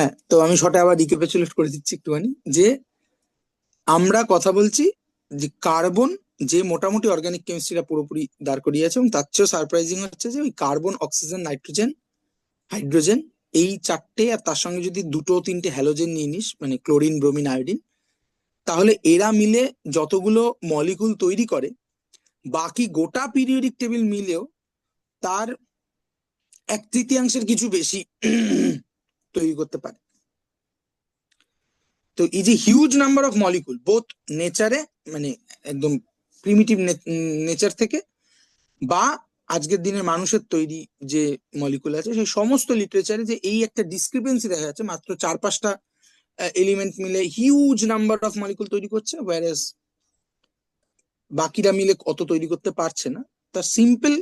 হ্যাঁ, তো আমি শর্টে আবার রিক্যাপিচুলেট করে দিচ্ছি একটুখানি যে আমরা কথা বলছি যে কার্বন, যে মোটামুটি অর্গানিক কেমিস্ট্রিটা পুরোপুরি দাঁড় করিয়েছে, এবং তার চেয়েও সারপ্রাইজিং হচ্ছে যে ওই কার্বন, অক্সিজেন, নাইট্রোজেন, হাইড্রোজেন, এই চারটে, আর তার সঙ্গে যদি দুটো তিনটে হ্যালোজেন নিয়ে নিস, মানে ক্লোরিন, ব্রোমিন, আয়োডিন, তাহলে এরা মিলে যতগুলো মলিকুল তৈরি করে, বাকি গোটা পিরিয়ডিক টেবিল মিলেও তার এক তৃতীয়াংশের কিছু বেশি তৈরি করতে পারে। তো এই যে huge number of molecule both নেচারে, মানে একদম প্রিমিটিভ নেচার থেকে, বা আজকের দিনের মানুষের তৈরি যে মলিকুল আছে, সেই সমস্ত লিটারেচারে যে এই একটা ডিসক্রিপেন্সি দেখা যাচ্ছে, মাত্র 4-5টা এলিমেন্ট মিলে হিউজ নাম্বার অফ মলিকুল তৈরি করছে, ওয়ারেস বাকিরা মিলে অত তৈরি করতে পারছে না। তার সিম্পল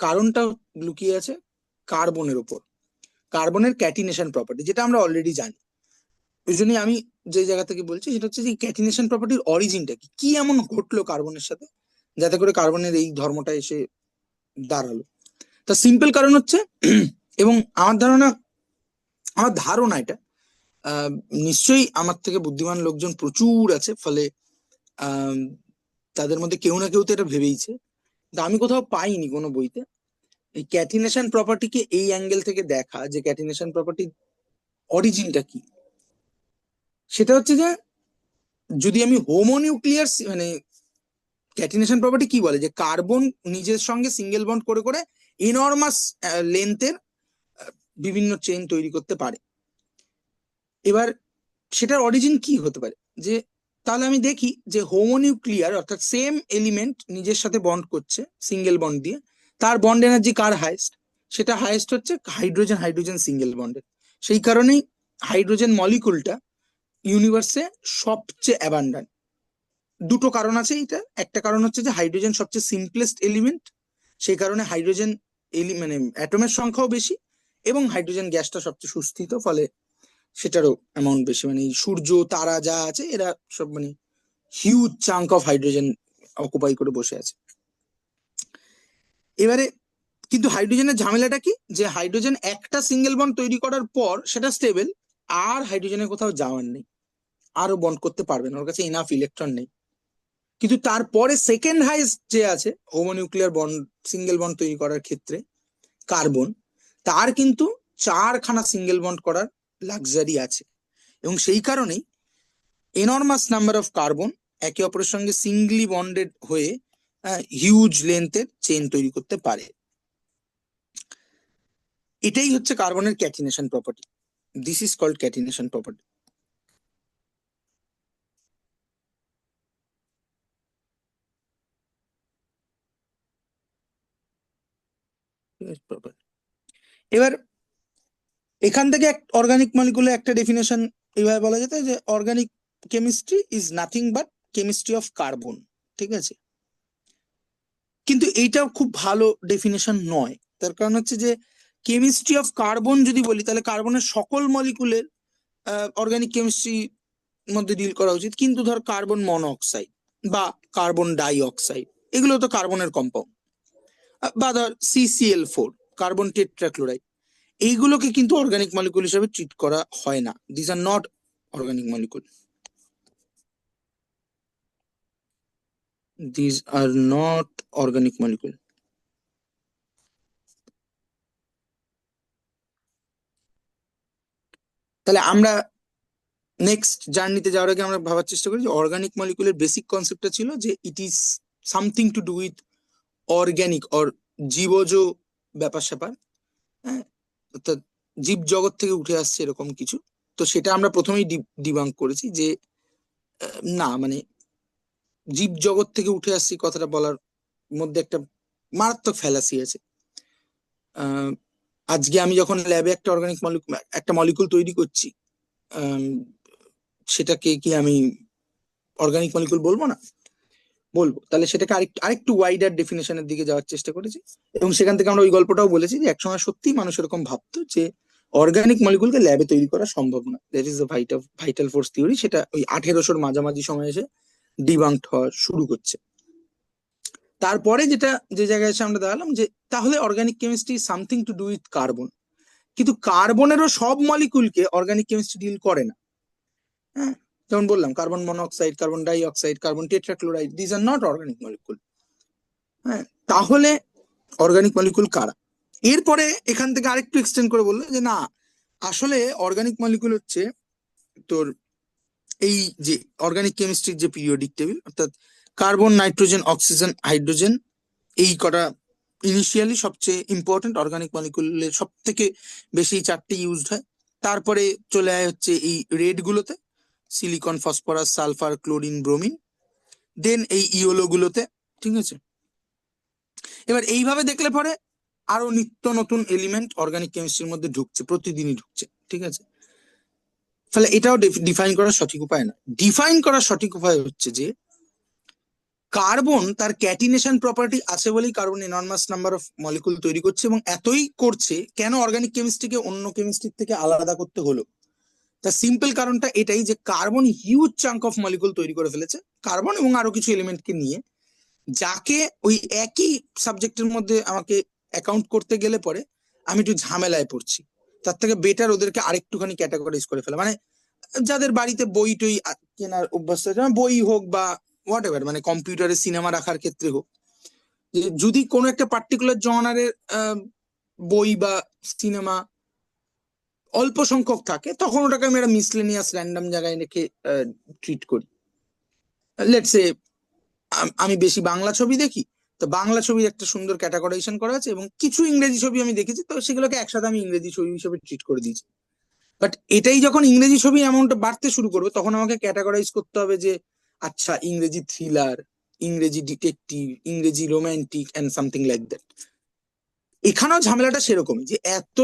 কারণটা লুকিয়ে আছে কার্বনের উপর, কার্বনের ক্যাটিনেশন প্রপার্টি, যেটা আমরা অলরেডি জানি। ওই জন্যই আমি যে জায়গা থেকে বলছি সেটা হচ্ছে যে ক্যাটিনেশন প্রপার্টির অরিজিনটা কি, কি এমন ঘটলো কার্বনের সাথে যাতে করে কার্বনের এই ধর্মটা এসে দাঁড়ালো। তার সিম্পল কারণ হচ্ছে এবং আমার ধারণা এটা, আহ নিশ্চয়ই আমার থেকে বুদ্ধিমান লোকজন প্রচুর আছে, ফলে আহ তাদের মধ্যে কেউ না কেউ তো এটা ভেবেইছে, কিন্তু আমি কোথাও পাইনি কোনো বইতে এই ক্যাটিনেশন প্রপার্টিকে এই অ্যাঙ্গেল থেকে দেখা, যে ক্যাটিনেশন প্রপার্টির অরিজিনটা কি। সেটা হচ্ছে যে যদি আমি হোমোনিউক্লিয়ার, মানে ক্যাটিনেশন প্রপার্টি কি বলে, যে কার্বন নিজের সঙ্গে সিঙ্গেল বন্ড করে করে ইনর্মাস লেন্থের বিভিন্ন চেইন তৈরি করতে পারে। এবার সেটার অরিজিন কি হতে পারে, যে তাহলে আমি দেখি যে হোমোনিউক্লিয়ার অর্থাৎ সেম এলিমেন্ট নিজের সাথে বন্ড করছে সিঙ্গেল বন্ড দিয়ে, তার বন্ড এনার্জি কার হাইয়েস্ট, সেটা হাইয়েস্ট হচ্ছে হাইড্রোজেন হাইড্রোজেন সিঙ্গেল বন্ডের। সেই কারণেই হাইড্রোজেন মলিকুলটা ইউনিভার্সে সবচেয়ে অ্যাবান্ডান্ট। দুটো কারণ আছে এটা, একটা কারণ হচ্ছে যে হাইড্রোজেন সবচেয়ে সিম্পলেস্ট এলিমেন্ট, সেই কারণে হাইড্রোজেন মানে অ্যাটমের সংখ্যাও বেশি, এবং হাইড্রোজেন গ্যাসটা সবচেয়ে সুস্থিত, ফলে সেটারও অ্যামাউন্ট বেশি। মানে সূর্য, তারা যা আছে এরা সব মানে huge chunk of hydrogen occupy করে বসে আছে। এবারে কিন্তু হাইড্রোজেনের ঝামেলাটা কি, যে হাইড্রোজেন একটা সিঙ্গেল বন্ড তৈরি করার পর সেটা স্টেবল, আর হাইড্রোজেনের কোথাও যাওয়ার নেই, আরো বন্ড করতে পারবে না, ওর কাছে ইনাফ ইলেকট্রন নেই। কিন্তু তারপরে সেকেন্ড হাইস্ট যে আছে হোমোনিউক্লিয়ার বন্ড, সিঙ্গেল বন্ড তৈরি করার ক্ষেত্রে কার্বন, তার কিন্তু 4খানা সিঙ্গেল বন্ড করার লাক্সারি আছে, এবং সেই কারণেই এনর্মাস নাম্বার অফ কার্বন একে অপরের সঙ্গে সিঙ্গলি বন্ডেড হয়ে হিউজ লেন্থের চেইন তৈরি করতে পারে। এটাই হচ্ছে কার্বনের catenation property. This is called catenation property. এবার এখান থেকে অর্গানিক মলিকুলের একটা ডেফিনেশন এইভাবে বলা যেত যে organic chemistry is nothing but chemistry of carbon. ঠিক আছে, কিন্তু এইটাও খুব ভালো ডেফিনেশন নয়। তার কারণ হচ্ছে যে কেমিস্ট্রি অফ কার্বন যদি বলি, তাহলে কার্বনের সকল মলিকুলের অর্গানিক কেমিস্ট্রির মধ্যে ডিল করা উচিত, কিন্তু ধর কার্বন মনোঅক্সাইড বা কার্বন ডাই অক্সাইড, এগুলো তো কার্বনের কম্পাউন্ড, বা ধর CCl4, কার্বন টেট্রাক্লোরাইড, এইগুলোকে কিন্তু অর্গানিক মলিকুল হিসেবে ট্রিট করা হয় না। This are not organic molecule, this are not organic molecule. তাহলে আমরা নেক্সট জার্নিতে যাওয়ার আগে আমরা ভাবার চেষ্টা করি যে অর্গানিক মলিকুলের বেসিক কনসেপ্টটা ছিল যে it is something to do with organic or জীবজ ব্যাপার স্যাপার, হ্যাঁ, অর্থাৎ জীব জগৎ থেকে উঠে আসছে এরকম কিছু। তো সেটা আমরা প্রথমেই ডিবাঙ্ক করেছি যে না, মানে জীব জগৎ থেকে উঠে আসছে কথাটা বলার মধ্যে একটা মারাত্মক ফ্যালাসি আছে। আহ, আজকে আমি যখন ল্যাবে একটা অর্গানিক মলিকুল, একটা মলিকুল তৈরি করছি, আহ, সেটাকে কি আমি অর্গানিক মলিকুল বলবো না? বলবো। তাহলে সেটাকে আরেকটু আরেকটু ওয়াইডার ডেফিনেশনের দিকে যাওয়ার চেষ্টা করেছি, এবং সেখান থেকে আমরা ওই গল্পটাও বলেছি যে একসময় সত্যি মানুষ এরকম ভাবতো যে অর্গানিক মলিকুলকে ল্যাবে তৈরি করা সম্ভব না, that is the vital force theory. সেটা ওই 1800-র মাঝামাঝি সময় এসে ডিবাঙ্কড হওয়া শুরু করছে। তারপরে যেটা যে জায়গায় এসে আমরা দাঁড়ালাম যে তাহলে organic chemistry something to do with carbon, কিন্তু কার্বনেরও সব মলিকুলকে অর্গানিক কেমিস্ট্রি ডিল করে না। হ্যাঁ, যেমন বললাম carbon monoxide, carbon dioxide, carbon tetrachloride, this are not organic molecule. হ্যাঁ, তাহলে অর্গানিক মলিকুল কারা? এরপরে এখান থেকে আরেকটু এক্সটেন্ড করে বললো যে না, আসলে অর্গানিক মলিকুল হচ্ছে তোর এই যে অর্গানিক কেমিস্ট্রির যে পিরিয়ডিক টেবিল, অর্থাৎ কার্বন, নাইট্রোজেন, অক্সিজেন, হাইড্রোজেন, এই কটা ইনিশিয়ালি সবচেয়ে ইম্পর্টেন্ট অর্গানিক মলিকুলের, সব থেকে বেশি চারটে ইউজড হয়। তারপরে চলে আয় হচ্ছে এই রেড গুলোতে, silicon, phosphorus, sulphur, chlorine, bromine, then এই ইওলো গুলোতে। ঠিক আছে, এবার এইভাবে দেখলে পরে আরো নিত্য নতুন এলিমেন্ট অর্গানিক কেমিস্ট্রির মধ্যে ঢুকছে, প্রতিদিনই ঢুকছে। ঠিক আছে, তাহলে এটাও ডিফাইন করার সঠিক উপায় না। ডিফাইন করার সঠিক উপায় হচ্ছে যে কার্বন তার ক্যাটিনেশন প্রপার্টি আছে বলেই carbon enormous number of molecule তৈরি করছে, এবং এতই করছে কেন অর্গানিক কেমিস্ট্রিকে অন্য কেমিস্ট্রির থেকে আলাদা করতে হলো? তার সিম্পল কারণটা এটাই যে carbon huge chunk of molecule তৈরি করে ফেলেছে, কার্বন এবং আরো কিছু এলিমেন্টকে নিয়ে, যাকে ওই একই সাবজেক্টের মধ্যে আমাকে অ্যাকাউন্ট করতে গেলে পরে আমি একটু ঝামেলায় পড়ছি। তার থেকে বেটার ওদেরকে আরেকটুখানি ক্যাটাগরাইজ করে ফেলা, মানে যাদের বাড়িতে বই টই কেনার অভ্যাস আছে, বই হোক বা হোয়াট এভার, মানে কম্পিউটারে সিনেমা রাখার ক্ষেত্রে হোক, যে যদি কোনো একটা পার্টিকুলার জনারের বই বা সিনেমা অল্প সংখ্যক থাকে, তখন ওটাকে আমি একটা মিসলেনিয়াস র্যান্ডম জায়গায় রেখে ট্রিট করি। লেটস সে আমি বেশি বাংলা ছবি দেখি, তো বাংলা ছবির একটা সুন্দর ক্যাটাগরাইজেশন করা আছে, এবং কিছু ইংরেজি ছবি আমি দেখেছি, তো সেগুলোকে একসাথে আমি ইংরেজি ছবি হিসেবে ট্রিট করে দিয়েছি। বাট এটাই যখন ইংরেজি ছবি অ্যামাউন্টটা বাড়তে শুরু করবে, তখন আমাকে ক্যাটাগরাইজ করতে হবে যে আচ্ছা, ইংরেজি থ্রিলার, ইংরেজি ডিটেকটিভ, ইংরেজি romantic and something like that. এখানেও ঝামেলাটা সেরকমই, যে এত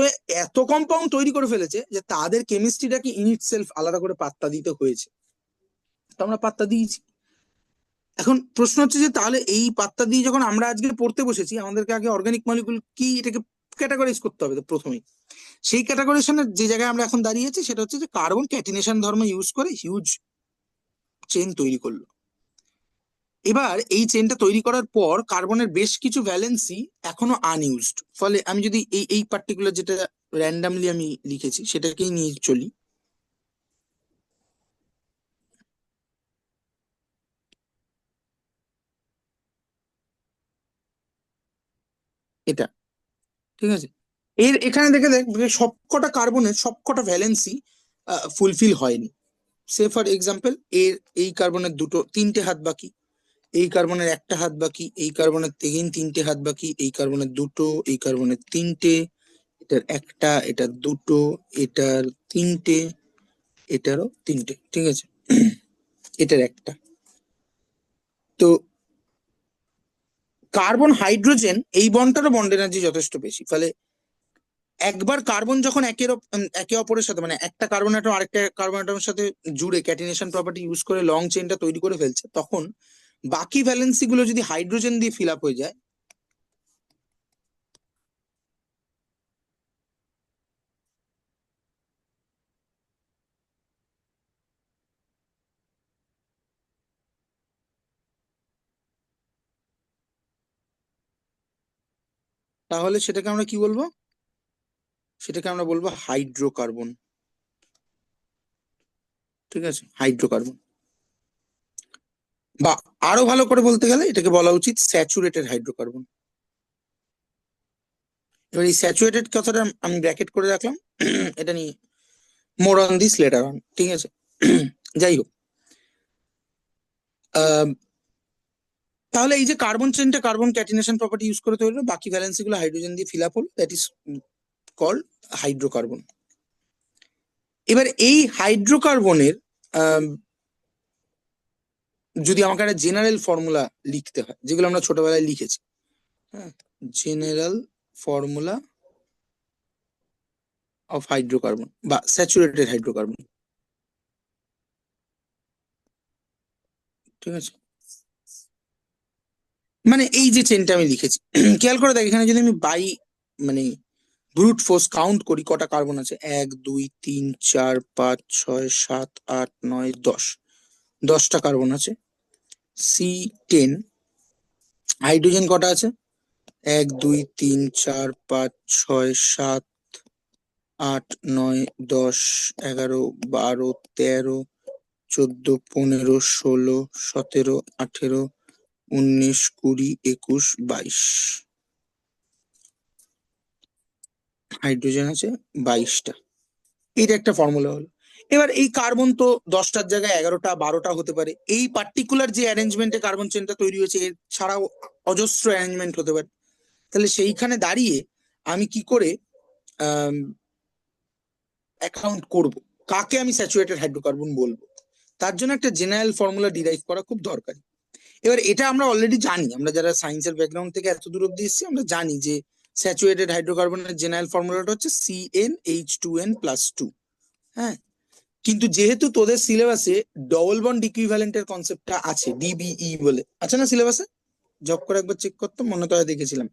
এত কম্পাউন্ড তৈরি করে ফেলেছে যে তাদের কেমিস্ট্রিটাকে ইন ইটসেলফ আলাদা করে পাত্তা দিতে হয়েছে। তো আমরা পাত্তা দিয়েছি। এখন প্রশ্ন হচ্ছে যে তাহলে এই পাত্তা দিয়ে যখন আমরা আজকে পড়তে বসেছি, আমাদেরকে আগে অর্গানিক মলিকুল কি এটাকে ক্যাটাগরাইজ করতে হবে তো প্রথমেই। সেই ক্যাটাগরাইজেশনের যে জায়গায় আমরা এখন দাঁড়িয়েছি সেটা হচ্ছে যে কার্বন ক্যাটিনেশন ধর্ম ইউজ করে হিউজ চেন তৈরি করলো। এবার এই চেনটা তৈরি করার পর কার্বনের বেশ কিছু ভ্যালেন্সি এখনো আনইউজড, ফলে আমি যদি এই এই পার্টিকুলার যেটা র্যান্ডামলি আমি লিখেছি সেটাকেই নিয়ে চলি, এটা। ঠিক আছে, এখানে দেখে দেখ সবকটা কার্বনের সবকটা ভ্যালেন্সি ফুলফিল হয়নি। সে ফর এক্সাম্পল, এর এই কার্বনের দুটো তিনটে হাত বাকি, এই কার্বনের একটা হাত বাকি, এই কার্বনের তিনটে হাত বাকি, এই কার্বনের দুটো, এই কার্বনের তিনটে, এটার একটা, এটার দুটো, এটার তিনটে, এটারও তিনটে। ঠিক আছে, এটার একটা। তো কার্বন হাইড্রোজেন এই বন্ডটারও বন্ড এনার্জি যথেষ্ট বেশি, ফলে একবার কার্বন যখন একে অপরের সাথে, মানে একটা কার্বন অ্যাটম আরেকটা কার্বন অ্যাটমের সাথে জুড়ে ক্যাটিনেশন প্রপার্টি ইউজ করে লং চেনটা তৈরি করে ফেলছে, তখন বাকি ভ্যালেন্সি গুলো যদি হাইড্রোজেন দিয়ে ফিল আপ হয়ে যায়, তাহলে সেটাকে আমরা কি বলবো? সেটাকে আমরা বলবো হাইড্রোকার্বন। ঠিক আছে, হাইড্রোকার্বন, বা আরো ভালো করে বলতে গেলে এটাকে বলা উচিত স্যাচুরেটেড হাইড্রোকার্বন। এবার এই স্যাচুরেটেড কথাটা আমি ব্র্যাকেট করে রাখলাম, এটা নিয়ে more on this letter on. ঠিক আছে, যাই হোক, আহ, তাহলে এই যে কার্বন চেনটা কার্বন ক্যাটিনেশন প্রপার্টি ইউজ করে তৈরি হলো, বাকি ভ্যালেন্সি গুলো হাইড্রোজেন দিয়ে ফিল আপ হলো, দ্যাট ইজ কল্ড হাইড্রোকার্বন। এবার এই হাইড্রোকার্বনের যদি আমাকে একটা জেনারেল ফর্মুলা লিখতে হয়, যেগুলো আমরা ছোটবেলায় লিখেছি, হ্যাঁ, জেনারেল ফর্মুলা অফ হাইড্রোকার্বন বা স্যাচুরেটেড হাইড্রোকার্বন। ঠিক আছে, মানে এই যে চেনটা আমি লিখেছি, খেয়াল করে দেখ এখানে যদি আমি মানে ব্রুট ফোর্স কাউন্ট করি কটা কার্বন আছে, 1 2 3 4 5 6 7 8 9 10, 10টা কার্বন আছে। C10, হাইড্রোজেন কটা আছে? 1 2 3 4 5 6 7 8, 9, 10, 11, 12, 13, 14, 15, 16, 17, 18, 19, 20, 21, 22। হাইড্রোজেন আছে 22টা। এটা একটা ফর্মুলা হলো। এবার এই কার্বন তো 10টার জায়গায় 11টা 12টা হতে পারে। এই পার্টিকুলার যে অ্যারেঞ্জমেন্টে কার্বন চেনটা তৈরি হয়েছে এর ছাড়াও অজস্র অ্যারেঞ্জমেন্ট হতে পারে। তাহলে সেইখানে দাঁড়িয়ে আমি কি করে অ্যাকাউন্ট করব কাকে আমি স্যাচুরেটেড হাইড্রোকার্বন বলবো? তার জন্য একটা জেনারেল ফর্মুলা ডিরাইভ করা খুব দরকারি। এবার এটা আমরা অলরেডি জানি, আমরা যারা সায়েন্সের ব্যাকগ্রাউন্ড থেকে এত দূর অব্দি এসেছি আমরা জানি যে স্যাচুরেটেড হাইড্রোকার্বনের জেনারেল ফর্মুলাটা হচ্ছে CnH2n+2। হ্যাঁ, কিন্তু যেহেতু তোদের সিলেবাসে ডবল বন্ড ইকুইভ্যালেন্টের কনসেপ্টটা আছে, ডিবিই বলে আছে না সিলেবাসে? জব করে একবার চেক করতাম, মনে তো হয় দেখেছিলাম।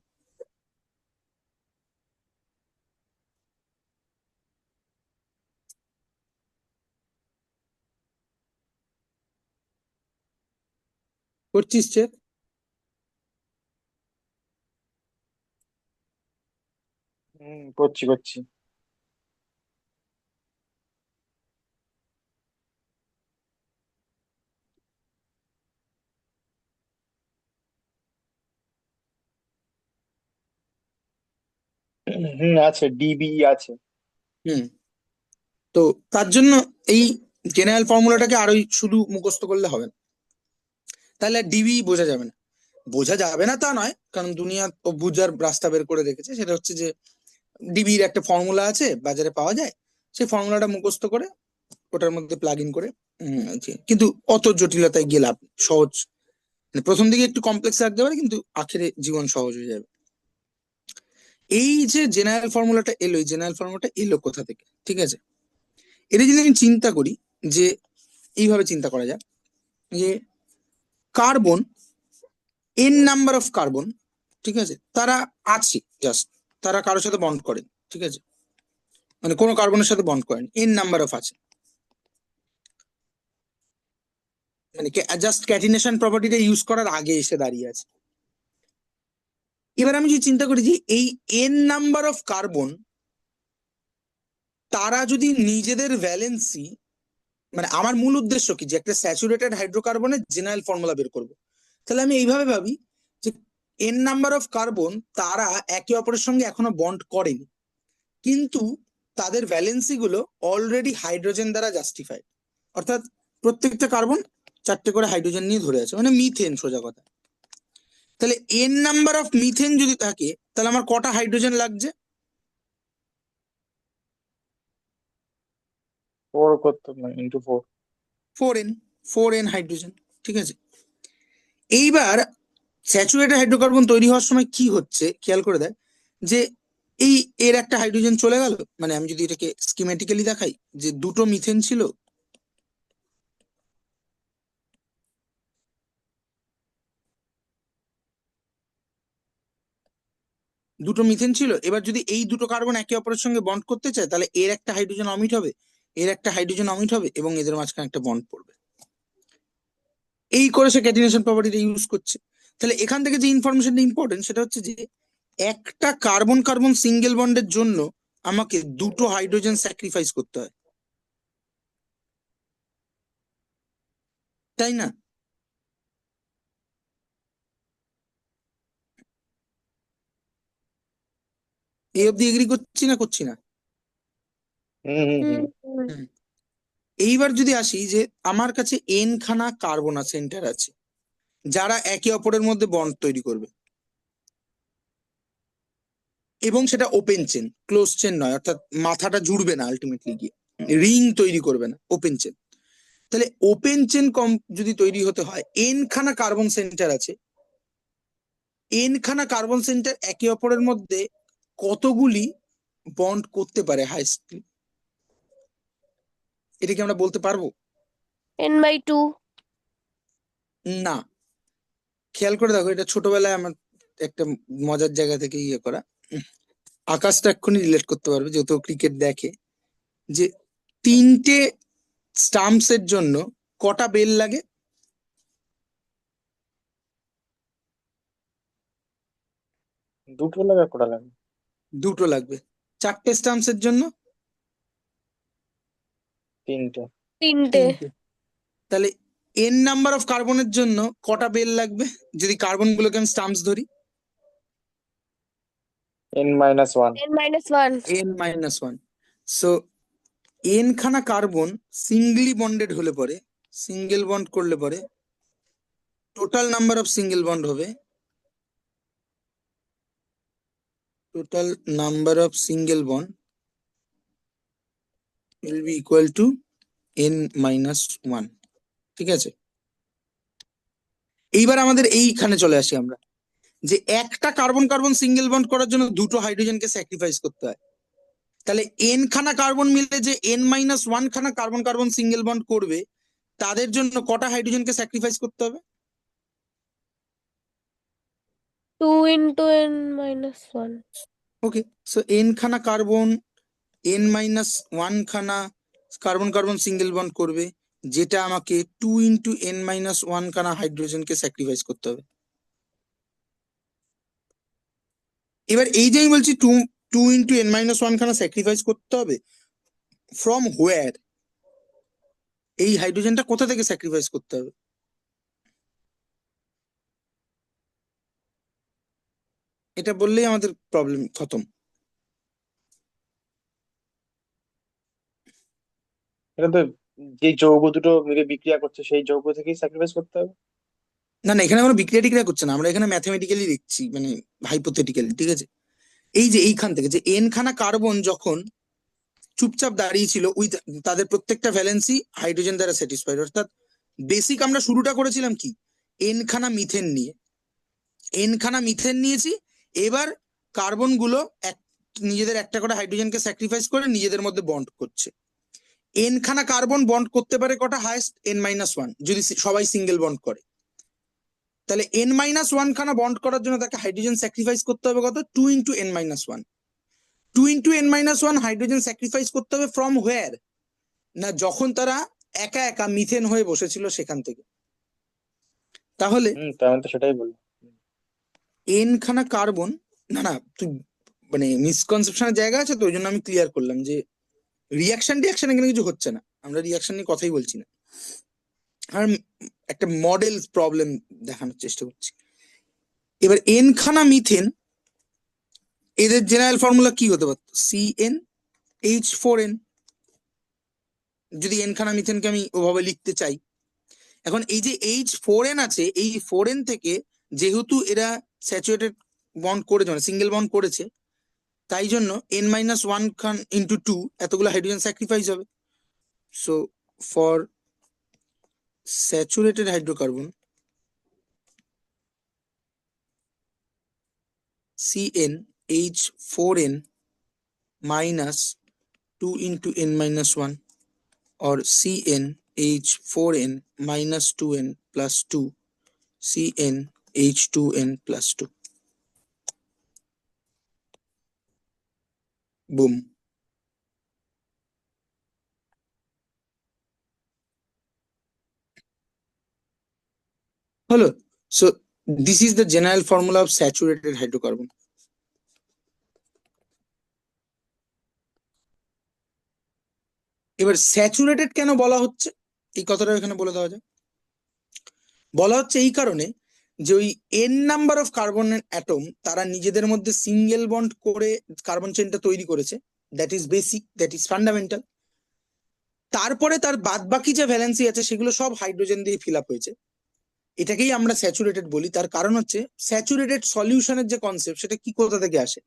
করছিস চেক? করছি করছি। আছে, ডিবি আছে। হুম। তো তার জন্য এই জেনারেল ফর্মুলাটাকে আরোই শুধু মুখস্থ করলে হবে না, তাহলে ডিবি বোঝা যাবে না। বোঝা যাবে না তা নয়, কারণ দুনিয়া ও বুঝার রাস্তা বের করে রেখেছে। সেটা হচ্ছে যে ডিবির একটা ফর্মুলা আছে, বাজারে পাওয়া যায়, সেই ফর্মুলাটা মুখস্থ করে ওটার মধ্যে প্লাগ ইন করে কিন্তু অত জটিলতায় গিয়ে লাভ নেই। সহজ, মানে প্রথম দিকে একটু কমপ্লেক্স লাগতে পারে কিন্তু আখেরে জীবন সহজ হয়ে যাবে। এই যে জেনারেল ফর্মুলাটা এলো, এই জেনারেল ফর্মুলাটা এলো কোথা থেকে? ঠিক আছে, এটা যদি আমি চিন্তা করি যে এইভাবে চিন্তা করা যাক যে carbon, N number of carbon, ঠিক আছে, তারা আছে জাস্ট, তারা কারোর সাথে বন্ড করে, ঠিক আছে, মানে কোনো কার্বনের সাথে বন্ড করেন, এন নাম্বার অফ আছে, মানে জাস্ট ক্যাটিনেশন প্রপার্টিটা ইউজ করার আগে এসে দাঁড়িয়ে আছে। এবার আমি যদি চিন্তা করি যে এই এন নাম্বার অফ কার্বন, তারা যদি নিজেদের ভ্যালেন্সি, মানে আমার মূল উদ্দেশ্য কি যে একটা স্যাচুরেটেড হাইড্রোকার্বনের জেনারেল ফর্মুলা বের করবো, তাহলে আমি এইভাবে ভাবি যে এন নাম্বার অফ কার্বন তারা একে অপরের সঙ্গে এখনো বন্ড করেনি, কিন্তু তাদের ভ্যালেন্সি গুলো অলরেডি হাইড্রোজেন দ্বারা জাস্টিফাইড। অর্থাৎ প্রত্যেকটা কার্বন 4টে করে হাইড্রোজেন নিয়ে ধরে আছে, মানে মিথেন সোজা কথা। তাহলে এন নাম্বার অফ মিথেন যদি থাকে তাহলে আমার কটা হাইড্রোজেন লাগছে? 4 করতে হবে, ইন্টু 4। 4n, 4n হাইড্রোজেন, ঠিক আছে। এইবার স্যাচুরেটেড হাইড্রোকার্বন তৈরি হওয়ার সময় কি হচ্ছে খেয়াল করে দেখ, যে এই এর একটা হাইড্রোজেন চলে গেল, মানে আমি যদি এটাকে স্কিমেটিক্যালি দেখাই যে দুটো মিথেন ছিল, দুটো মিথেন ছিল, এবার যদি এই দুটো কার্বন একে অপরের সঙ্গে বন্ড করতে চায় তাহলে এর একটা হাইড্রোজেন অমিট হবে, এর একটা হাইড্রোজেন অমিট হবে এবং এদের মাঝখানে একটা বন্ড পড়বে। এই করে সে ক্যাটিনেশন প্রপার্টিটা ইউজ করছে। তাহলে এখান থেকে যে ইনফরমেশনটা ইম্পর্টেন্ট সেটা হচ্ছে যে একটা কার্বন কার্বন সিঙ্গেল বন্ডের জন্য আমাকে দুটো হাইড্রোজেন স্যাক্রিফাইস করতে হয়, তাই না? এই অব্দি এগ্রি করছি না করছি না? হুম হুম হুম হুম। এইবার যদি আসি যে আমার কাছে এন খানা কার্বন সেন্টার আছে যারা একে অপরের মধ্যে বন্ড তৈরি করবে, এবং সেটা ওপেন চেন, ক্লোজ চেন নয়, অর্থাৎ মাথাটা জুড়বে না, আলটিমেটলি গিয়ে রিং তৈরি করবে না, ওপেন চেন। তাহলে ওপেন চেন কম যদি তৈরি হতে হয়, এন খানা কার্বন সেন্টার আছে, এন খানা কার্বন সেন্টার একে অপরের মধ্যে কতগুলি বন্ড করতে পারে হাইস্টলি? এটা কি আমরা বলতে পারবো? n/2। না। খেয়াল করে দেখো, এটা ছোটবেলায় আমার একটা মজার জায়গা থেকে ইয়ে করা। আকাশটা এক্ষুনি রিলেট করতে পারবে যেহেতু ক্রিকেট দেখে, যে 3টে স্টাম্পস এর জন্য কটা বেল লাগে? দুটো লাগা করা লাগবে। 2টো লাগবে। 4টে স্টাম্পস এর জন্য তিনটে। তিনটে। তাহলে এন নাম্বার অফ কার্বনের জন্য কটা বেল লাগবে যদি কার্বন গুলোকে আমি স্টাম্পস ধরি? n-1। n-1। n-1। So N খানা কার্বন সিঙ্গলি বন্ডেড হলে পরে, সিঙ্গেল বন্ড করলে পরে total number of single bond হবে, total number of single bond will be equal to n-1। ঠিক আছে, এইবার আমাদের এইখানে চলে আসি আমরা, যে একটা কার্বন কার্বন সিঙ্গেল বন্ড করার জন্য দুটো হাইড্রোজেনকে স্যাক্রিফাইস করতে হয়। তাহলে এন খানা কার্বন মিলে যে n-1 খানা কার্বন কার্বন সিঙ্গেল বন্ড করবে, তাদের জন্য কটা হাইড্রোজেনকে স্যাক্রিফাইস করতে হবে? 2 into n-1। ওকে, সো এন খানা কার্বন n-1 খানা কার্বন কার্বন সিঙ্গেল বন্ড করবে, যেটা আমাকে 2 into n-1 খানা হাইড্রোজেনকে স্যাক্রিফাইস করতে হবে। এবার এই যে আমি বলছি টু ইন্টু n-1 খানা স্যাক্রিফাইস করতে হবে, ফ্রম হোয়ার? এই হাইড্রোজেনটা কোথা থেকে স্যাক্রিফাইস করতে হবে? এটা বললেই আমাদের প্রবলেম খতম। এটা তো যে যৌগ দুটো মিলে বিক্রিয়া করছে সেই যৌগ থেকেই স্যাক্রিফাইস করতে হবে। না না, এখানে কোনো বিক্রিয়া টিক্রিয়া করছে না, আমরা এখানে ম্যাথমেটিক্যালি লিখছি, মানে হাইপোথেটিক্যালি। ঠিক আছে, এই যে এইখান থেকে যে এন খানা কার্বন যখন চুপচাপ দাঁড়িয়েছিল, উইথ তাদের প্রত্যেকটা ভ্যালেন্সি হাইড্রোজেন দ্বারা স্যাটিসফাইড, অর্থাৎ বেসিক আমরা শুরুটা করেছিলাম কি, এন খানা মিথেন নিয়ে, এন খানা মিথেন নিয়েছি। এবার কার্বন গুলো নিজেদের একটা করে হাইড্রোজেনকে স্যাক্রিফাইস করে নিজেদের মধ্যে বন্ড করছে। এন খানা কার্বন বন্ড করতে পারে কটা? হাইয়েস্ট n-1, যদি সবাই সিঙ্গেল বন্ড করে। তাহলে n-1 খানা বন্ড করার জন্য তাকে হাইড্রোজেন স্যাক্রিফাইস করতে হবে কত? 2 into n-1। 2 into n-1 hydrogen sacrifice করতে হবে ফ্রম হোয়ার? না, যখন তারা একা একা মিথেন হয়ে বসেছিল সেখান থেকে। তাহলে তার মানে তো সেটাই বললাম। এন খানা কার্বন, না না তুই মানে মিসকনসেপশনের জায়গা আছে, তো ওই জন্য আমি ক্লিয়ার করলাম যে রিয়াকশন এখানে কিছু হচ্ছে না, আমরা রিয়াকশন নিয়ে কথাই বলছি না, আর একটা মডেল প্রবলেম দেখানোর চেষ্টা করছি। এবার এন খানা মিথেন, এদের জেনারেল ফর্মুলা কি হতে পারত? CnH4n, যদি এন খানা মিথেনকে আমি ওভাবে লিখতে চাই। এখন এই যে H4n আছে, এই 4n থেকে যেহেতু এরা স্যাচুরেটেড বন্ড করেছে, মানে সিঙ্গেল বন্ড করেছে, তাই জন্য n-1 খান ইন্টু 2 এতগুলো হাইড্রোজেন স্যাক্রিফাইস হবে। So for saturated hydrocarbon CnH4n minus 2 into n-1, or CnH4n minus 2n plus 2 CnH2n plus 2। Broom. হলো। So this is the general formula of saturated hydrocarbon. এবার saturated কেন বলা হচ্ছে, এই কথাটা এখানে বলে দেওয়া যায়। বলা হচ্ছে এই কারণে যে ওই এন নাম্বার অফ কার্বনের অ্যাটম তারা নিজেদের মধ্যে সিঙ্গেল বন্ড করে কার্বন চেনটা তৈরি করেছে, that is basic, that is fundamental. তারপরে তার বাদ বাকি যে ভ্যালেন্সি আছে সেগুলো সব হাইড্রোজেন দিয়ে ফিল আপ হয়েছে, এটাকেই আমরা স্যাচুরেটেড বলি। তার কারণ হচ্ছে স্যাচুরেটেড সলিউশনের যে কনসেপ্ট, সেটা কি কোথা থেকে আসে?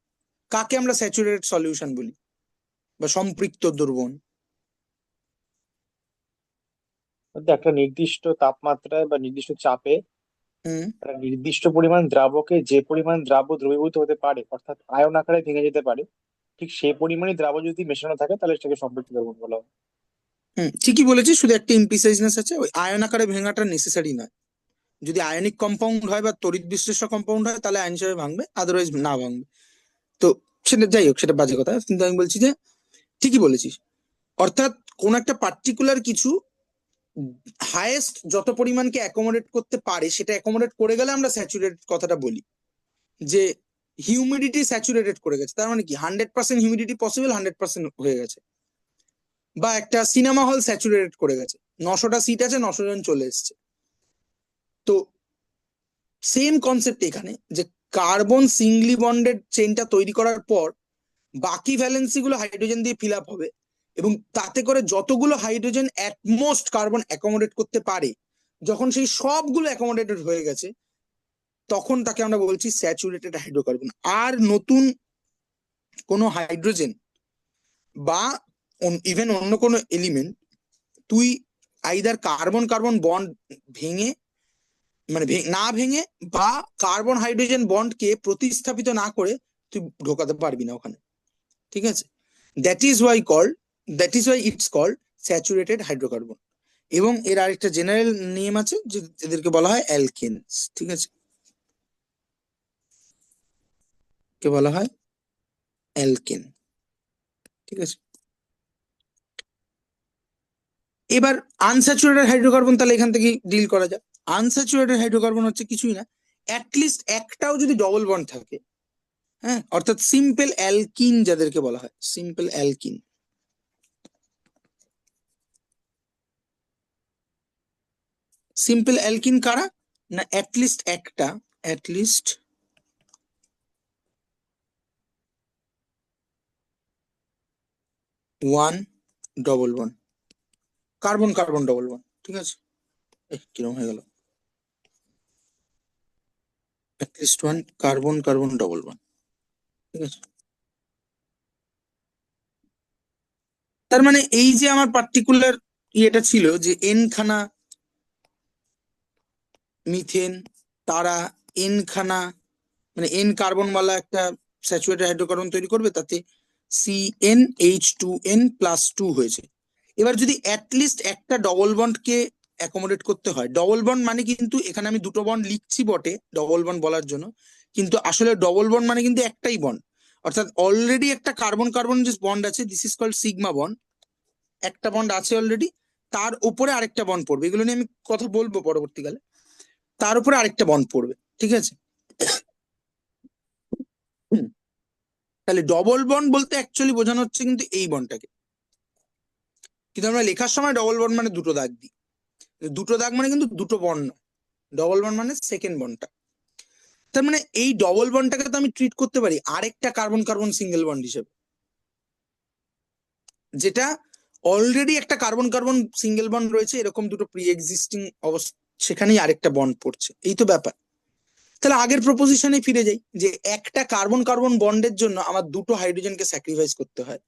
কাকে আমরা স্যাচুরেটেড সলিউশন বলি বা সম্পৃক্ত দ্রবণ? বলতে একটা নির্দিষ্ট তাপমাত্রায় বা নির্দিষ্ট চাপে হুম, একটা নির্দিষ্ট পরিমাণ দ্রাবকে যে পরিমাণ দ্রাব্য দ্রবীভূত হতে পারে, অর্থাৎ আয়ন আকারে ভেঙে যেতে পারে, ঠিক সেই পরিমাণই দ্রাব্য যদি মেশানো থাকে তাহলে সেটাকে সম্পৃক্ত দ্রবণ বলা হয়। হুম, ঠিকই বলেছিস, শুধু একটা ইমপ্রিসাইজনেস আছে, ওই আয়ন আকারে ভেঙাটা নেসেসারি নয়। যদি আয়নিক কম্পাউন্ড হয় বা তড়িৎ বিশ্লেষ্য কম্পাউন্ড হয় তাহলে আয়ন হিসেবে ভাঙবে, আদারওয়াইজ না ভাঙবে। তো সেটা যাই হোক, সেটা বাজে কথা, কিন্তু আমি বলছি যে ঠিকই বলেছিস। অর্থাৎ কোন একটা পার্টিকুলার কিছু হাইয়েস্ট যত পরিমাণকে অ্যাকোমোডেট করতে পারে সেটা অ্যাকোমোডেট করে গেলে আমরা স্যাচুরেটেড কথাটা বলি। যে হিউমিডিটি স্যাচুরেটেড করে গেছে, তার মানে কি 100% হিউমিডিটি পসিবল, 100% হয়ে গেছে। বা একটা সিনেমা হল স্যাচুরেটেড করে গেছে, 900টা সিট আছে, 900 জন চলে এসছে। তো সেম কনসেপ্ট এখানে, যে কার্বন সিঙ্গলি বন্ডেড চেনটা তৈরি করার পর বাকি ভ্যালেন্সি গুলো হাইড্রোজেন দিয়ে ফিল আপ হবে, এবং তাতে করে যতগুলো হাইড্রোজেন অ্যাটমোস্ট কার্বন অ্যাকোমোডেট করতে পারে, যখন সেই সবগুলো অ্যাকোমোডেটেড হয়ে গেছে, তখন তাকে আমরা বলছি স্যাচুরেটেড হাইড্রোকার্বন। আর নতুন কোনো হাইড্রোজেন বা ইভেন অন্য কোনো এলিমেন্ট তুই আইদার কার্বন কার্বন বন্ড ভেঙে, মানে না ভেঙে বা কার্বন হাইড্রোজেন বন্ডকে প্রতিস্থাপিত না করে তুই ঢোকাতে পারবি না ওখানে, ঠিক আছে? That is why called, that is why it's called saturated hydrocarbon. এবং এর আরেকটা জেনারেল নেম আছে, যে এদেরকে বলা হয় অ্যালকেনস, ঠিক আছে? কে বলা হয় অ্যালকেন, ঠিক আছে? এবার আনস্যাচুরেটেড হাইড্রোকার্বন, তাহলে এখান থেকে ডিল করা যায়। আনস্যাচুরেটেড হাইড্রোকার্বন হচ্ছে কিছুই না, অ্যাটলিস্ট একটাও যদি ডবল বন্ড থাকে, হ্যাঁ, অর্থাৎ সিম্পল অ্যালকিন যাদেরকে বলা হয়, সিম্পল অ্যালকিন। সিম্পল অ্যালকিন কারা? না অ্যাটলিস্ট একটা, at least one double bond, carbon carbon double bond, ঠিক আছে? কিরকম হয়ে গেল? At least one carbon carbon double bond, ঠিক আছে? তার মানে এই যে আমার পার্টিকুলার ইয়েটা ছিল, যে এন খানা মিথেন তারা এন খানা, মানে এন কার্বনওয়ালা একটা স্যাচুরেটেড হাইড্রোকার্বন তৈরি করবে, তাতে CnH2n+2 হয়েছে। এবার যদি অ্যাটলিস্ট একটা ডবল বন্ডকে অ্যাকোমোডেট করতে হয়, ডবল বন্ড মানে কিন্তু এখানে আমি দুটো বন্ড লিখছি বটে ডবল বন্ড বলার জন্য, কিন্তু আসলে ডবল বন্ড মানে কিন্তু একটাই বন্ড। অর্থাৎ অলরেডি একটা কার্বন কার্বন যে বন্ড আছে, this is called sigma bond, একটা বন্ড আছে অলরেডি, তার উপরে আরেকটা বন্ড পড়বে, এগুলো নিয়ে আমি কথা বলবো পরবর্তীকালে। তার উপরে আরেকটা বন্ড পড়বে, ঠিক আছে? হুম, তাহলে ডবল বন্ড বলতে অ্যাকচুয়ালি বোঝানো হচ্ছে কিন্তু এই বন্ডটাকে, কিন্তু আমরা লেখার সময় ডবল বন্ড মানে দুটো দাগ দিই। দুটো দাগ মানে কিন্তু দুটো বন্ড নয়, ডবল বন্ড মানে সেকেন্ড বন্ডটা। তার মানে এই ডবল বন্ডটাকে তো আমি ট্রিট করতে পারি আরেকটা কার্বন কার্বন সিঙ্গেল বন্ড হিসেবে, যেটা অলরেডি একটা কার্বন কার্বন সিঙ্গেল বন্ড রয়েছে, এরকম দুটো প্রি এক্সিস্টিং অবস্থা, সেখানেই আরেকটা বন্ড পড়ছে, এই তো ব্যাপার। তাহলে আগের প্রপোজিশনে ফিরে যাই, যে একটা কার্বন কার্বন বন্ডের জন্য আমার দুটো হাইড্রোজেনকে স্যাক্রিফাইস করতে হয়।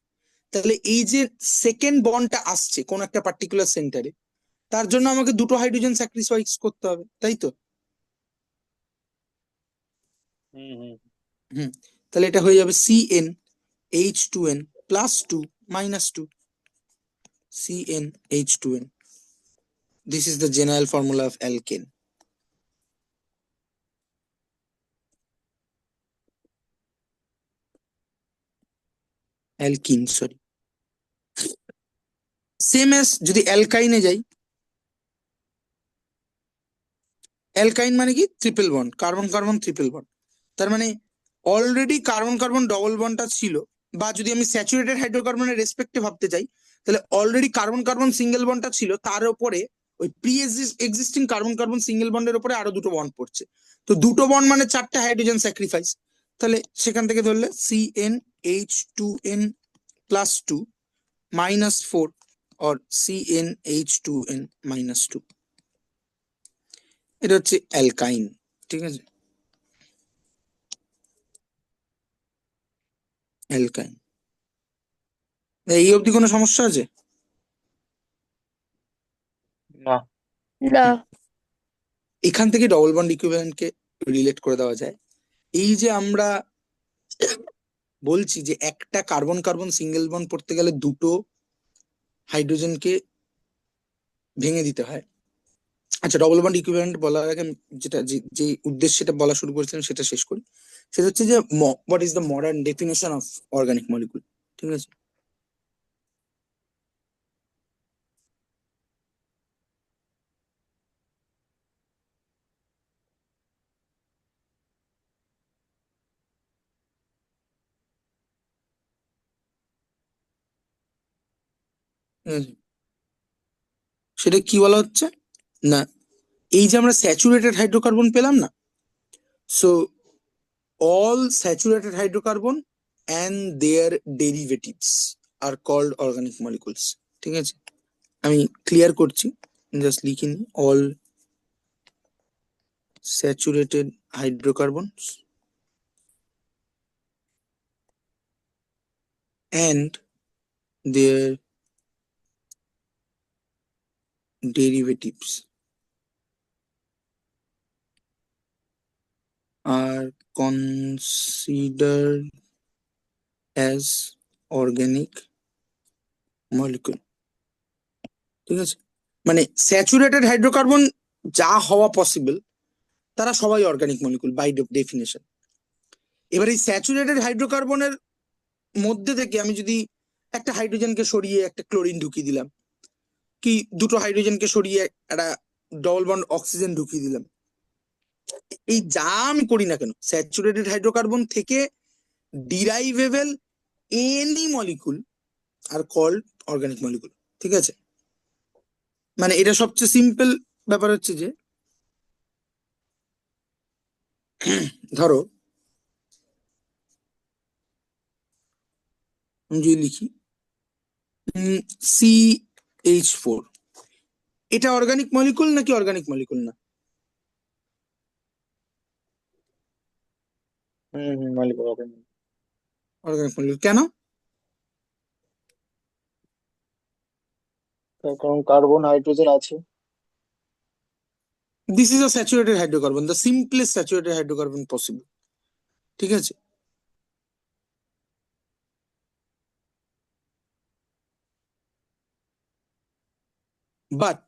তাহলে এই যে সেকেন্ড বন্ডটা আসছে কোন একটা পার্টিকুলার সেন্টারে, তার জন্য আমাকে দুটো হাইড্রোজেন স্যাক্রিফাইস করতে হবে, তাই তো? হুম হুম। হুম, তাহলে এটা হয়ে যাবে CnH2n+2 -2, CnH2n. This is the general formula of alkane. Alkene, sorry. Same S যদি অ্যালকাইনে যাই, অ্যালকাইন মানে কি? Triple bond, carbon carbon triple bond. তার মানে অলরেডি কার্বন কার্বন ডবল বন্ডটা ছিল, বা যদি আমি স্যাচুরেটেড হাইড্রোকার্বনের রেসপেক্টে ভাবতে চাই, তাহলে অলরেডি কার্বন কার্বন সিঙ্গেল বন্ডটা ছিল, তার উপরে ওই pre existing carbon carbon single বন্ডের উপরে আরো দুটো বন্ড পড়ছে। তো দুটো বন্ড মানে চারটে হাইড্রোজেন স্যাক্রিফাইস। তাহলে সেখান থেকে ধরলে CnH2n+2 -4 or CnH2n-2, এটা হচ্ছে অ্যালকাইন, ঠিক আছে? অ্যালকাইন। এই অবধি কোনো সমস্যা আছে? না। না। এখান থেকে ডবল বন্ড ইকুইভ্যালেন্টকে রিলেট করে দেওয়া যায়। এই যে আমরা বলছি যে একটা কার্বন কার্বন সিঙ্গেল বন্ড পড়তে গেলে দুটো হাইড্রোজেনকে ভেঙে দিতে হয়। আচ্ছা, ডবল বন্ড ইকুইভ্যালেন্ট বলার আগে আমি যেটা যে উদ্দেশ্যটা বলা শুরু করেছিলাম সেটা শেষ করি। সেটা হচ্ছে যে what is the modern definition of organic molecule, ঠিক আছে? ঠিক আছে? সেটা কি বলা হচ্ছে না, এই যে আমরা স্যাচুরেটেড হাইড্রোকার্বন পেলাম না, so all saturated hydrocarbon and their derivatives are called organic molecules. ঠিক আছে, আমি ক্লিয়ার করছি, জাস্ট লিখে নি, all saturated hydrocarbons and their derivatives are considered as organic molecule. ঠিক আছে, মানে স্যাচুরেটেড হাইড্রোকার্বন যা হওয়া পসিবল তারা সবাই অর্গানিক মলিকুল বাই ডেফিনেশন। এবার এই স্যাচুরেটেড হাইড্রোকার্বনের মধ্যে থেকে আমি যদি একটা হাইড্রোজেনকে সরিয়ে একটা ক্লোরিন ঢুকিয়ে দিলাম, কি দুটো হাইড্রোজেনকে সরিয়ে একটা ডবল বন্ড অক্সিজেন ঢুকিয়ে দিলাম, এই যা আমি করি না কেন স্যাচুরেটেড হাইড্রোকার্বন থেকে derivable any molecule are called organic molecule. ঠিক আছে, মানে এটা সবচেয়ে সিম্পল ব্যাপার হচ্ছে যে ধরো আমি যদি লিখি CH4, এটা অর্গানিক মলিকুল নাকি অর্গানিক মলিকুল না? Molecule organic। অর্গানিক মলিকুল কেন? তার কারণ কার্বন হাইড্রোজেন আছে। This is a saturated hydrocarbon, the simplest saturated hydrocarbon possible. ঠিক আছে, বাট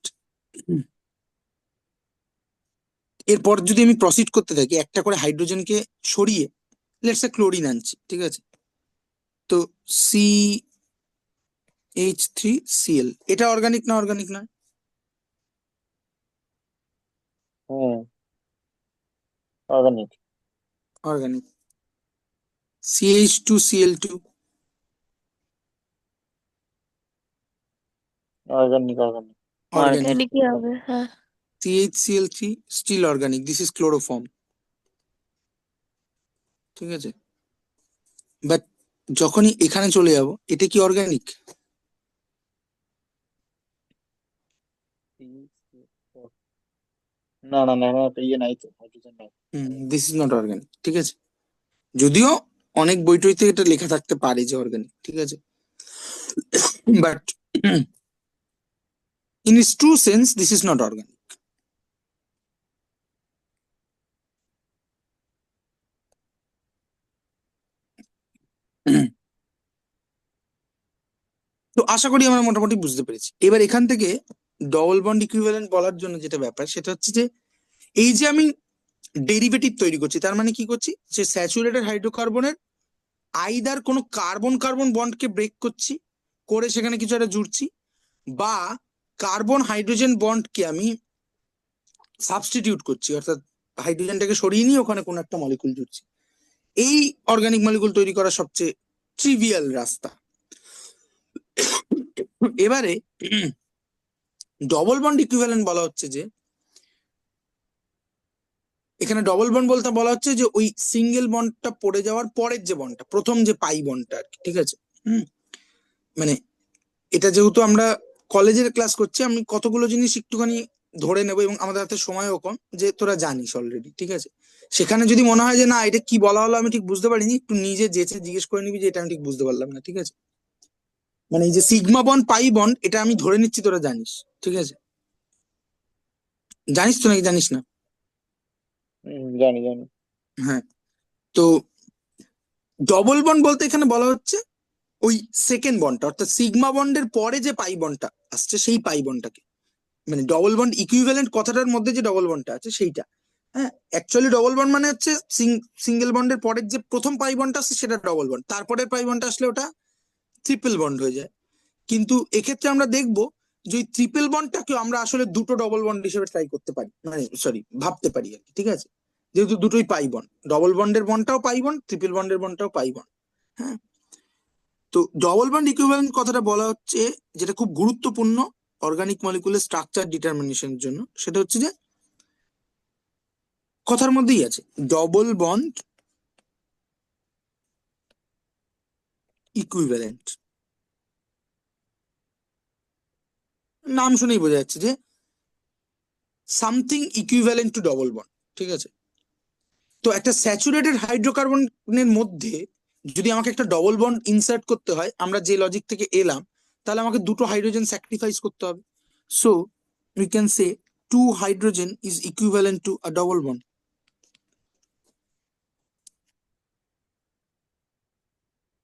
এরপর যদি আমি প্রসিড করতে থাকি একটা করে হাইড্রোজেনকে সরিয়ে লেটস সে ক্লোরিন আনছি, ঠিক আছে, তো CH3Cl এটা অর্গানিক না অর্গানিক নয়? হুম, organic. Organic. CH2Cl2 organic organic. Organic. অর্গানিকই হবে, হ্যাঁ। CHCl3 still organic, this is chloroform. ঠিক আছে, বাট যখনই এখানে চলে যাব এটা কি অর্গানিক? না না না না, ইয়ে নাই তো, হাইড্রোজেন নাই। This is not organic. ঠিক আছে, যদিও অনেক বই টইতে এটা লেখা থাকতে পারে যে অর্গানিক, ঠিক আছে, but in it's true sense this is not organic. তো আশা করি আমরা মোটামুটি বুঝতে পেরেছি। এবার এখান থেকে ডবল বন্ড ইকুইভ্যালেন্ট বলার জন্য যেটা ব্যাপার সেটা হচ্ছে যে এই যে আমি ডেরিভেটিভ তৈরি করছি তার মানে কি করছি, যে স্যাচুরেটেড হাইড্রোকার্বনের আইদার কোনো কার্বন কার্বন বন্ডকে ব্রেক করছি, করে সেখানে কিছু একটা জুড়ছি, বা কার্বন হাইড্রোজেন বন্ডকে আমি সাবস্টিটিউট করছি, অর্থাৎ হাইড্রোজেনটাকে সরিয়ে নিয়ে ওখানে কোনো একটা মলিকুল জুড়ছি। এই অর্গানিক মলিকুল তৈরি করার সবচেয়ে ট্রিভিয়াল রাস্তা। এবারে ডবল বন্ড ইকুইভ্যালেন্ট বলা হচ্ছে যে এখানে ডবল বন্ড বলতে বলা হচ্ছে যে ওই সিঙ্গেল বন্ডটা পড়ে যাওয়ার পরের যে বন্ডটা, প্রথম যে পাই বন্ডটা আর কি। ঠিক আছে, মানে এটা যেহেতু আমরা কলেজের ক্লাস করছি আমি কতগুলো জিনিস একটুখানি ধরে নেবো এবং আমাদের হাতে সময়ও কম, যে তোরা জানিস অলরেডি। ঠিক আছে, সেখানে যদি মনে হয় যে না এটা কি বলা হলো আমি ঠিক বুঝতে পারিনি, একটু নিজে যেচে জিজ্ঞেস করে নিবি যে এটা আমি ঠিক বুঝতে পারলাম না। ঠিক আছে, মানে এই যে সিগমা বন্ড পাই বন্ড এটা আমি ধরে নিচ্ছি তোরা জানিস। ঠিক আছে, জানিস তো নাকি জানিস না? জানি জানি। হ্যাঁ, তো ডবল বন্ড বলতে এখানে বলা হচ্ছে ওই সেকেন্ড বন্ডটা, অর্থাৎ সিগমা বন্ডের পরে যে পাই বন্ডটা আসছে সেই পাই বন্ডটাকে, মানে ডবল বন্ড ইকুইভ্যালেন্ট কথাটার মধ্যে যে ডবল বন্ডটা আছে সেইটা। হ্যাঁ, অ্যাকচুয়ালি ডবল বন্ড মানে হচ্ছে সিঙ্গেল বন্ডের পরের যে প্রথম পাই বন্ডটা আসছে সেটা ডবল বন্ড, তারপরের পাই বন্ডটা আসলে ওটা ট্রিপল বন্ড হয়ে যায়। কিন্তু এক্ষেত্রে আমরা দেখবো যে ওই ট্রিপল বন্ডটাকেও আমরা আসলে দুটো ডবল বন্ড হিসেবে ট্রাই করতে পারি, মানে সরি ভাবতে পারি আর কি। ঠিক আছে, যেহেতু দুটোই পাই বন্ড, ডবল বন্ডের বন্ডটাও পাই বন্ড, ট্রিপল বন্ডের বন্ডটাও পাই বন্ড। হ্যাঁ, তো ডবল বন্ড ইকুইভ্যালেন্ট কথাটা বলা হচ্ছে, যেটা খুব গুরুত্বপূর্ণ অর্গানিক মলিকুলের স্ট্রাকচার ডিটারমিনেশনের জন্য, সেটা হচ্ছে যে কথার মধ্যেই আছে ডবল বন্ড ইকুইভ্যালেন্ট। নাম শুনেই বোঝা যাচ্ছে যে something equivalent to double bond, ঠিক আছে। তো একটা স্যাচুরেটেড হাইড্রোকার্বনের মধ্যে যদি আমাকে একটা ডবল বন্ড ইনসার্ট করতে হয়, আমরা যে লজিক থেকে এলাম, তাহলে আমাকে দুটো হাইড্রোজেন স্যাক্রিফাইস করতে হবে। So we can say 2 hydrogen is equivalent to a double bond,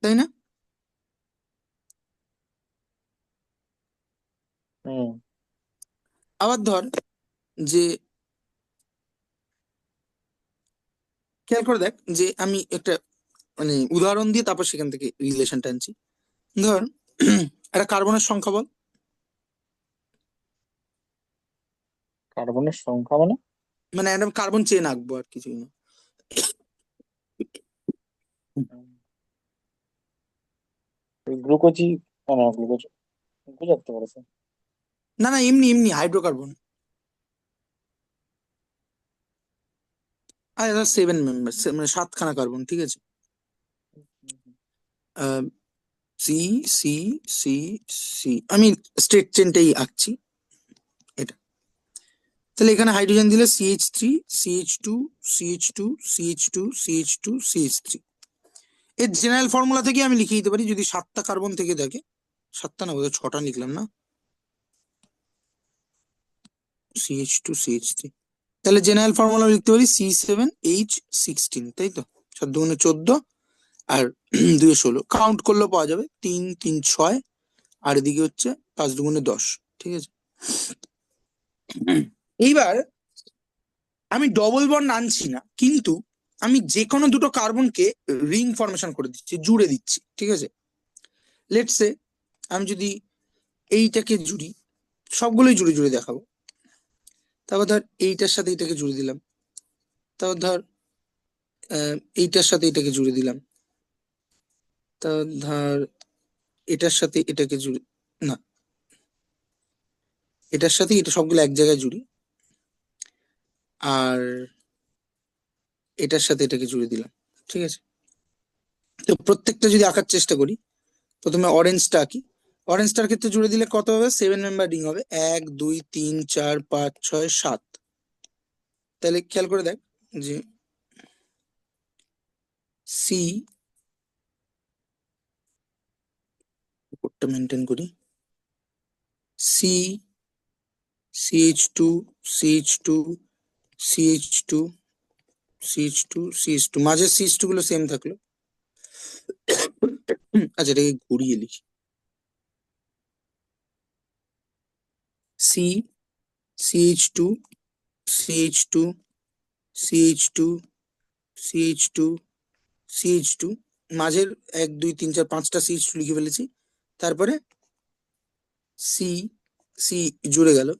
তাই না? হুম। আবার ধর যে, খেয়াল করে দেখ যে আমি একটা মানে উদাহরণ দিয়ে তারপর সেখান থেকে রিলেশনটা আনছি। ধর একটা কার্বনের সংখ্যা বল। কার্বনের সংখ্যা মানে? মানে একটা কার্বন চেন আঁকবো, আর কিছুই না। গ্লুকোজি, না গ্লুকোজ, গ্লুকোজ রাখতে পারছে। না না, এমনি এমনি হাইড্রোকার্বন। আর এরা 7 মেম্বার, মানে 7খানা কার্বন, ঠিক আছে। সি সি সি সি, আমি স্ট্রেট চেনটাই আঁকছি এটা। তাহলে এখানে হাইড্রোজেন দিলে CH3 CH2 CH2 CH2 CH2 CH3। এর জেনারেল ফর্মুলা থেকে আমি লিখে দিতে পারি, যদি 7টা কার্বন থেকে থাকে, 7টা না বোধহয় 6টা লিখলাম না, CH2 CH3। তাহলে জেনারেল ফর্মুলা লিখতে পারি C7H16, তাই তো। 7 × 14 আর 2 × 16, কাউন্ট করলেও পাওয়া যাবে, 3 3 6, আর এদিকে হচ্ছে 5 × 2 = 10, ঠিক আছে। এইবার আমি ডবল বন্ড আনছি না, কিন্তু আমি যে কোনো দুটো কার্বনকে রিং ফর্মেশন করে দিচ্ছি, জুড়ে দিচ্ছি, ঠিক আছে। লেটস সে আমি যদি এইটাকে জুড়ি, সবগুলোই জুড়ে জুড়ে দেখাবো। তারপর ধর এইটার সাথে এইটাকে জুড়ে দিলাম, তারপর ধর এইটার সাথে এটাকে জুড়ে দিলাম, তারপর ধর এটার সাথে এটাকে জুড়ে, না, এটার সাথে এটা, সবগুলো এক জায়গায় জুড়ি, আর এটার সাথে এটাকে জুড়ে দিলাম, ঠিক আছে। তো প্রত্যেকটা যদি আঁকার চেষ্টা করি, প্রথমে অরেঞ্জটা আঁকি। অরেঞ্জটার ক্ষেত্রে জুড়ে দিলে কত হবে? 7 মেম্বার রিং হবে, 1 2 3 4 5 6 7। তাহলে খেয়াল করে দেখ যে সি, কোডটা মেনটেন করি, C CH2 CH2 CH2 CH2 CH2, মাঝে CH2 গুলো সেম থাকলো। আচ্ছা, এটাকে ঘুরিয়ে লিখি, C CH2 CH2 CH2 CH2 CH2, মাঝের 1 2 3 4 5টা CH2 লিখে ফেলেছি। তারপরে সি সি জুড়ে গেল।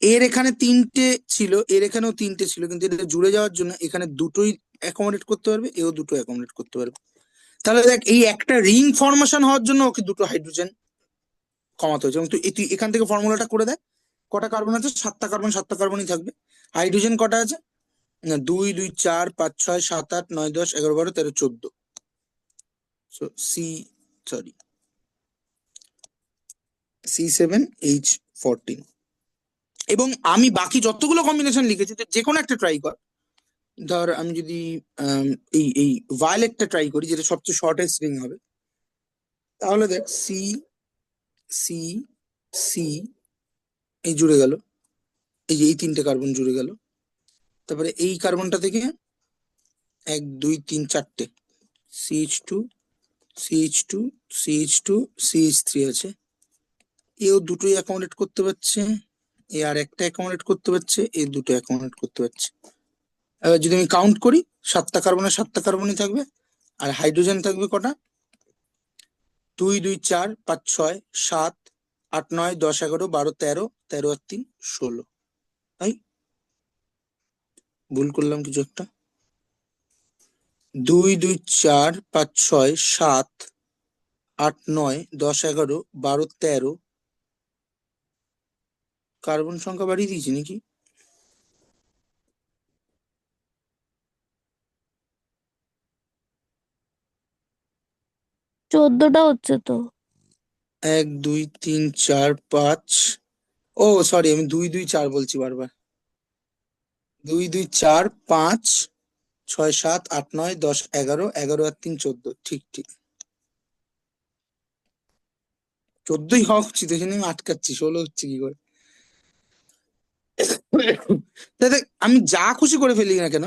এর এখানে 3টে ছিল, এর এখানেও 3টে ছিল, কিন্তু এটা জুড়ে যাওয়ার জন্য এখানে দুটোই অ্যাকোমোডেট করতে পারবে, এও দুটো অ্যাকোমোডেট করতে পারবে। তাহলে দেখ, এই একটা রিং ফর্মেশন হওয়ার জন্য ওকে দুটো হাইড্রোজেন কমাতে হয়েছে। এবং তুই এখান থেকে ফর্মুলাটা করে দেখ, কটা কার্বন আছে? 7টা কার্বন, 7টা কার্বনই থাকবে। হাইড্রোজেন কটা আছে? না, 2 2 4 5 6 7 8 9 10 11 12 13 14। So sorry, C7H14। এবং আমি বাকি যতগুলো কম্বিনেশন লিখেছি, তো যে কোনো একটা ট্রাই কর। ধর আমি যদি এই এই ভায়োলেটটা ট্রাই করি, যেটা সবচেয়ে শর্টেস্ট রিং হবে, তাহলে দেখ সি সি সি, এই জুড়ে গেল, এই যে এই 3টে কার্বন জুড়ে গেল। তারপরে এই কার্বনটা থেকে 1 2 3 4টে CH2 CH2 CH2 CH3 আছে, এও দুটোই অ্যাকোমোডেট করতে পারছে, এ আর একটা অ্যাকোমোডেট করতে পারছে, এ দুটো অ্যাকোমোডেট করতে পারছে। এবার যদি আমি কাউন্ট করি, 7টা কার্বনের 7টা কার্বনই থাকবে, আর হাইড্রোজেন থাকবে কটা? 2 2 4 5 6 7 8 9 10 11 12 13, 13 আর 3 16। তাই ভুল করলাম কিছু একটা? 2 2 4 5 6 7 8 9 10 11 12 13 কার্বন সংখ্যা বাড়িয়ে দিয়েছি নাকি? চোদ্দটা হচ্ছে তো। 1 2 3 4 5, ও সরি, আমি 2 2 4 বলছি বারবার। 2 2 4 5 6 7 8 9 10 11, 11 আর 3 14, ঠিক ঠিক 14ই হওয়া উচিত, এখানে আমি আটকাচ্ছি, 16 হচ্ছে কি করে? তাহলে আমি যা খুশি করে ফেলি না কেন,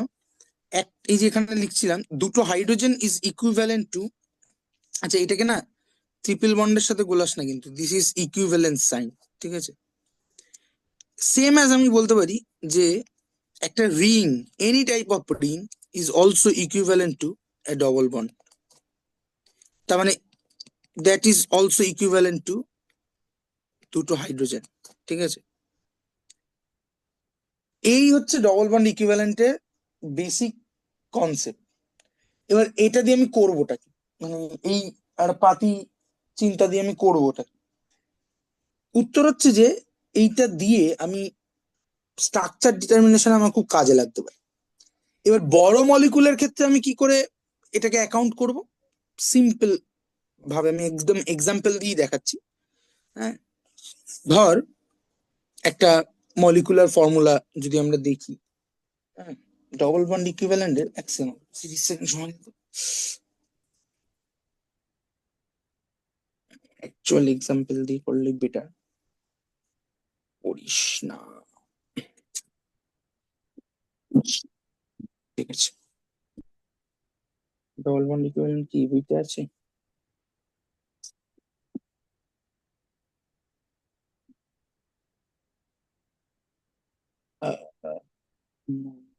এই যে এখানে লিখছিলাম দুটো হাইড্রোজেন ইজ ইকুইভ্যালেন্ট টু, আচ্ছা এটাকে না ট্রিপল বন্ডের সাথে গোলাস না, কিন্তু দিস ইজ ইকুইভ্যালেন্স সাইন, ঠিক আছে? সেম অ্যাজ আমি বলতে পারি যে একটা ring, any type of ring is also equivalent to A double bond, তার মানে that is also equivalent to দুটো হাইড্রোজেন, ঠিক আছে? এই হচ্ছে ডবল বন্ড ইকুইভ্যালেন্টের বেসিক কনসেপ্ট। এবার এটা দিয়ে আমি করবোটা কি, মানে এই আর পাতি চিন্তা দিয়ে আমি করবোটা কি? উত্তর হচ্ছে যে এইটা দিয়ে আমি স্ট্রাকচার ডিটারমিনেশন আমার খুব কাজে লাগতে পারে। এবার বড় মলিকুলের ক্ষেত্রে আমি কি করে এটাকে অ্যাকাউন্ট করব? সিম্পল ভাবে আমি একদম এক্সাম্পল দিয়ে দেখাচ্ছি। হ্যাঁ, ধর একটা মলিকুলার ফর্মুলা যদি আমরা দেখি, হ্যাঁ, ডবল বন্ড ইকুইভ্যালেন্টের, এক সেকেন্ড 30 সেকেন্ড সময় দিতে, অ্যাকচুয়াল এক্সাম্পল দিয়ে করলে বেটার, করিস না, ঠিক আছে? ডবল বন্ড ইকুইভ্যালেন্ট কি বইতে আছে? আহ, আহ, উম,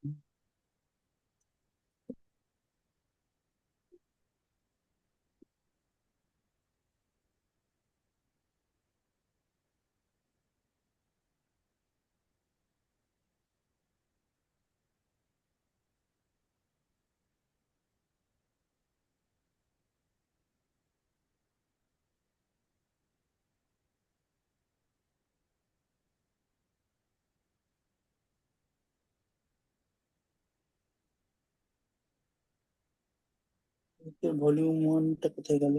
ভলিউম ওয়ানটা কোথায় গেল?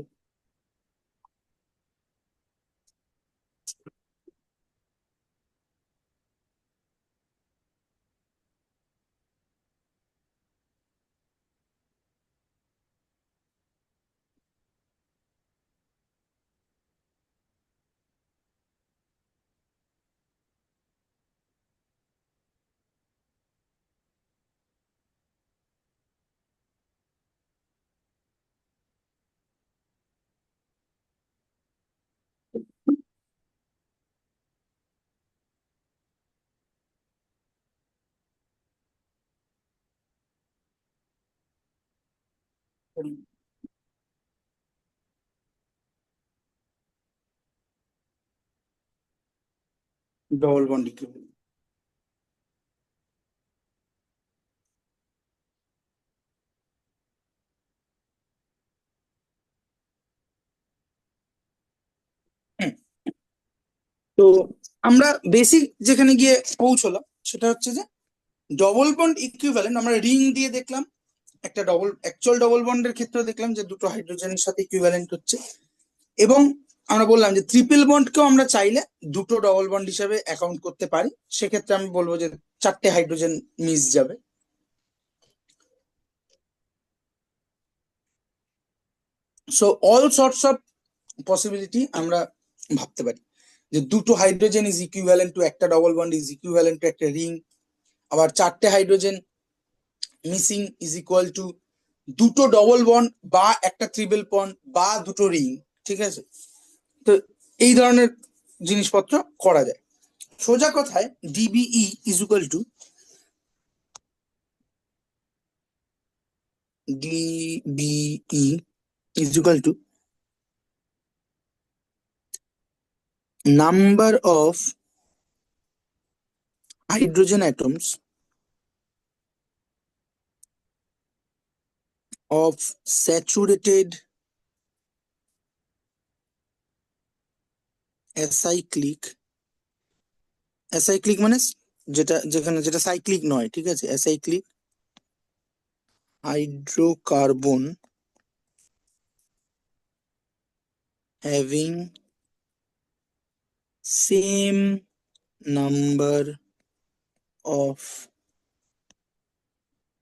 ডবল বন্ড ইকুইভ্যালেন্ট, তো আমরা বেসিক যেখানে গিয়ে পৌঁছলাম সেটা হচ্ছে যে ডবল বন্ড ইকুইভ্যালেন্ট আমরা রিং দিয়ে দেখলাম, একটা ডবল অ্যাকচুয়াল ডবল বন্ডের ক্ষেত্রে দেখলাম যে দুটো হাইড্রোজেনের সাথে ইকুইভ্যালেন্ট হচ্ছে, এবং আমরা বললাম যে ট্রিপল বন্ডকেও আমরা চাইলে দুটো ডবল বন্ড হিসাবে অ্যাকাউন্ট করতে পারি, সেক্ষেত্রে আমি বলবো যে 4টে হাইড্রোজেন মিস যাবে। So all sorts of possibility আমরা ভাবতে পারি, যে দুটো হাইড্রোজেন ইজ ইকুইভ্যালেন্ট টু একটা double bond is equivalent to একটা রিং, আবার 4টে hydrogen missing is equal to দুটো ডবল বন্ড বা একটা ট্রিপল বন্ড বা দুটো রিং, ঠিক আছে? তো এই ধরনের জিনিসপত্র করা যায়। সোজা কথায় ডিবিই is equal two ডিবিই is equal two number of hydrogen atoms of saturated acyclic, acyclic মানে যেটা সাইক্লিক নয়, ঠিক আছে, acyclic hydrocarbon having same number of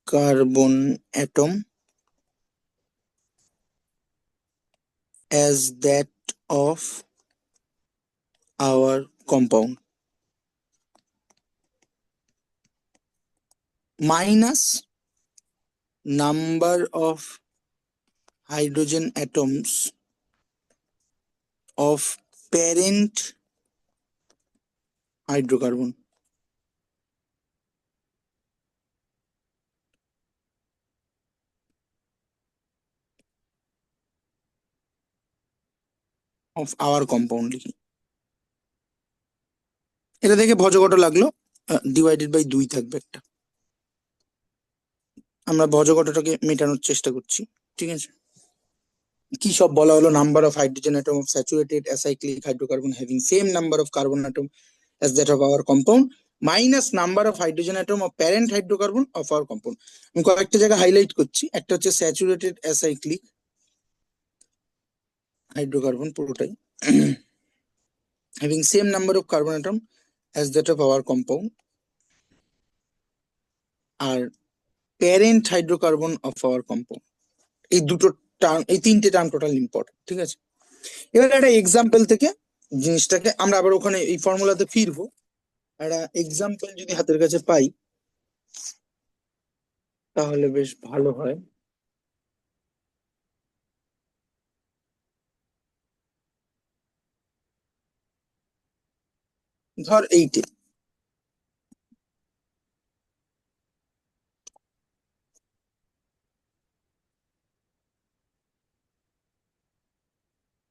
carbon atom as that of our compound minus number of hydrogen atoms of parent hydrocarbon. Of our compound লিখি। এটা দেখে ভজঘট লাগলো, divided by 2 থাকবে একটা। আমরা ভজঘটটাকে মেটানোর চেষ্টা করছি, ঠিক আছে। কি সব বলা হলো? Number of hydrogen atom of saturated acyclic hydrocarbon having same number of carbon atom as that of our compound minus number of hydrogen atom of parent hydrocarbon of our compound. আমি কয়েকটা জায়গা হাইলাইট করছি। একটা হচ্ছে saturated acyclic hydrocarbon পুরোটাই having same number of carbon atom as that of our compound, আর parent hydrocarbon of our compound. এই দুটো টার্ম, এই তিনটে টার্ম টোটাল ইম্পর্টেন্ট, ঠিক আছে। এবার একটা এক্সাম্পল থেকে জিনিসটাকে আমরা আবার ওখানে এই ফর্মুলাতে ফিরবো। একটা এক্সাম্পল যদি হাতের কাছে পাই তাহলে বেশ ভালো হয়। ধর এইটে,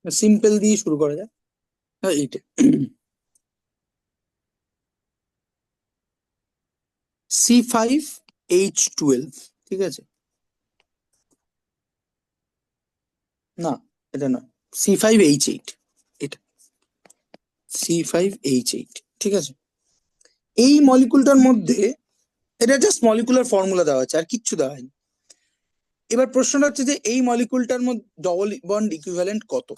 সিম্পল দিয়ে শুরু করা যায়। হ্যাঁ, এইটে C5H12, ঠিক আছে। না, এটা নয়, C5H8, এটা C5H8, ঠিক আছে। এই মলিকুলটার মধ্যে, এটা জাস্ট মলিকুলার ফর্মুলা দেওয়া আছে, আর কিচ্ছু দেওয়া হয়নি। এবার প্রশ্নটা হচ্ছে যে এই মলিকুলটার মধ্যে ডবল বন্ড ইকুইভ্যালেন্ট কত।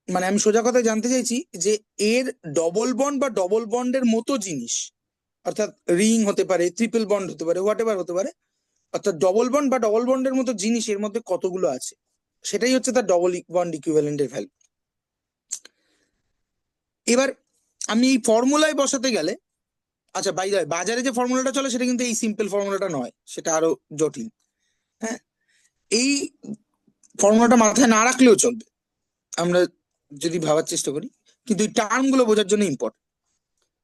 মানে আমি সোজা কথা জানতে চাইছি যে এর ডবল বন্ড বা ডবল বন্ডের মতো জিনিস, অর্থাৎ রিং হতে পারে, ট্রিপল বন্ড হতে পারে, হোয়াট এভার হতে পারে, অর্থাৎ ডবল বন্ড বা ডবল বন্ডের মতো জিনিস এর মধ্যে কতগুলো আছে, সেটাই হচ্ছে তার ডবল বন্ড ইকুইভ্যালেন্টের ভ্যালু। এবার আমি এই ফর্মুলায় বসাতে গেলে, আচ্ছা বাই দ্য ওয়ে, বাজারে যে ফর্মুলাটা চলে সেটা কিন্তু এই সিম্পল ফর্মুলাটা নয়, সেটা আরো জটিল। হ্যাঁ, এই ফর্মুলাটা মাথায় না রাখলেও চলবে আমরা যদি ভাবার চেষ্টা করি, কিন্তু এই টার্ম গুলো বোঝার জন্য ইম্পর্টেন্ট।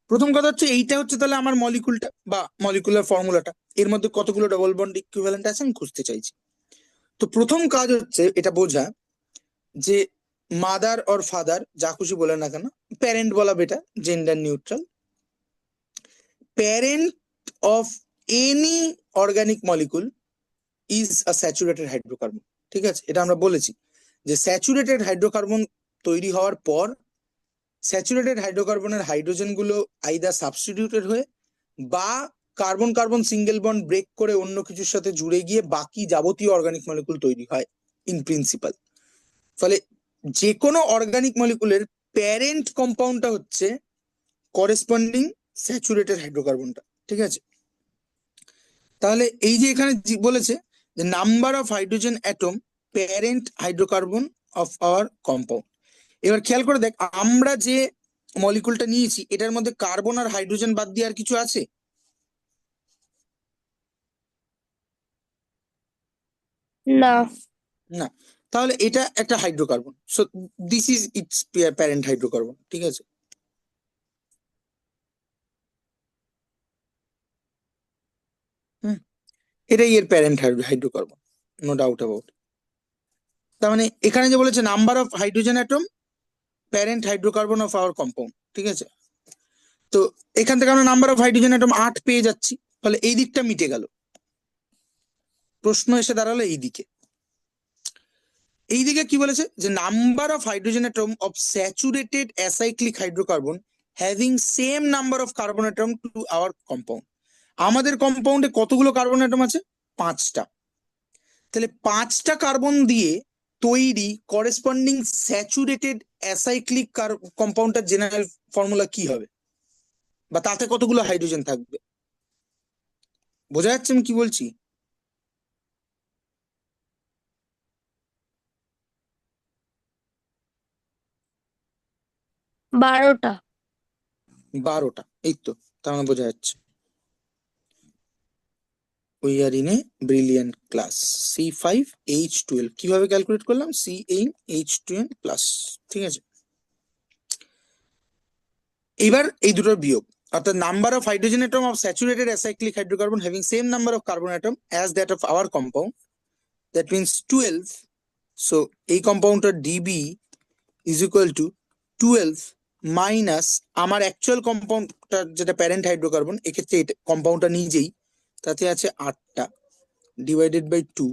প্রথম কথা হচ্ছে এইটা হচ্ছে তাহলে আমার মলিকুলটা বা মলিকুলার ফর্মুলাটা, এর মধ্যে কতগুলো ডবল বন্ড ইকুইভ্যালেন্ট আছে আমি খুঁজতে চাইছি। তো প্রথম কাজ হচ্ছে এটা বোঝা যে মাদার অর ফাদার, যা খুশি বলে না কেন, প্যারেন্ট বলা better, gender neutral, parent of any organic molecule is a saturated hydrocarbon, ঠিক আছে। এটা আমরা বলেছি যে স্যাচুরেটেড হাইড্রোকার্বন তৈরি হওয়ার পর স্যাচুরেটেড হাইড্রোকার্বনের হাইড্রোজেন গুলো আইদার সাবস্টিটিউটেড হয়ে বা carbon carbon single bond break করে অন্য কিছুর সাথে জুড়ে গিয়ে বাকি যাবতীয় অর্গানিক মলিকুল তৈরি হয় ইন প্রিন্সিপাল। ফলে যে কোনো অর্গানিক মলিকুলের প্যারেন্ট কম্পাউন্ডটা হচ্ছে করেসপন্ডিং স্যাচুরেটেড হাইড্রোকার্বনটা, ঠিক আছে। তাহলে এই যে এখানে বলেছে যে number of hydrogen atom parent hydrocarbon of our compound. এবার খেয়াল করে দেখ, আমরা যে মলিকুলটা নিয়েছি এটার মধ্যে কার্বন আর হাইড্রোজেন বাদ দিয়ে আর কিছু আছে? না। না। তাহলে এটা একটা hydrocarbon, so this is its parent hydrocarbon, ঠিক আছে। হুম, এটাই এর parent hydrocarbon, no doubt about. তার মানে এখানে যে বলেছে number of hydrogen atom parent hydrocarbon of our compound, ঠিক আছে। তো এখান থেকে আমরা নাম্বার অফ হাইড্রোজেন অ্যাটম 8 পেয়ে যাচ্ছি, ফলে এই দিকটা মিটে গেল। প্রশ্ন এসে দাঁড়ালো এই দিকে। এইদিকে কি বলেছে যে number of hydrogen atom of saturated acyclic hydrocarbon having same number of carbon atom to our compound. আমাদের কম্পাউন্ডে কতগুলো কার্বন অ্যাটম আছে? 5টা। তাহলে 5টা কার্বন দিয়ে তৈরি করেসপন্ডিং স্যাচুরেটেড অ্যাসাইক্লিক কম্পাউন্ডটার জেনারেল ফর্মুলা কি হবে, বা তাতে কতগুলো হাইড্রোজেন থাকবে? বোঝা যাচ্ছে আমি কি বলছি? 12টা। 12টা, এই তো, তার মানে বোঝা যাচ্ছে। We are in a brilliant class. C5H12 কিভাবে ক্যালকুলেট করলাম? CnH2n plus. ঠিক আছে, এবার এই দুটোর বিয়োগ, অর্থাৎ number of hydrogen atom of saturated acyclic hydrocarbon having same number of carbon atom as that of our compound, that means 12। So এই কম্পাউন্ডটার DB is equal to 12 minus আমার অ্যাকচুয়াল কম্পাউন্ডটা যেটা প্যারেন্ট হাইড্রোকার্বন, এক্ষেত্রে কম্পাউন্ডটা নিজেই, তাতে আছে 8টা, divided by 2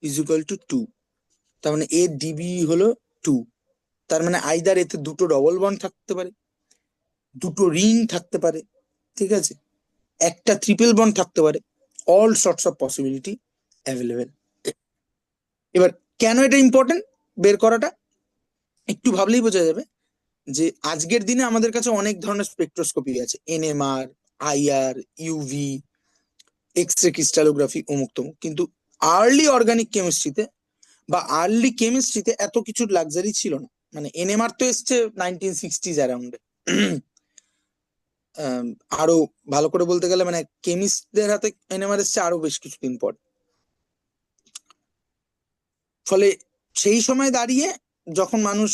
is equal to 2। তার মানে এর ডিবি হলো 2। তার মানে আইদার এতে দুটো ডবল বন্ড থাকতে পারে, দুটো রিং থাকতে পারে, ঠিক আছে, একটা ট্রিপল বন্ড থাকতে পারে, all sorts of possibility available. এবার কেন এটা ইম্পর্টেন্ট বের করাটা, একটু ভাবলেই বোঝা যাবে যে আজকের দিনে আমাদের কাছে অনেক ধরনের স্পেকট্রোস্কোপি আছে, NMR, IR, UV, X ray crystallography, অমুক তমুক, কিন্তু আর্লি অর্গানিক কেমিস্ট্রিতে বা আর্লি কেমিস্ট্রিতে এত কিছুর লাক্সারি ছিল না। মানে NMR তো এসছে 1960s অ্যারাউন্ডে। আরো ভালো করে বলতে গেলে মানে কেমিস্টদের হাতে NMR এসছে আরো বেশ কিছুদিন পর। ফলে সেই সময় দাঁড়িয়ে যখন মানুষ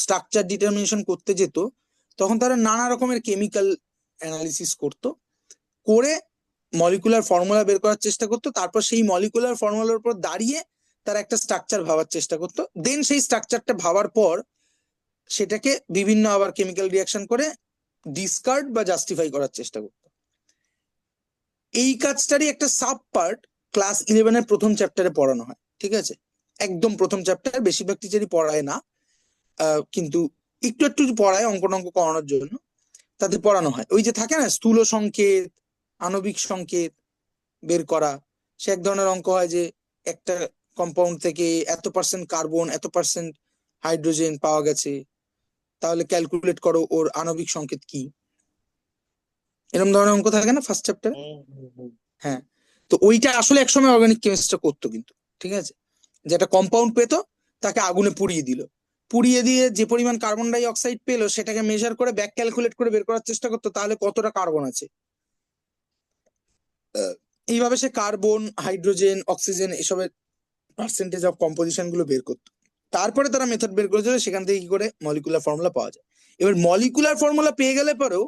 স্ট্রাকচার ডিটারমিনেশন করতে যেত, তখন তারা নানা রকমের কেমিক্যাল অ্যানালিসিস করতো, করে মলিকুলার ফর্মুলা বের করার চেষ্টা করতো, তারপর সেই মলিকুলার ফর্মুলার উপর দাঁড়িয়ে তারা একটা স্ট্রাকচার ভাবার চেষ্টা করতো, দেন সেই স্ট্রাকচারটা ভাবার পর সেটাকে বিভিন্ন আবার কেমিক্যাল রিয়াকশন করে ডিসকার্ড বা জাস্টিফাই করার চেষ্টা করতো। এই কাজটারই একটা সাব পার্ট ক্লাস 11-এর প্রথম চ্যাপ্টারে পড়ানো হয়, ঠিক আছে, একদম প্রথম চ্যাপ্টার, বেশিরভাগ টিচারই পড়ায় না, কিন্তু একটু একটু পড়ায় অঙ্ক টঙ্ক করানোর জন্য, তাতে পড়ানো হয়। ওই যে থাকে না স্থূল সংকেত, আণবিক সংকেত বের করা, সে এক ধরনের অঙ্ক হয় যে একটা কম্পাউন্ড থেকে এত পার্সেন্ট কার্বন এত পার্সেন্ট হাইড্রোজেন পাওয়া গেছে, তাহলে ক্যালকুলেট করো ওর আণবিক সংকেত কি, এরকম ধরনের অঙ্ক থাকে না ফার্স্ট চ্যাপ্টারে। হ্যাঁ, তো ওইটা আসলে একসময় অর্গানিক কেমিস্ট্রি করতো কিন্তু, ঠিক আছে, যেটা কম্পাউন্ড পেতো তাকে আগুনে পুড়িয়ে দিল, পুড়িয়ে দিয়ে যে পরিমাণ কার্বন ডাই অক্সাইড পেলো সেটাকে মেজার করে ব্যাক ক্যালকুলেট করে বের করার চেষ্টা করতো, তাহলে কতটা কার্বন আছে। এইভাবে সে কার্বন, হাইড্রোজেন, অক্সিজেন এসবের পার্সেন্টেজ অফ কম্পোজিশন গুলো বের করতো। তারপরে তারা মেথড বের করেছিল সেখান থেকে কি করে মলিকুলার ফর্মুলা পাওয়া যায়। এবার মলিকুলার ফর্মুলা পেয়ে গেলে পরেও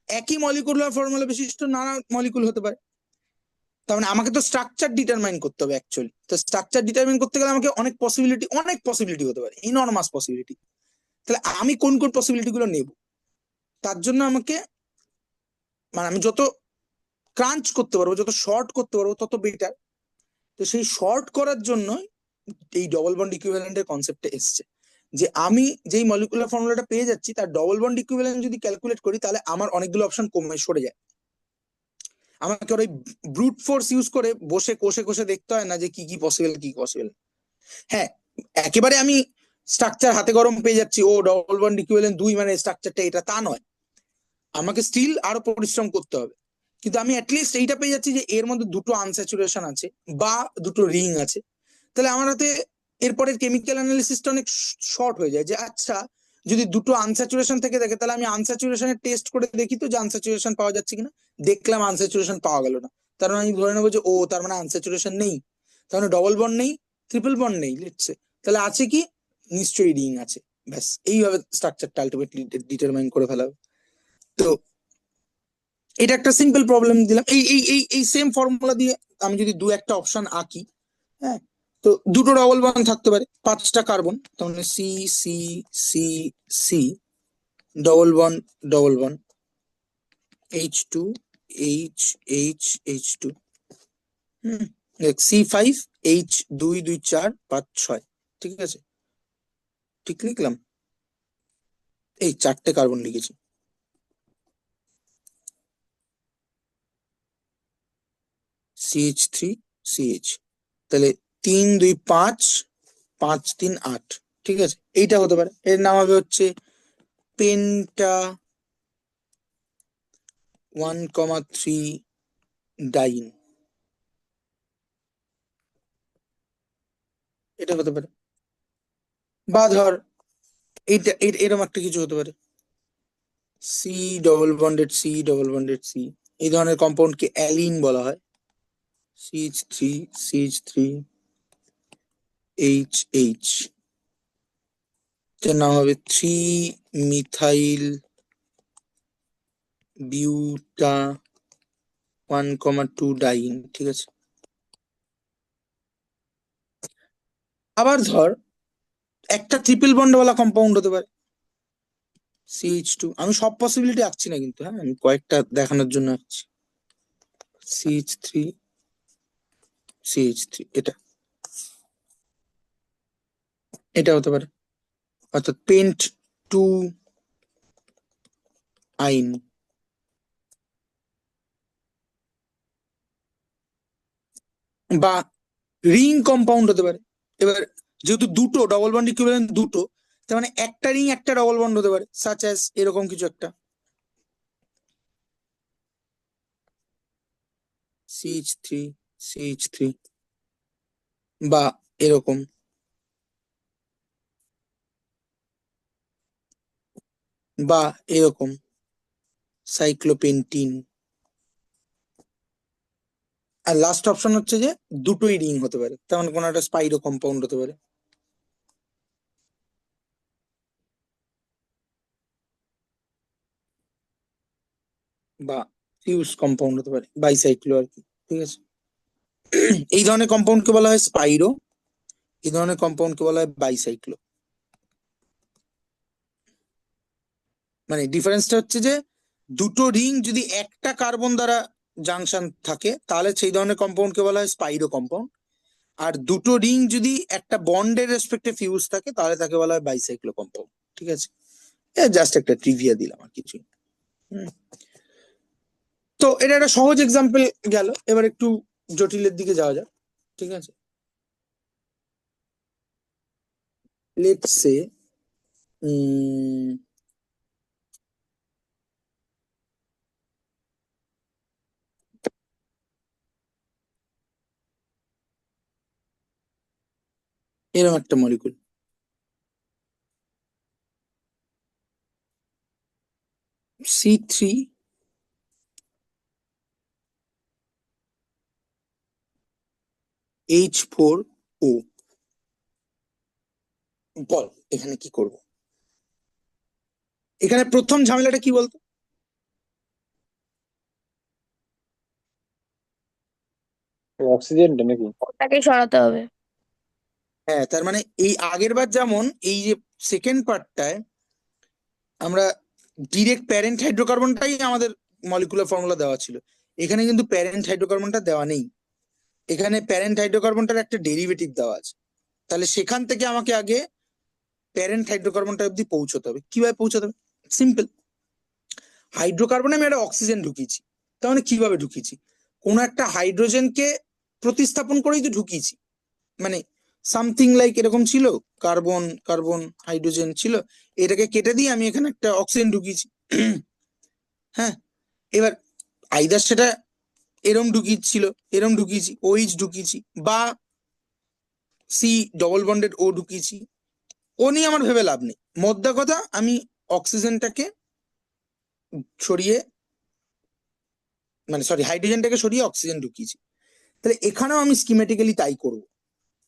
একই মলিকুলার ফর্মুলা বিশিষ্ট নানা মলিকুল হতে পারে। তার মানে আমাকে তো স্ট্রাকচার ডিটারমাইন করতে হবে অ্যাকচুয়ালি। তো স্ট্রাকচার ডিটারমাইন করতে গেলে আমাকে অনেক পসিবিলিটি হতে পারে, ইনর্মাস পসিবিলিটি। তাহলে আমি কোন কোন পসিবিলিটি গুলো নেব, তার জন্য আমাকে মানে আমি যত ক্রাঞ্চ করতে পারবো, যত শর্ট করতে পারবো তত বেটার। তো সেই শর্ট করার জন্য এই ডবল বন্ড ইকুইভ্যালেন্টের কনসেপ্টে এসছে, যে আমি যেই মলিকুলার ফর্মুলাটা পেয়ে যাচ্ছি তার ডবল বন্ড ইকুইভ্যালেন্ট যদি ক্যালকুলেট করি, তাহলে আমার অনেকগুলো অপশন কমে সরে যায়। আমাকে ওই ব্রুট ফোর্স ইউজ করে বসে কষে কষে দেখতে হয় না যে কি কি পসিবল কি পসিবল। হ্যাঁ, একেবারে আমি স্ট্রাকচার হাতে গরম পেয়ে যাচ্ছি, ও ডবল বন্ড ইকুইভ্যালেন্ট 2 মানে স্ট্রাকচারটা এটা, তা নয়, আমাকে স্টিল আরো পরিশ্রম করতে হবে। কিন্তু আমি অ্যাটলিস্ট এইটা পেয়ে যাচ্ছি যে এর মধ্যে দুটো আনস্যাচুরেশন আছে বা দুটো রিং আছে। তাহলে আমার হাতে এরপরের কেমিক্যাল অ্যানালিসিসটা অনেক শর্ট হয়ে যায়, যে আচ্ছা যদি দুটো আনস্যাচুরেশন থেকে দেখে তাহলে আমি আনস্যাচুরেশনের টেস্ট করে দেখি তো যে আনস্যাচুরেশন পাওয়া যাচ্ছে কিনা, দেখলাম আনস্যাচুরেশন পাওয়া গেল না, তার মানে আমি ধরে নেবো যে ও তার মানে আনস্যাচুরেশন নেই, তার মানে ডবল বন্ড নেই, ট্রিপল বন্ড নেই, লিখছে, তাহলে আছে কি, নিশ্চয়ই রিং আছে। ব্যাস এইভাবে স্ট্রাকচারটা আলটিমেটলি ডিটারমাইন করে ফেলা হবে। তো এটা একটা সিম্পল প্রবলেম দিলাম, এই সেম ফর্মুলা দিয়ে আমি যদি দু একটা অপশন আঁকি, হ্যাঁ, তো দুটো ডবল বন্ড থাকতে পারে, 5টা কার্বন, তার মানে C C C C, double bond H2 H2, C5 H2 2 2 4 5 6, ঠিক আছে, ঠিক লিখলাম, এই 4টে কার্বন লিখেছি। CH3 CH, তাহলে 3 2 5, 5 3 8, ঠিক আছে, এইটা হতে পারে। এর নাম হবে হচ্ছে পেন্টা 1,3 ডাইন, এটা হতে পারে। বা ধর এইটা এরকম একটা কিছু হতে পারে, C ডবল বন্ডেড C, এই ধরনের কম্পাউন্ডকে অ্যালিন বলা হয়। CH3 এর নাম হবে 3 মিথাইল বিউটা 1,2 ডাইন, ঠিক আছে। আবার ধর একটা ট্রিপল বন্ডওয়ালা কম্পাউন্ড হতে পারে, CH2, আমি সব পসিবিলিটি আঁকছি না কিন্তু, হ্যাঁ, আমি কয়েকটা দেখানোর জন্য আঁকছি। CH3 এটা এটা হতে পারে, অর্থাৎ পেন্ট 2 আইন। বা রিং কম্পাউন্ড হতে পারে। এবার যেহেতু দুটো ডবল বন্ড ইকুইভ্যালেন্ট দুটো, তার মানে একটা রিং একটা ডবল বন্ড হতে পারে, সাচ অ্যাজ এরকম কিছু একটা, CH3 বা এরকম, বা এরকম সাইক্লোপেন্টিন। আর লাস্ট অপশন হচ্ছে যে দুটোই রিং হতে পারে, তেমন কোনো একটা স্পাইরো কম্পাউন্ড হতে পারে, বা ফিউজ কম্পাউন্ড হতে পারে, বাইসাইক্লো আর কি, ঠিক আছে। এই ধরনের কম্পাউন্ডকে বলা হয় স্পাইরো, এই ধরনের কম্পাউন্ডকে বলা হয় বাইসাইক্লো। মানে ডিফারেন্সটা হচ্ছে যে দুটো রিং যদি একটা কার্বন দ্বারা জাংশন থাকে তাহলে সেই ধরনের কম্পাউন্ডকে বলা হয় স্পাইরো কম্পাউন্ড, আর দুটো রিং যদি একটা বন্ডের রেসপেক্টে ফিউজ থাকে তাহলে তাকে বলা হয় বাইসাইক্লো কম্পাউন্ড, ঠিক আছে। জাস্ট একটা ট্রিভিয়া দিলাম আর কিছু। তো এটা একটা সহজ এক্সাম্পল গেল, এবার একটু জটিলের দিকে যাওয়া যাক, ঠিক আছে। লেটস সে এরকম একটা মলিকুল, C3H4O, বল এখানে কি করব। এখানে প্রথম ঝামেলাটা কি বলতো, অক্সিজেনটা নাকি? ওটাকে সরাতে হবে। হ্যাঁ, তার মানে এই আগের বার যেমন এই যে সেকেন্ড পার্টটায় আমরা ডিরেক্ট প্যারেন্ট হাইড্রোকার্বনটাই আমাদের মলিকুলার ফর্মুলা দেওয়া ছিল, এখানে কিন্তু প্যারেন্ট হাইড্রোকার্বনটা দেওয়া নেই, এখানে প্যারেন্ট হাইড্রোকার্বনটার একটা ডেরিভেটিভ দেওয়া আছে। তাহলে সেখান থেকে আমাকে আগে প্যারেন্ট হাইড্রোকার্বনটা অব্দি পৌঁছতে হবে। কিভাবে পৌঁছতে হবে? সিম্পল, হাইড্রোকার্বনে আমি একটা অক্সিজেন ঢুকিয়েছি, তার মানে কিভাবে ঢুকিয়েছি, কোনো একটা হাইড্রোজেনকে প্রতিস্থাপন করেই তো ঢুকিয়েছি। মানে সামথিং লাইক এরকম ছিল, কার্বন কার্বন হাইড্রোজেন ছিল, এটাকে কেটে দিয়ে আমি এখানে একটা অক্সিজেন ঢুকিয়েছি। হ্যাঁ, এবার আইদার সেটা এরম ঢুকিয়েছিল, এরম ঢুকিয়েছি, ওইচ ঢুকিয়েছি, বা C ডবল বন্ডেড O ঢুকিয়েছি, ও নিয়ে আমার ভেবে লাভ নেই, মোদ্দা কথা আমি অক্সিজেনটাকে সরিয়ে, মানে সরি হাইড্রোজেনটাকে সরিয়ে অক্সিজেন ঢুকিয়েছি। তাহলে এখানেও আমি স্কিমেটিক্যালি তাই করব,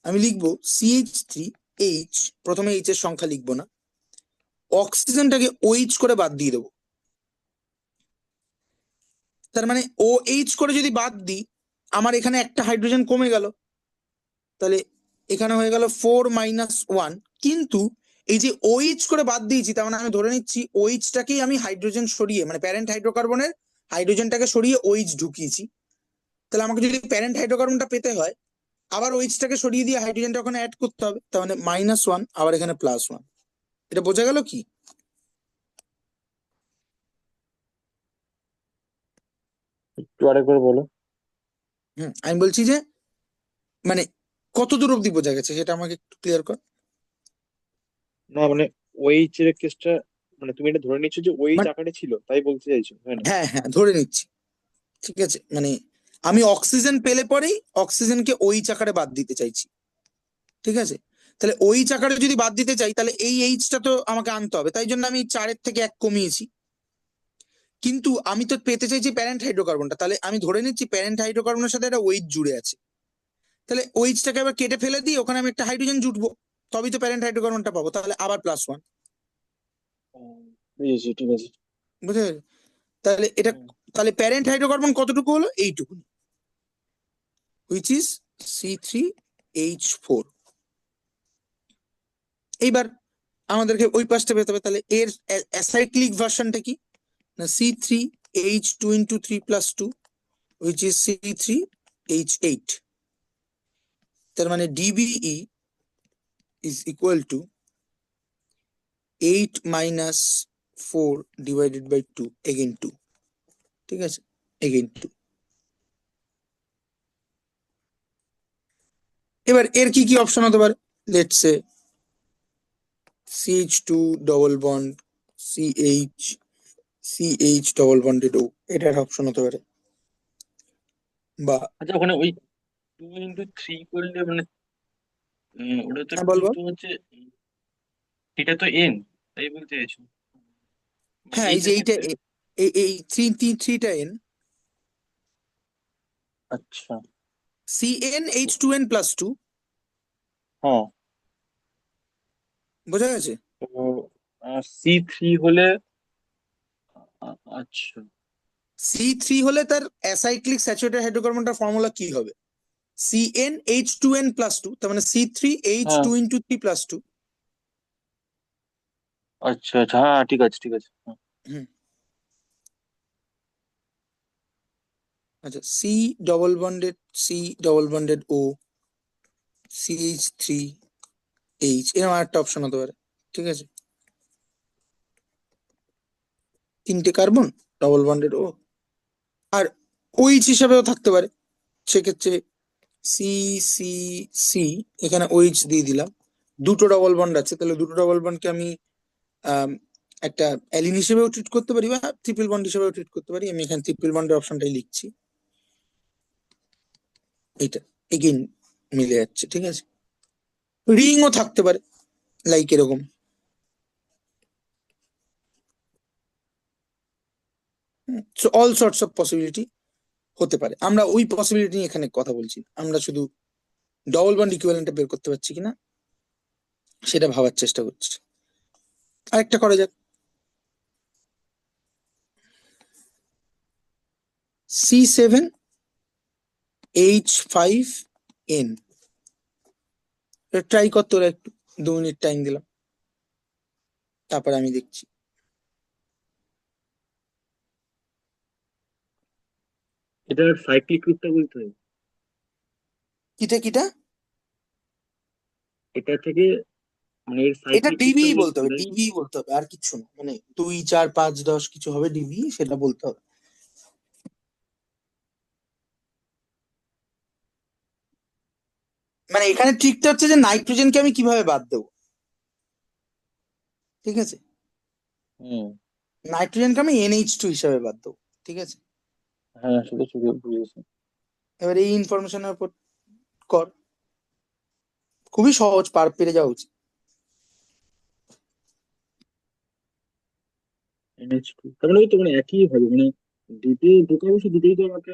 আমি লিখবো CH3H, প্রথমে এইচ এর সংখ্যা লিখবো না, অক্সিজেনটাকে OH করে বাদ দিয়ে দেবো। তার মানে OH করে যদি বাদ দিই আমার এখানে একটা হাইড্রোজেন কমে গেল, তাহলে এখানে হয়ে গেল 4 - 1, কিন্তু এই যে OH করে বাদ দিয়েছি তার মানে আমি ধরে নিচ্ছি OH-টাকেই আমি হাইড্রোজেন সরিয়ে, মানে প্যারেন্ট হাইড্রোকার্বনের হাইড্রোজেনটাকে সরিয়ে OH ঢুকিয়েছি। তাহলে আমাকে যদি প্যারেন্ট হাইড্রোকার্বনটা পেতে হয় আবার ওইচটাকে সরিয়ে দিয়ে হাইড্রোজেনটা ওখানে অ্যাড করতে হবে, তার মানে -1, আবার এখানে +1। এটা বোঝা গেল কি? একটু আরেকবার বলো। আমি বলছি যে মানে কত দূর অব্দি বোঝা গেছে সেটা আমাকে একটু ক্লিয়ার কর। না মানে ওইচ এর কেসটা, মানে তুমি এটা ধরে নিচ্ছ যে ওইচ মানে আকারে ছিল, তাই বলতে চাইছো, তাই না? হ্যাঁ হ্যাঁ, ধরে নিচ্ছি। ঠিক আছে, মানে আমি অক্সিজেন পেলে পরেই অক্সিজেনকে ওইচ আকারে বাদ দিতে চাইছি। ঠিক আছে, তাহলে ওইচ আকারে যদি বাদ দিতে চাই তাহলে এই এইচটা তো আমাকে আনতে হবে, তাই জন্য আমি 4-এর থেকে 1 কমিয়েছি। কিন্তু আমি তো পেতে চাইছি প্যারেন্ট হাইড্রোকার্বনটা, তাহলে আমি ধরে নিচ্ছি প্যারেন্ট হাইড্রোকার্বনের সাথে একটা ওইচ জুড়ে আছে। তাহলে ওইচটাকে আবার কেটে ফেলে দিই, ওখানে আমি একটা হাইড্রোজেন জুটবো, তবেই তো প্যারেন্ট হাইড্রোকার্বনটা পাবো, তাহলে আবার +1। বুঝেছি, ঠিক আছে। বুঝতে পেরেছো? তাহলে এটা, হুম। তাহলে প্যারেন্ট হাইড্রোকার্বন কতটুকু হলো? এইটুকু, হুইচ ইজ C3H4। এইবার আমাদেরকে ওই পাশটা পেতে হবে, তাহলে এর অ্যাসাইক্লিক ভার্সনটা কি? না C3H2 × 3 + 2, হুইচ ইজ C3H8। তার মানে DBE is equal two 8 - 4 / 2, again 2। ঠিক আছে, এগেইন 2। এবার এর কি কি অপশন হতে পারে? Let's say CH2 double bond CH double bonded O, এটার অপশন হতে পারে। বা আচ্ছা, ওখানে ওই 2 × 3 করলে মানে ওটা তো হ্যাঁ, টু বলবো। তো হচ্ছে, এটা তো এন, তাই বলতে চাইছো? মানে হ্যাঁ, এই এইটার যে এইটা ক্ষেত্রে। এই থ্রিটা N, আচ্ছা। CnH2n+2। হ্যাঁ। বোঝা গেছে? তো C3 হলে আচ্ছা। C3 হলে তার অ্যাসাইক্লিক স্যাচুরেটেড হাইড্রোকার্বনটার ফর্মুলা কি হবে? CnH2n+2, তার মানে হ্যাঁ, C3H2 × 3 + 2। আচ্ছা আচ্ছা, হ্যাঁ ঠিক আছে, ঠিক আছে, হ্যাঁ। হুম, আচ্ছা, C double bonded O CH3H, এরকম একটা অপশন হতে পারে। ঠিক আছে, 3টে কার্বন, ডবল বন্ডেড O। আর OH হিসাবেও থাকতে পারে, সেক্ষেত্রে সি সি সি, এখানে OH দিয়ে দিলাম। দুটো ডবল বন্ড আছে, তাহলে দুটো ডবল বন্ডকে আমি আম, একটা অ্যালিন হিসেবেও ট্রিট করতে পারি বা ট্রিপল বন্ড হিসেবেও ট্রিট করতে পারি। আমি এখানে ট্রিপল বন্ডের অপশনটাই লিখছি। এটা এগেইন মিলে যাচ্ছে। ঠিক আছে, রিংও থাকতে পারে, লাইক এরকম। অল সর্টস অফ পসিবিলিটি হতে পারে। আমরা ওই পসিবিলিটি নিয়ে এখানে কথা বলছি না। আমরা শুধু ডবল বন্ড ইকুইভ্যালেন্টটা বের করতে পারছি কিনা সেটা ভাবার চেষ্টা করছি। আরেকটা করা যাক, C7H5n। ট্রাই কর তোরা একটু, 2 মিনিট টাইম দিলাম, তারপর আমি দেখছি। এটার সাইক্লিক রূপটা বলতে হবে। কিটা কিটা? এটা থেকে মানে এর এটা সাইক্লিক রূপটা ডিবি বলতে বলতে হবে, হবে, তাই তো? ডিবি বলতে হবে, আর কিছু না। মানে 2, 4, 5, 10 কিছু হবে, ডিবি সেটা বলতে হবে। মানে এখানে ট্রিকটা হচ্ছে যে নাইট্রোজেনকে আমি কিভাবে বাদ দেবো। ঠিক আছে, হুম। নাইট্রোজেনকে আমি NH2 হিসাবে বাদ দেবো। ঠিক আছে, হ্যাঁ, সেটা শুধু বুঝেছি। এবার এই ইনফরমেশনের উপর কর। খুবই সহজ, পার পেরে যাওয়া উচিত। NH2 তার মানে ওই তো মানে একই হবে মানে দুটো ঢোকাবো, সে দুটোই তো আমাকে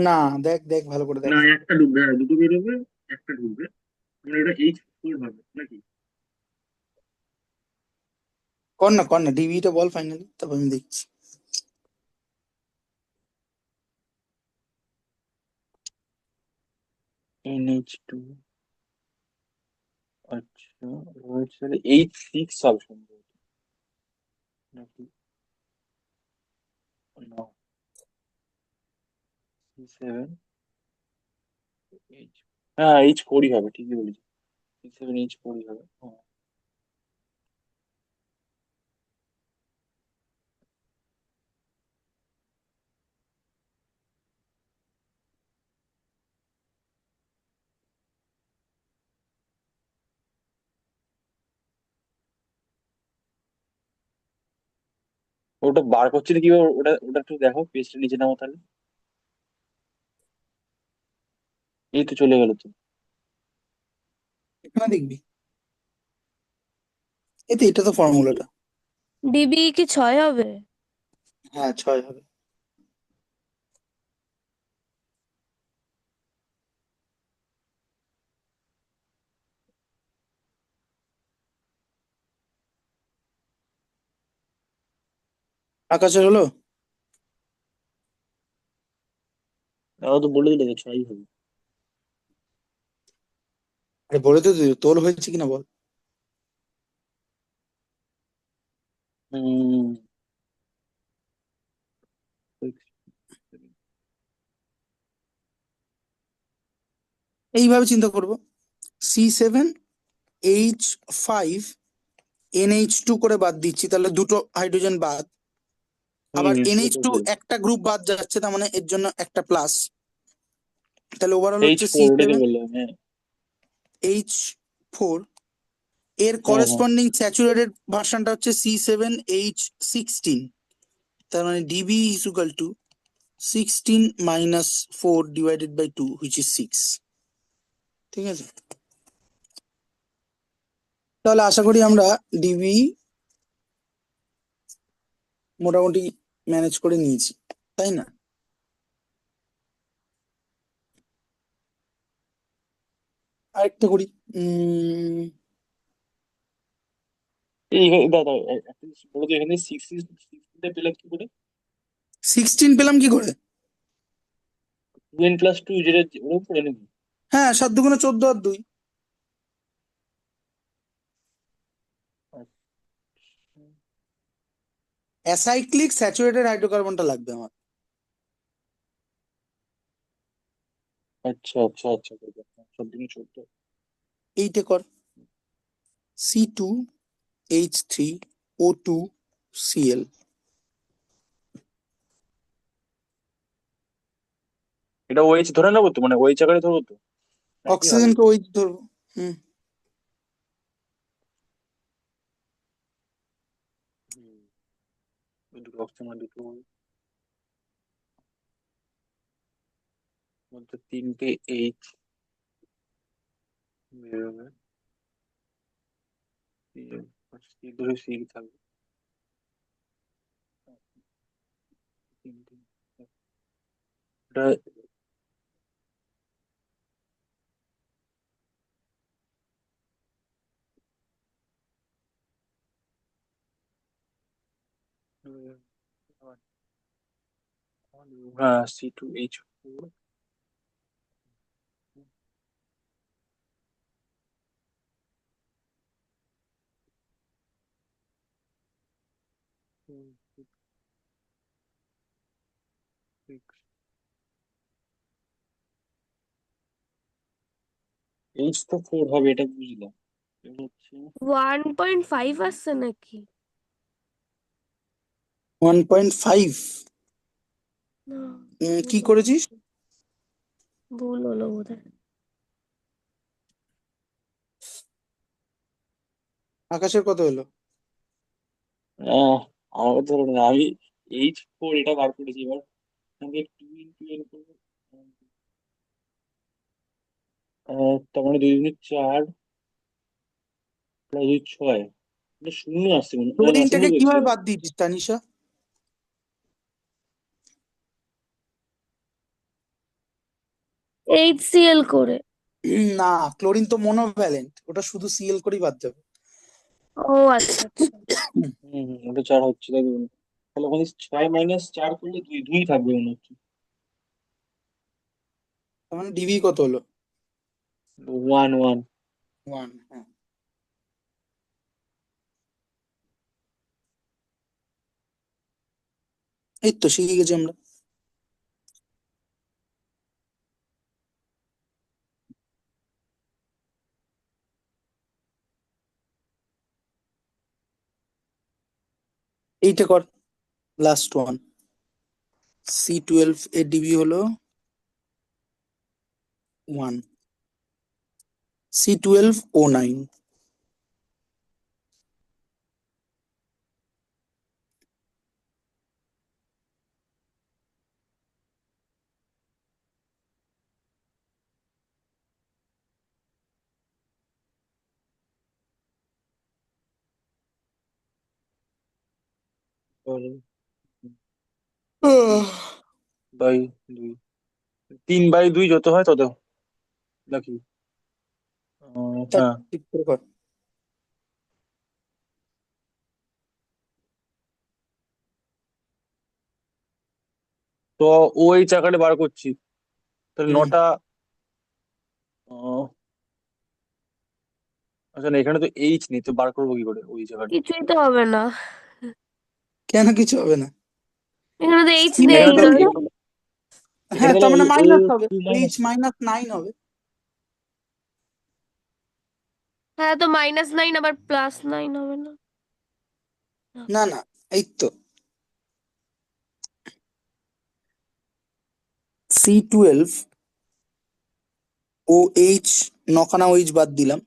না, দেখ দেখ ভালো করে দেখ। না, একটা ঢুকবে, হ্যাঁ দুটো বেরোবে, একটা ঢুকবে, মানে ওটা H4 হবে নাকি? কর না ডিবিটা বল ফাইনালি, তারপর আমি দেখছি। NH2, আচ্ছা, হচ্ছে H6 হবে সম্ভবত, নাকি? না, C7 এইচ, হ্যাঁ H4ই হবে, ঠিকই বলেছি, C7H4ই হবে, হ্যাঁ। ওটা বার করছি না কিভাবে, ওটা ওটা একটু দেখো, পেজটা নিচে নামো তাহলে। এই তো চলে গেল তো। এখানে দেখবি, এটা তো ফর্মুলাটা। ডিবি কি 6 হবে? হ্যাঁ, 6 হবে। আকাশের হলো? তাও তো বলে দিলে 6ই হবে। আরে বলে তো দিল, তোর হয়েছে কিনা বল। হুম। এইভাবে চিন্তা করবো, C7H5 NH2 করে বাদ দিচ্ছি, তাহলে দুটো হাইড্রোজেন বাদ। আবার সেটা NH2 বল। একটা গ্রুপ বাদ যাচ্ছে, তার মানে এর জন্য একটা প্লাস। তাহলে ওভারঅল হচ্ছে H4, ওটাই তো C7H4। বললাম, হ্যাঁ। এর হ্যাঁ হ্যাঁ। করেসপন্ডিং স্যাচুরেটেড ভার্সনটা হচ্ছে C7H16। তার মানে DB is equal two 16 - 4 / 2 which is 6। ঠিক আছে, তাহলে আশা করি আমরা ডিবি মোটামুটি ম্যানেজ করে নিয়েছি, তাই না? আরেকটা করি। এই দাদা, একটা জিনিস বলো তো, এখানে 16 পেলাম কি করে? 16 পেলাম কি করে? 2n+2, যেটা ওরকম করে নাকি? হ্যাঁ, 7 × 2 = 14 আর 2। অ্যাসাইক্লিক স্যাচুরেটেড হাইড্রোকার্বনটা লাগবে আমার। আচ্ছা আচ্ছা আচ্ছা, সব দিন 14। এইটা কর, C2H3O2Cl। এটা OH ধরে নেবো তো, মানে OH আকারে ধরবো তো, নাকি হবে? অক্সিজেনকে ওই ধরবো। হুম। হুম, ওই দুটো অপশন, দুটো মধ্যে 3টে H বেরোবে, C ধরে C থাকবে, 3টে। এটা হ্যাঁ, C2H4। H তো 4 হবে, এটা বুঝলাম। এবার হচ্ছে 1.5 আসছে নাকি? 1.5? না, ভুল কি হলো। করেছিস? ভুল হলো বোধহয়। আকাশের কত হলো? আহ আমার কথা বলো না, আমি H4 এটা বার করেছি, এবার আমাকে 2 × n করবো। তার মানে 2 × 4 প্লাস 6, এটা শূন্য আসছে না, না শূন্য ক্লোরিনটাকে বলছি। কিভাবে বাদ দিয়েছিস তানিশা? HCl করে। না, ক্লোরিন তো মনোভ্যালেন্ট, ওটা শুধু Cl করেই বাদ যাবে। ও আচ্ছা আচ্ছা। হম হম, ওটা 4 হচ্ছে, তাই বলুন। তাহলে ওখানে 6 - 4 করলে 2 2 থাকবে মনে হচ্ছে। তার মানে ডিভি কত হলো? 1 1। 1, হ্যাঁ। এই তো শিখে গেছি আমরা। এইটা কর, লাস্ট ওয়ান। C12 এর ডিবি হলো 1, C1209। বাই 2, 3/2 যত হয় তত, নাকি? হ্যাঁ। ঠিক করে কর। তো ও এই চাকাটা বার করছি, তাহলে হুম। 9টা। আহ, আচ্ছা না, এখানে তো এইচ নেই, তো বার করবো কি করে ওই জায়গাটা? কিছুই তো হবে না, কেন কিছু হবে না? এখানে তো এইচ নেই এখানে তো তাহলে। এখানে হ্যাঁ, তাহলে তার মানে এই এ মাইনাস হবে, টু মাইনাস। H-9 হবে। হ্যাঁ, তো -9 আবার +9 হবে না? না না, এই তো C12 ও এইচ, নখানা এইচ বাদ দিলাম,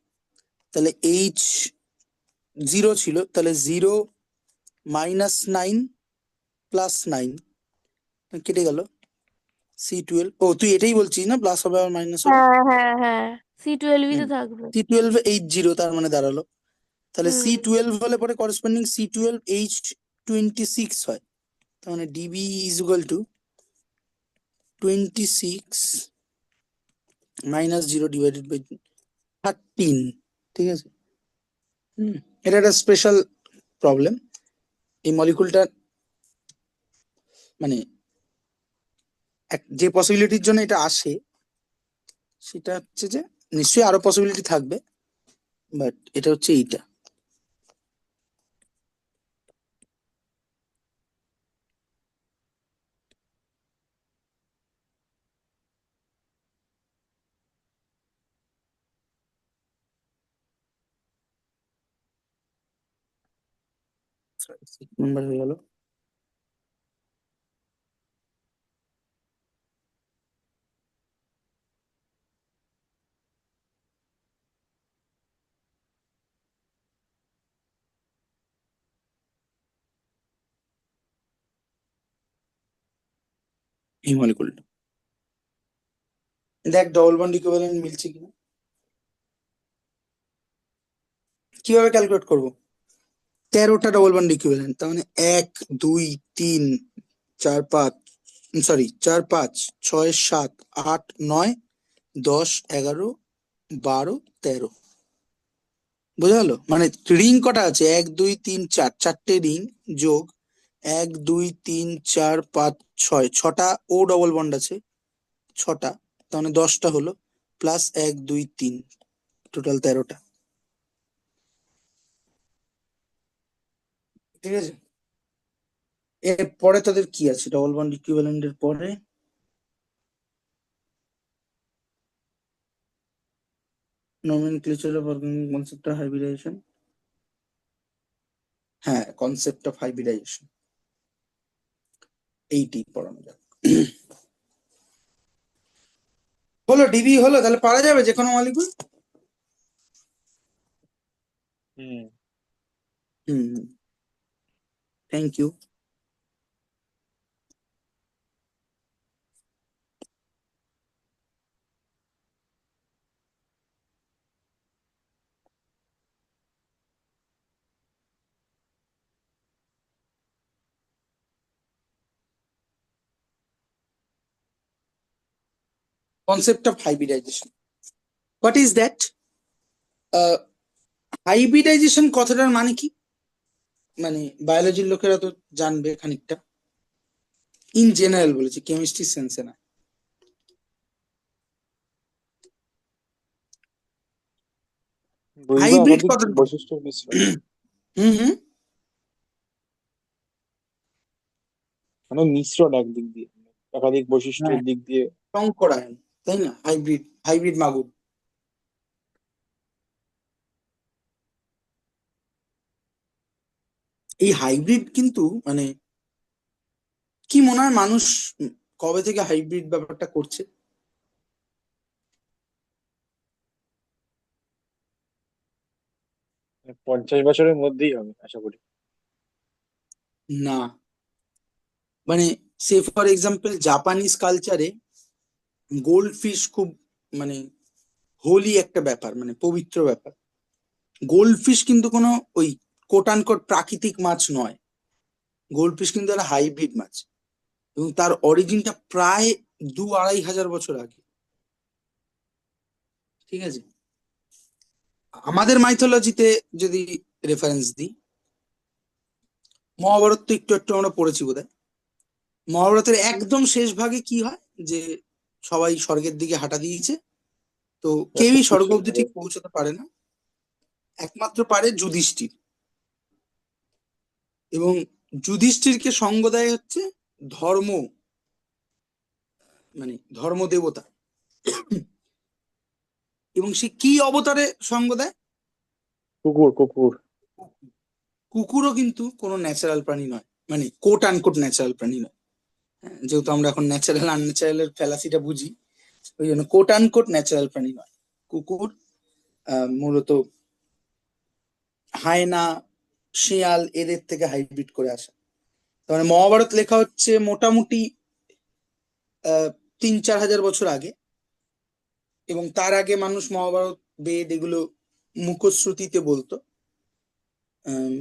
তাহলে H0 ছিল, তাহলে 0 -9 +9 কেটে গেল। C12, ও তুই এটাই বলছিস না, প্লাস হবে আর মাইনাস হবে? হ্যাঁ হ্যাঁ হ্যাঁ, C12 তো হুম। থাকবে। C12 H0 তার মানে দাঁড়ালো, তাহলে হুম। C12 হলে পরে করেসপন্ডিং C12 H26 হয়, তার মানে DB is equal to 26 -0 divided by 13। ঠিক আছে। হুম। এটা একটা স্পেশাল প্রবলেম। এই মলিকুলটা মানে যে পসিবিলিটির জন্য এটা আসে, সেটা হচ্ছে যে নিশ্চয়ই আরো পসিবিলিটি থাকবে, বাট এটা হচ্ছে এইটা। নাম্বার হয়ে গেল। এই মলিকুলটা দেখ ডবল বন্ড ইকুইভ্যালেন্ট মিলছে কিনা, কিভাবে ক্যালকুলেট করবো? 13টা ডবল বন্ড ইকুইভ্যালেন্ট, তার মানে 1 2 3 4 5, সরি 4 5 6 7 8 9 10 11 12 13। বোঝা গেল? মানে রিং কটা আছে? 1 2 3 4, চারটে রিং যোগ 1 2 3 4 5 6, ছটা ও ডবল বন্ড আছে, ছটা, তার মানে 10টা হলো, প্লাস 1 2 3, টোটাল 13টা। ঠিক আছে। এর পরে তাদের কি আছে ডবল বন্ড ইকুইভ্যালেন্ট এর পরে? Nomenclature of organic concept of hybridization. হ্যাঁ, কনসেপ্ট অফ হাইব্রিডাইজেশন, এইটি পড়ানো যাক। হলো ডিবি হলো, তাহলে পারা যাবে যে কোনো মলিকুল। হুম। হুম। Thank you. Concept of hybridization, what is that? Hybridization কথাটার মানে কি? মানে বায়োলজির লোকেরা তো জানবে খানিকটা, ইন জেনারেল বলেছি, কেমিস্ট্রি সেন্সে না। বৈধ হাইব্রিড একাধিক কথাটা বৈশিষ্ট্যের মিশ্রণ, হুম হুম, মানে মিশ্রণ একদিক দিয়ে, একাধিক হ্যাঁ, বৈশিষ্ট্যের দিক দিয়ে। সংকরায়ন, তাই না? হাইব্রিড, হাইব্রিড মাগুর। এই হাইব্রিড কিন্তু মানে কি মনে হয় মানুষ কবে থেকে হাইব্রিড ব্যাপারটা করছে? 50 বছরের মধ্যেই হবে আশা করি। না, মানে সে ফর এক্সাম্পল জাপানিজ কালচারে গোল্ড ফিশ খুব মানে হোলি একটা ব্যাপার, মানে পবিত্র ব্যাপার। গোল্ড ফিশ কিন্তু কোনো ওই কোট আনকোট প্রাকৃতিক মাছ নয়, গোল্ড ফিশ কিন্তু একটা হাইব্রিড মাছ, এবং তার অরিজিনটা প্রায় 2-2.5 হাজার বছর আগে। ঠিক আছে, আমাদের মাইথোলজিতে যদি রেফারেন্স দিই, মহাভারত তো একটু একটু আমরা পড়েছি বোধহয়। মহাভারতের একদম শেষ ভাগে কি হয়, যে সবাই স্বর্গের দিকে হাঁটা দিয়েছে, তো কেউই স্বর্গ অব্দি ঠিক পৌঁছতে পারে না, একমাত্র পারে যুধিষ্ঠির। এবং যুধিষ্ঠিরকে সঙ্গ দেয় হচ্ছে ধর্ম, মানে ধর্ম দেবতা। এবং সে কি অবতারে সঙ্গ দেয়? কুকুর কুকুর। কুকুরও কিন্তু কোনো ন্যাচারাল প্রাণী নয়, মানে কোট আনকোট ন্যাচারাল প্রাণী নয়। হ্যাঁ, যেহেতু আমরা এখন ন্যাচারাল আনন্যাচারাল এর ফ্যালাসিটা বুঝি, ওই জন্য কোট আনকোট ন্যাচারাল প্রাণী নয় কুকুর। মূলত হায়না, শিয়াল এদের থেকে হাইব্রিড করে আসা। তার মানে মহাভারত লেখা হচ্ছে মোটামুটি 3-4 হাজার বছর আগে, এবং তার আগে মানুষ মহাভারত, বেদ এগুলো মুখশ্রুতিতে বলতো। আম,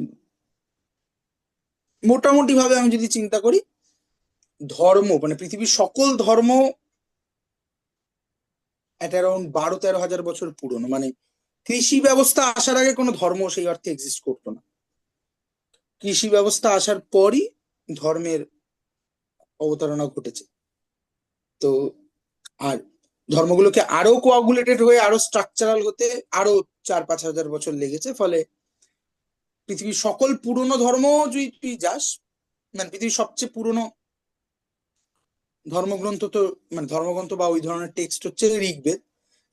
মোটামুটি ভাবে আমি যদি চিন্তা করি, ধর্ম মানে পৃথিবীর সকল ধর্ম এট অ্যারাউন্ড 12-13 হাজার বছর পুরনো। মানে কৃষি ব্যবস্থা আসার আগে কোনো ধর্ম সেই অর্থে এক্সিস্ট করতো না, কৃষি ব্যবস্থা আসার পরই ধর্মের অবতারণা ঘটেছে। তো আর ধর্মগুলোকে আরো কোয়াগুলেটেড হয়ে আরো স্ট্রাকচারাল হতে আরো 4-5 হাজার বছর লেগেছে। ফলে পৃথিবীর সকল পুরনো ধর্ম যদি তুই যাস, মানে পৃথিবীর সবচেয়ে পুরনো ধর্মগ্রন্থ তো, মানে ধর্মগ্রন্থ বা ওই ধরনের টেক্সট হচ্ছে ঋগ্বেদ,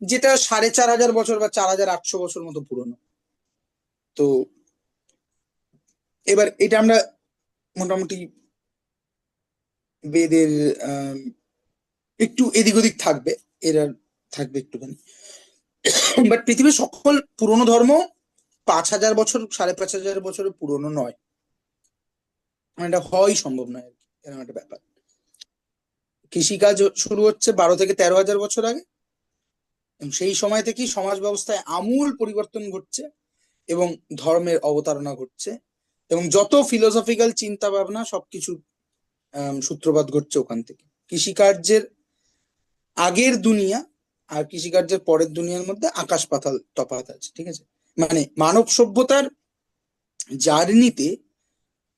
যেটা 4,500 বছর বা 4,800 বছর মতো পুরনো। তো এবার এটা আমরা মোটামুটি বেদের একটু এদিক ওদিক থাকবে, এরা থাকবে একটুখানি। বাট পৃথিবীর সকল পুরনো ধর্ম 5,000 বছর, 5,500 বছরের পুরনো নয়, মানে এটা হওয়াই সম্ভব নয় আর কি, এরকম একটা ব্যাপার। কৃষিকাজ শুরু হচ্ছে 12 থেকে 13 হাজার বছর আগে, এবং সেই সময় থেকেই সমাজ ব্যবস্থায় আমূল পরিবর্তন ঘটছে এবং ধর্মের অবতারণা ঘটছে, এবং যত ফিলোসফিক্যাল চিন্তা ভাবনা সবকিছু সূত্রপাত ঘটছে ওখান থেকে। কৃষিকার্যের আগের দুনিয়া আর কৃষিকার্যের পরের দুনিয়ার মধ্যে আকাশ পাতাল তফাৎ আছে। ঠিক আছে, মানে মানব সভ্যতার জার্নিতে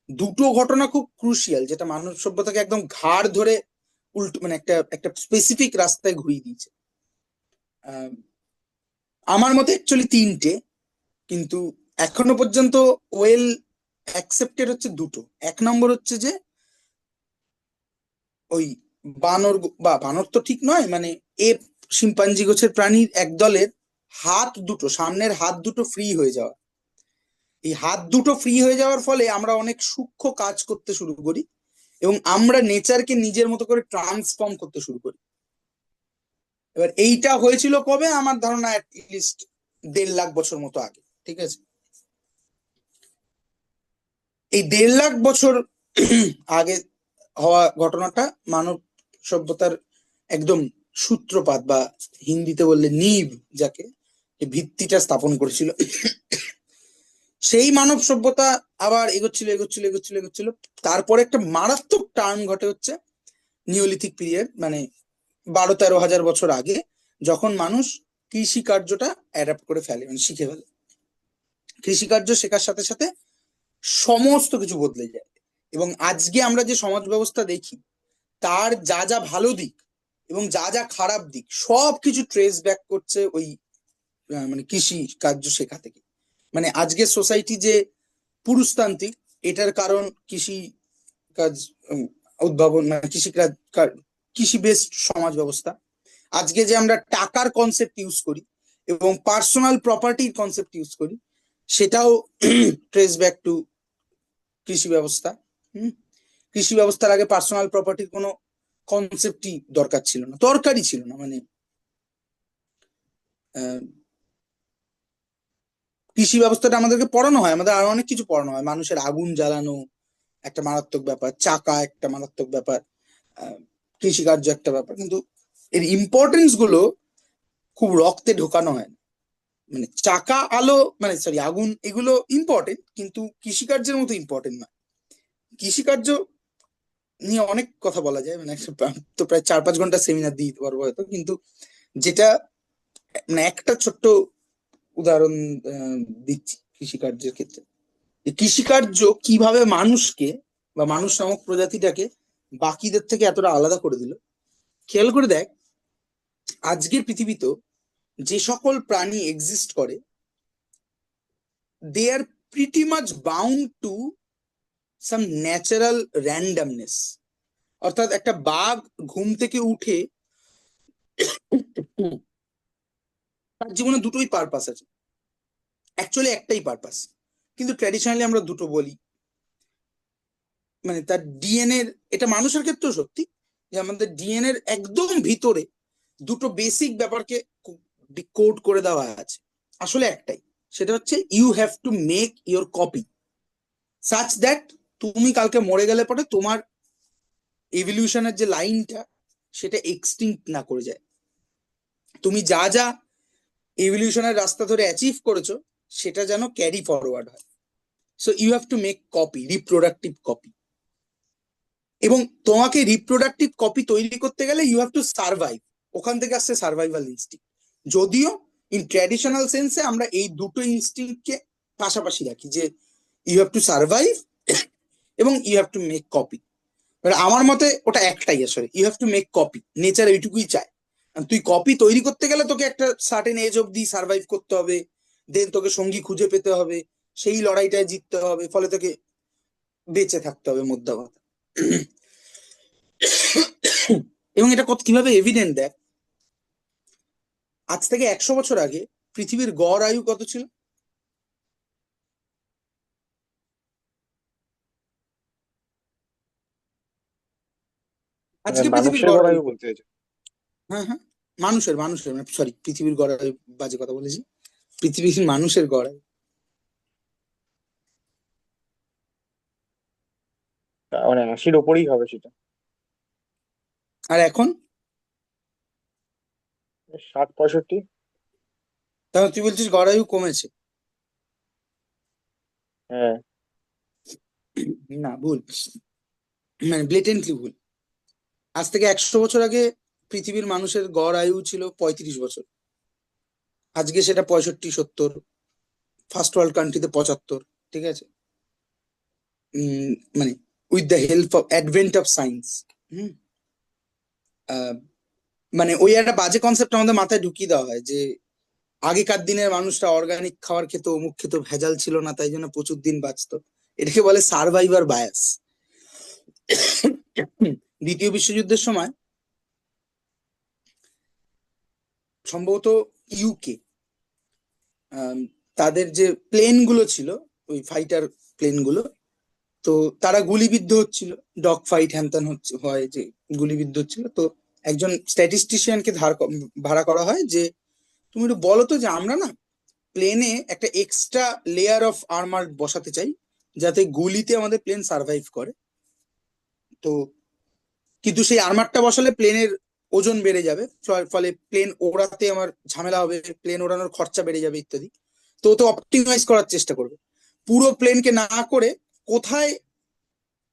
দুটো ঘটনা খুব ক্রুশিয়াল, যেটা মানব সভ্যতাকে একদম ঘাড় ধরে উল্টো, মানে একটা একটা স্পেসিফিক রাস্তায় ঘুরিয়ে দিয়েছে। আহ, আমার মতে অ্যাকচুয়ালি তিনটে, কিন্তু এখনো পর্যন্ত ওয়েল অ্যাকসেপ্টেড হচ্ছে দুটো। এক নম্বর হচ্ছে যে ওই বানর বা বানর তো ঠিক নয়, মানে এ শিম্পাঞ্জি গোছের প্রাণীর এক দলের হাত দুটো, সামনের হাত দুটো ফ্রি হয়ে যাওয়া। এই হাত দুটো ফ্রি হয়ে যাওয়ার ফলে আমরা অনেক সূক্ষ্ম কাজ করতে শুরু করি, এবং আমরা নেচারকে নিজের মতো করে ট্রান্সফর্ম করতে শুরু করি। এবার এইটা হয়েছিল কবে? আমার ধারণা অ্যাটলিস্ট 1.5 লাখ বছর মতো আগে। ঠিক আছে, এই 1.5 লাখ বছর আগে হওয়া ঘটনাটা মানব সভ্যতার একদম সূত্রপাত, বা হিন্দিতে বললে নিভ, যাকে এই ভিত্তিটা স্থাপন করেছিল। সেই মানব সভ্যতা আবার এগোচ্ছিল এগোচ্ছিল এগোচ্ছিল এগোচ্ছিল। তারপরে একটা মারাত্মক টার্ন ঘটে হচ্ছে নিওলিথিক পিরিয়ড, মানে 12-13 হাজার বছর আগে, যখন মানুষ কৃষি কার্যটা অ্যাডাপ্ট করে ফেলে, মানে শিখে ফেলে। কৃষিকার্য শেখার সাথে সাথে সমস্ত কিছু বদলে যায়, এবং আজকে আমরা যে সমাজ ব্যবস্থা দেখি, তার যা যা ভালো দিক এবং যা যা খারাপ দিক সব কিছু ট্রেস ব্যাক করছে ওই মানে কৃষি কার্য শেখা থেকে। মানে আজকের সোসাইটি যে পুরুষতান্ত্রিক, এটার কারণ কৃষি কাজ উদ্ভাবন, মানে কৃষি বেসড সমাজ ব্যবস্থা। আজকে যে আমরা টাকার কনসেপ্ট ইউজ করি এবং পার্সোনাল প্রপার্টির কনসেপ্ট ইউজ করি, সেটাও ট্রেস ব্যাক টু কৃষি ব্যবস্থা। হুম কৃষি ব্যবস্থার আগে পার্সোনাল প্রপার্টির কোনো কনসেপ্টই দরকারই ছিল না। মানে আহ, কৃষি ব্যবস্থাটা আমাদেরকে পড়ানো হয়, আমাদের আরো অনেক কিছু পড়ানো হয়। মানুষের আগুন জ্বালানো একটা মারাত্মক ব্যাপার, চাকা একটা মারাত্মক ব্যাপার, কৃষিকার্য একটা ব্যাপার, কিন্তু এর ইম্পর্টেন্স গুলো খুব রক্তে ঢোকানো হয় না। মানে চাকা, আলো, মানে সরি আগুন, এগুলো ইম্পর্টেন্ট, কিন্তু কৃষিকার্যের মতো ইম্পর্টেন্ট না। কৃষিকার্য নিয়ে অনেক কথা বলা যায়, মানে তো প্রায় 4-5 ঘন্টা সেমিনার দিয়ে দিতে পারবো হয়তো, কিন্তু যেটা মানে একটা ছোট্ট উদাহরণ দিচ্ছি কৃষিকার্যের ক্ষেত্রে। যে কৃষিকার্য কিভাবে মানুষকে বা মানুষ নামক প্রজাতিটাকে বাকিদের থেকে এতটা আলাদা করে দিল। খেয়াল করে দেখ, আজকের পৃথিবীতে যে সকল প্রাণী এক্সিস্ট করে, they are pretty much bound to some natural randomness. অর্থাৎ একটা বাঘ ঘুম থেকে উঠে তার জীবনে দুটোই পারপাস আছে, অ্যাকচুয়ালি একটাই পারপাস, কিন্তু ট্র্যাডিশনালি আমরা দুটো বলি। মানে তার ডিএনএ, এটা মানুষের ক্ষেত্রেও সত্যি, যে আমাদের ডিএনএ এর একদম ভিতরে দুটো বেসিক ব্যাপারকে কোড করে দেওয়া আছে, আসলে একটাই। সেটা হচ্ছে you have to make your copy such that তুমি কালকে মরে গেলে পরে তোমার এভলিউশনের যে লাইনটা সেটা এক্সটিংক্ট না করে যায়। তুমি যা যা এভলিউশনের রাস্তা ধরে অ্যাচিভ করেছো সেটা যেন ক্যারি ফরওয়ার্ড হয়। So you have to make copy, reproductive copy. এবং তোমাকে রিপ্রোডাক্টিভ কপি তৈরি করতে গেলে ইউ হ্যাভ টু সার্ভাইভ। ওখান থেকে আসছে সার্ভাইভাল ইনস্টিংক্ট। যদিও ইন ট্র্যাডিশনাল সেন্সে আমরা এই দুটো ইনস্টিংক্টকে পাশাপাশি রাখি, যে ইউ হ্যাভ টু সার্ভাইভ এবং you have to make copy. আমার মতে ওটা একটাই, আসলে you have to make copy, nature এইটুকুই চায়। তুই কপি তৈরি করতে গেলে তোকে একটা সার্টেন এজ অব্দি সার্ভাইভ করতে হবে, দেন তোকে সঙ্গী খুঁজে পেতে হবে, সেই লড়াইটায় জিততে হবে, ফলে তোকে বেঁচে থাকতে হবে মোদ্দা কথা। এবং এটা কত কিভাবে এভিডেন্ট দেখ, আজ থেকে 100 বছর আগে পৃথিবীর গড় আয়ু কত ছিল? মানে আজকে পৃথিবীর মানুষের গড় আয়ু গড়াইও কত? বলতে চাইছো? হ্যাঁ হ্যাঁ, মানুষের মানে সরি, পৃথিবীর গড় আয়ু বাজে কথা বলেছি, পৃথিবীর মানুষের গড় আয়ু। মানে 80-র ওপরেই হবে সেটা। আর এখন? 60-65। তাহলে তুই বলছিস গড় আয়ু কমেছে? হ্যাঁ। না, ভুল, মানে ব্লেটেন্টলি ভুল। আজ থেকে 100 বছর আগে পৃথিবীর মানুষের গড় আয়ু ছিল 35 বছর, আজকে সেটা 65-70, ফার্স্ট ওয়ার্ল্ড কান্ট্রিতে 75। ঠিক আছে? মানে with the help of advent of science. হুম মানে ওই একটা বাজে কনসেপ্ট আমাদের মাথায় ঢুকিয়ে দেওয়া হয় যে আগেকার দিনের মানুষরা অর্গানিক খাবার খেত, অমুক খেত, ভেজাল ছিল না, তাই জন্য প্রচুর দিন বাঁচতো। এটাকে বলে সার্ভাইভার বায়াস। দ্বিতীয় বিশ্বযুদ্ধের সময় সম্ভবত ইউকে, তাদের যে প্লেন গুলো ছিল, ওই ফাইটার প্লেন গুলো, তো তারা গুলিবিদ্ধ হচ্ছিল, ডগ ফাইট হ্যান হচ্ছে হয়, যে গুলিবিদ্ধ হচ্ছিল। তো একজন স্ট্যাটিস্টিশিয়ানকে ভাড়া করা হয় যে তুমি একটু বলো তো, যে আমরা না প্লেনে একটা এক্সট্রা লেয়ার অফ আর্মার বসাতে চাই, যাতে গুলিতে আমাদের প্লেন সার্ভাইভ করে। তো কিন্তু সেই আর্মারটা বসালে প্লেনের ওজন বেড়ে যাবে, ফলে প্লেন ওড়াতে আমার ঝামেলা হবে, প্লেন ওড়ানোর খরচা বেড়ে যাবে ইত্যাদি। তো তো অপটিমাইজ করার চেষ্টা করবে, পুরো প্লেনকে না করে কোথায়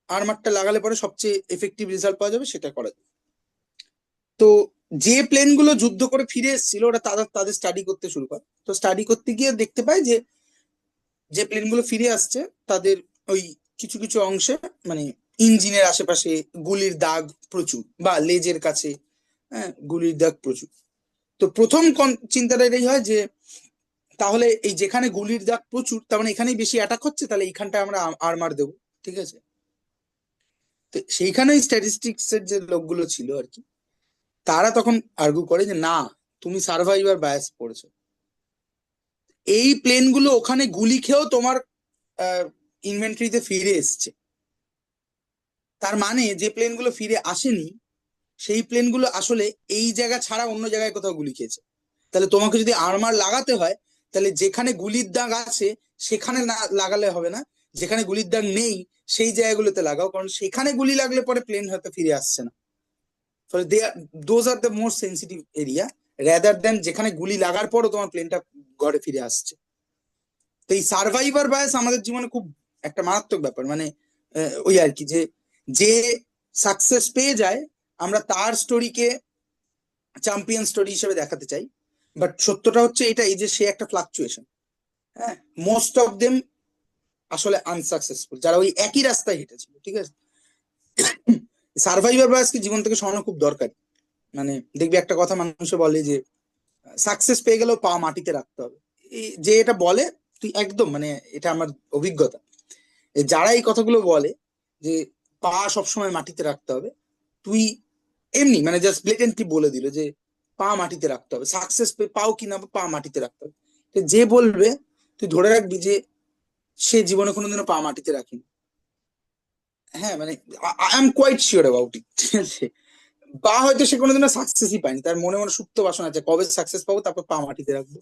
আর্মারটা লাগালে পরে সবচেয়ে এফেক্টিভ রেজাল্ট পাওয়া যাবে সেটা করা যাবে। তো যে প্লেন গুলো যুদ্ধ করে ফিরে এসেছিল, ওরা তাদের তাদের স্টাডি করতে শুরু করে। তো স্টাডি করতে গিয়ে দেখতে পায় যে যে প্লেন গুলো ফিরে আসছে তাদের ওই কিছু কিছু অংশে, মানে ইঞ্জিনের আশেপাশে গুলির দাগ প্রচুর, বা লেজের কাছে, হ্যাঁ, গুলির দাগ প্রচুর। তো প্রথম চিন্তাটা এটাই হয় যে তাহলে এই যেখানে গুলির দাগ প্রচুর, তার মানে এখানেই বেশি অ্যাটাক হচ্ছে, তাহলে এইখানটায় আমরা আর্মার দেবো। ঠিক আছে? তো সেইখানে স্ট্যাটিস্টিক্স এর যে লোকগুলো ছিল আর কি, তারা তখন আর্গু করে যে না, তুমি সার্ভাইভার বায়াস পড়েছো। এই প্লেন গুলো ওখানে গুলি খেয়েও তোমার ইনভেন্টরিতে ফিরে এসছে, তার মানে যে প্লেনগুলো ফিরে আসেনি সেই প্লেনগুলো আসলে এই জায়গা ছাড়া অন্য জায়গায় কোথাও গুলি খেয়েছে। তাহলে তোমাকে যদি আর্মার লাগাতে হয়, তাহলে যেখানে গুলির দাগ আছে সেখানে না লাগালে হবে না, যেখানে গুলির দাগ নেই সেই জায়গাগুলোতে লাগাও, কারণ সেখানে গুলি লাগলে পরে প্লেন হয়তো ফিরে আসছে না। ফলে those are the most sensitive area, rather than যেখানে গুলি লাগার পরও তোমার প্লেনটা ঘরে ফিরে আসছে। তো এই সার্ভাইভার বায়াস আমাদের জীবনে খুব একটা মারাত্মক ব্যাপার। মানে ওই আর কি, যে যে সাকসেস পেয়ে যায় আমরা তার স্টোরিকে চ্যাম্পিয়ন স্টোরি হিসেবে দেখাতে চাই, বাট সত্যটা হচ্ছে এটাই যে সে একটা ফ্লাকচুয়েশন। হ্যাঁ, মোস্ট অফ দেম আসলে আনসাকসেসফুল, যারা ওই একই রাস্তায় হেঁটেছিল। ঠিক আছে, সার্ভাইভার বায়াসকে জীবন থেকে সরানো খুব দরকারি। মানে দেখবি একটা কথা মানুষে বলে যে সাকসেস পেয়ে গেলেও পা মাটিতে রাখতে হবে। যে এটা বলে তুই একদম, মানে এটা আমার অভিজ্ঞতা, যারা এই কথাগুলো বলে যে পা সবসময় মাটিতে রাখতে হবে, তুই এমনি মানে জাস্ট ব্লেটেন্টলি বলে দিল যে পা মাটিতে রাখতে হবে, সাকসেস পাও কিনা পা মাটিতে রাখতে হবে। যে বলবে তুই ধরে রাখবি যে সে জীবনে কোনোদিনও পা মাটিতে রাখেনি। হ্যাঁ, মানে I am quite sure about it. ঠিক আছে, বা হয়তো সে কোনোদিনও সাকসেসই পায়নি, তার মনে মনে সুপ্ত বাসনা আছে কবে সাকসেস পাবো তারপর পা মাটিতে রাখবো।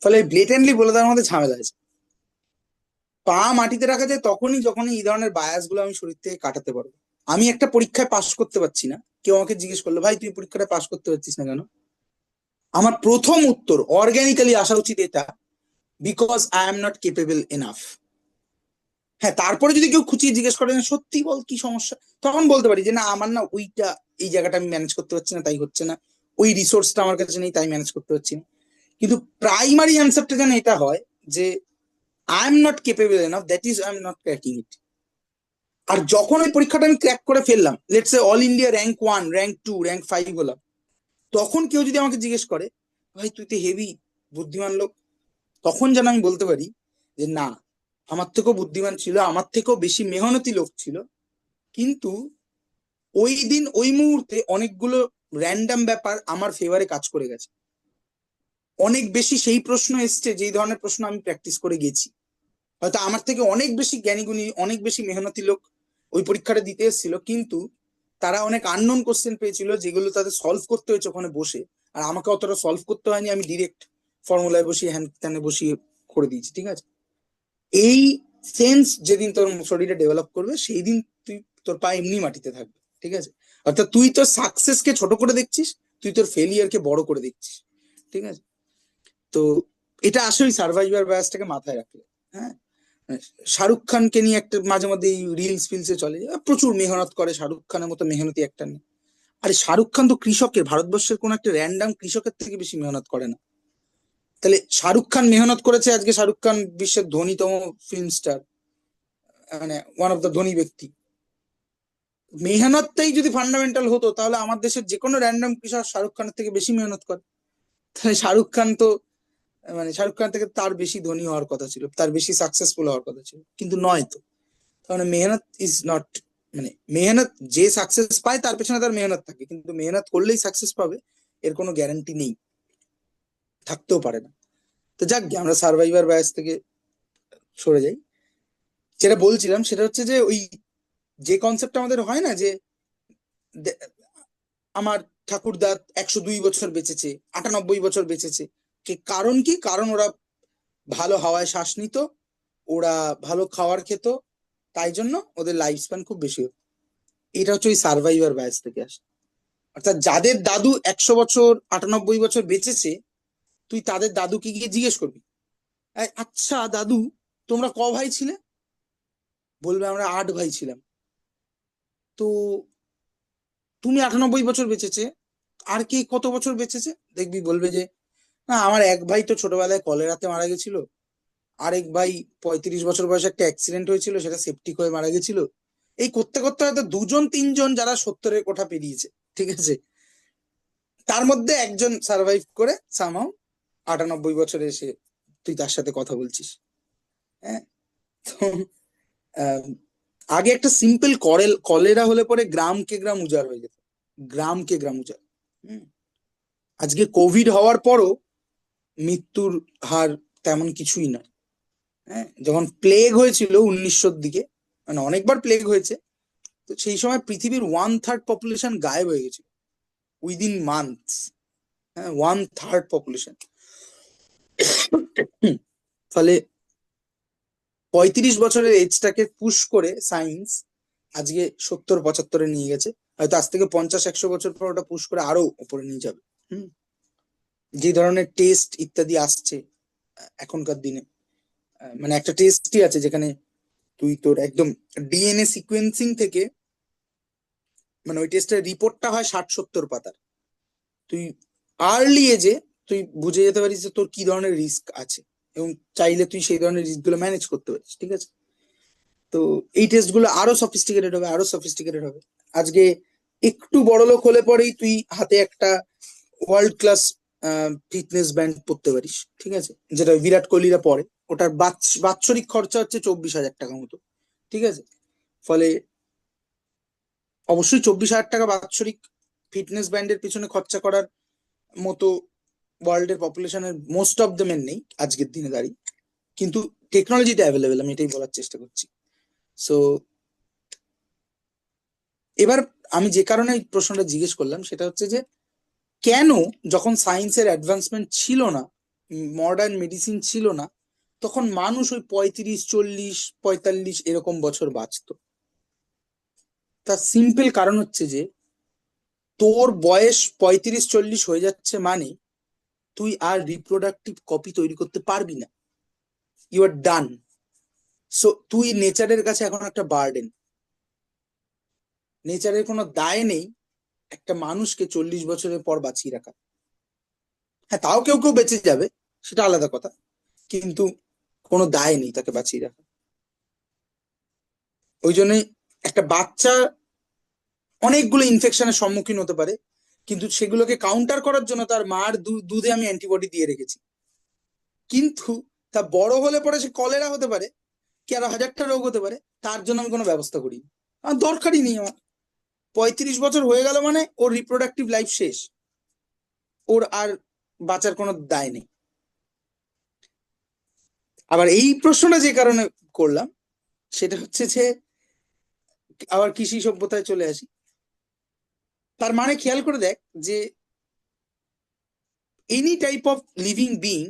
ফলে ব্লেটেন্টলি বলে দেওয়ার মধ্যে ঝামেলা আছে। পা মাটিতে রাখা যায় তখনই যখন এই ধরনের বায়াস গুলো আমি শরীর থেকে কাটাতে পারবো। আমি একটা পরীক্ষায় পাশ করতে পারছি না, কেউ আমাকে জিজ্ঞেস করলো ভাই তুই পরীক্ষাটা পাশ করতে পারছিস না কেন, আমার প্রথম উত্তর অর্গানিক্যালি আসা উচিত এটা, because I am not capable enough. হ্যাঁ, তারপরে যদি কেউ খুঁচিয়ে জিজ্ঞেস করে সত্যি বল কি সমস্যা, তখন বলতে পারি যে না আমার না ওইটা, এই জায়গাটা আমি ম্যানেজ করতে পারছি না তাই হচ্ছে না, ওই রিসোর্সটা আমার কাছে নেই তাই ম্যানেজ করতে পারছি না। কিন্তু প্রাইমারি অ্যান্সারটা যেন এটা হয় যে I am not capable enough, that is I am not cracking it. আর যখন ওই পরীক্ষাটা আমি ক্র্যাক করে ফেললাম, let's say all India rank 1, rank 2, rank 5 হলাম, তখন কেউ যদি আমাকে জিজ্ঞেস করে ভাই তুই তো হেভি বুদ্ধিমান লোক, তখন যেন আমি বলতে পারি যে না, আমার থেকেও বুদ্ধিমান ছিল, আমার থেকেও বেশি মেহনতি লোক ছিল, কিন্তু ওই দিন ওই মুহূর্তে অনেকগুলো র্যান্ডম ব্যাপার আমার ফেভারে কাজ করে গেছে। অনেক বেশি সেই প্রশ্ন এসছে যেই ধরনের প্রশ্ন আমি প্র্যাকটিস করে গেছি। হয়তো আমার থেকে অনেক বেশি জ্ঞানীগুণী, অনেক বেশি মেহনতি লোক ওই পরীক্ষাটা দিতে এসেছিল, কিন্তু তারা অনেক আননোন কোশ্চেন পেয়েছিল যেগুলো তাদের সলভ করতে হয়েছে ওখানে বসে, আর আমাকে অতটা সলভ করতে হয়নি, আমি ডিরেক্ট ফর্মুলায় বসিয়ে হ্যান ত্যানে বসিয়ে করে দিয়েছি। ঠিক আছে, এই সেন্স যেদিন তোর শরীরে ডেভেলপ করবে সেই দিন তুই, তোর পা এমনি মাটিতে থাকবে। ঠিক আছে, অর্থাৎ তুই তোর সাকসেসকে ছোট করে দেখছিস, তুই তোর ফেলিয়ারকে বড় করে দেখছিস। ঠিক আছে, তো এটা আসলে সার্ভাইভার বায়াসটাকে মাথায় রাখলে। হ্যাঁ, শাহরুখ খানকে নিয়ে একটা মাঝে মধ্যে রিলস ফিলসে চলে, প্রচুর মেহনত করে, শাহরুখ খানের মতো মেহনতি একটা নেই। আরে শাহরুখ খান তো কৃষকের, ভারতবর্ষের কোন একটা র্যান্ডাম কৃষকের থেকে বেশি মেহনত করে না। তাহলে শাহরুখ খান মেহনত করেছে, আজকে শাহরুখ খান বিশ্বের ধনীতম ফিল্ম স্টার, মানে ওয়ান অফ দ্য ধনী ব্যক্তি। মেহনতটাই যদি ফান্ডামেন্টাল হতো তাহলে আমার দেশের যে কোনো র্যান্ডম কৃষক শাহরুখ খানের থেকে বেশি মেহনত করে। তাহলে শাহরুখ খান তো, মানে শাহরুখ খান থেকে তার বেশি ধনী হওয়ার কথা ছিল, তার বেশি সাকসেসফুল হওয়ার কথা ছিল, কিন্তু নয় তো। তাহলে মেহনত ইজ নট, মানে মেহনত যে সাকসেস পায় তার পেছনে তার মেহনত থাকে, কিন্তু মেহনত করলেই সাকসেস পাবে এর কোনো গ্যারান্টি নেই, থাকতেও পারে না। তো যাক গে, আমরা সার্ভাইভার বায়াস থেকে সরে যাই। যেটা বলছিলাম সেটা হচ্ছে যে ওই যে কনসেপ্ট আমাদের হয় না যে আমার ঠাকুরদা 102 বছর বেঁচেছে, 98 বছর বেঁচেছে, কারণ কি, কারণ ওরা ভালো হাওয়ায় শ্বাস নিত, ওরা ভালো খাবার খেত, তাই জন্য ওদের লাইফ স্প্যান খুব বেশি হতো। এটা হচ্ছে ওই সার্ভাইভার বায়াস থেকে আসে। অর্থাৎ যাদের দাদু 100 বছর, 98 বছর বেঁচেছে, তুই তাদের দাদুকে গিয়ে জিজ্ঞেস করবি আচ্ছা দাদু তোমরা ক ভাই ছিলে, বলবে আমরা 8 ভাই ছিলাম। তো তুমি 98 বছর বেঁচেছে, আর কে কত বছর বেঁচেছে, দেখবি বলবে যে না আমার এক ভাই তো ছোটবেলায় কলেরাতে মারা গেছিল, আরেক ভাই 35 বছর বয়সে একটা অ্যাক্সিডেন্ট হয়েছিল সেটা সেপটিক হয়ে মারা গেছিল, এই করতে করতে হয়তো 2 জন 3 জন যারা 70-এর কোঠা পেরিয়েছে। ঠিক আছে, তার মধ্যে একজন সার্ভাইভ করে সামহাও 98 বছরে এসে তুই তার সাথে কথা বলছিস। হ্যাঁ, তো আহ, আগে একটা সিম্পল কলেরা হলে পরে গ্রামকে গ্রাম উজাড় হয়ে যেত, গ্রামকে গ্রাম উজাড়। হুম, আজকে কোভিড হওয়ার পরও মৃত্যুর হার তেমন কিছুই নয়। হ্যাঁ, যখন প্লেগ হয়েছিল 1900-র দিকে, মানে অনেকবার প্লেগ হয়েছে, তো সেই সময় পৃথিবীর 1/3 পপুলেশন গায়েব হয়ে গেছিল উইদিন মান্থস। হ্যাঁ, 1/3 পপুলেশন। ফলে 35 বছরের এজটাকে পুশ করে সায়েন্স আজকে 70-75-এ নিয়ে গেছে। হয়তো আজ থেকে 50-100 বছর পর ওটা পুশ করে আরো উপরে নিয়ে যাবে। হুম। যে ধরনের টেস্ট ইত্যাদি আসছে এখনকার দিনে, মানে একটা টেস্টই আছে যেখানে তুই তোর একদম ডিএনএ সিকোয়েন্সিং থেকে, মানে ওই টেস্টের রিপোর্টটা হয় 60-70 পাতার। তুই আর্লি এজে তুই বুঝে যেতে পারিস যে তোর কি ধরনের রিস্ক আছে, এবং চাইলে তুই সেই ধরনের রিস্ক গুলো ম্যানেজ করতে পারিস। ঠিক আছে, তো এই টেস্ট গুলো আরো সফিস্টিকেটেড হবে, আরো সফিস্টিকেটেড হবে। আজকে একটু বড় লোক হলে পরেই তুই হাতে একটা ওয়ার্ল্ড ক্লাস ফিটনেস ব্যান্ড পরতে পারিস। ঠিক আছে, যেটা বিরাট কোহলিরা পরে, ওটার বাৎসরিক খরচা হচ্ছে 24,000 টাকা মতো। ঠিক আছে, ফলে অবশ্যই 24,000 টাকা বাৎসরিক ফিটনেস ব্যান্ডের পিছনে খরচা করার মতো ওয়ার্ল্ডের পপুলেশনের মোস্ট অফ দ্য মেন নেই আজকের দিনে দাঁড়িয়ে, কিন্তু টেকনোলজিটা অ্যাভেলেবেল, আমি এটাই বলার চেষ্টা করছি। সো এবার আমি যে কারণে এই প্রশ্নটা জিজ্ঞেস করলাম সেটা হচ্ছে যে কেন যখন সায়েন্সের অ্যাডভান্সমেন্ট ছিল না, মডার্ন মেডিসিন ছিল না, তখন মানুষ ওই 35, 40, 45 এরকম বছর বাঁচতো? তার সিম্পল কারণ হচ্ছে যে তোর বয়স 35-40 হয়ে যাচ্ছে মানে তুই আর রিপ্রোডাক্টিভ কপি তৈরি করতে পারবি না, ইউ আর ডান। সো তুই নেচারের কাছে এখন একটা বার্ডেন। নেচারের কোনো দায় নেই একটা মানুষকে 40 বছরের পর বাঁচিয়ে রাখা। হ্যাঁ, তাও কেউ কেউ বেঁচে যাবে, সেটা আলাদা কথা, কিন্তু কোনো দায় নেই তাকে বাঁচিয়ে রাখা। ওই জন্যই একটা বাচ্চা অনেকগুলো ইনফেকশনের সম্মুখীন হতে পারে, কিন্তু সেগুলোকে কাউন্টার করার জন্য তার মার দুধে আমি অ্যান্টিবডি দিয়ে রেখেছি। কিন্তু তা বড় হলে পরে সে কলেরা হতে পারে, কি আরো 1000টা রোগ হতে পারে, তার জন্য আমি কোনো ব্যবস্থা করি আমার দরকারই নেই। আমার 35 বছর হয়ে গেল মানে ওর রিপ্রোডাক্টিভ লাইফ শেষ, ওর আর বাঁচার কোনো দায় নেই। আবার এই প্রশ্নটা যে কারণে করলাম সেটা হচ্ছে যে আবার কৃষি সভ্যতায় চলে আসি। তার মানে খেয়াল করে দেখ যে any type of living being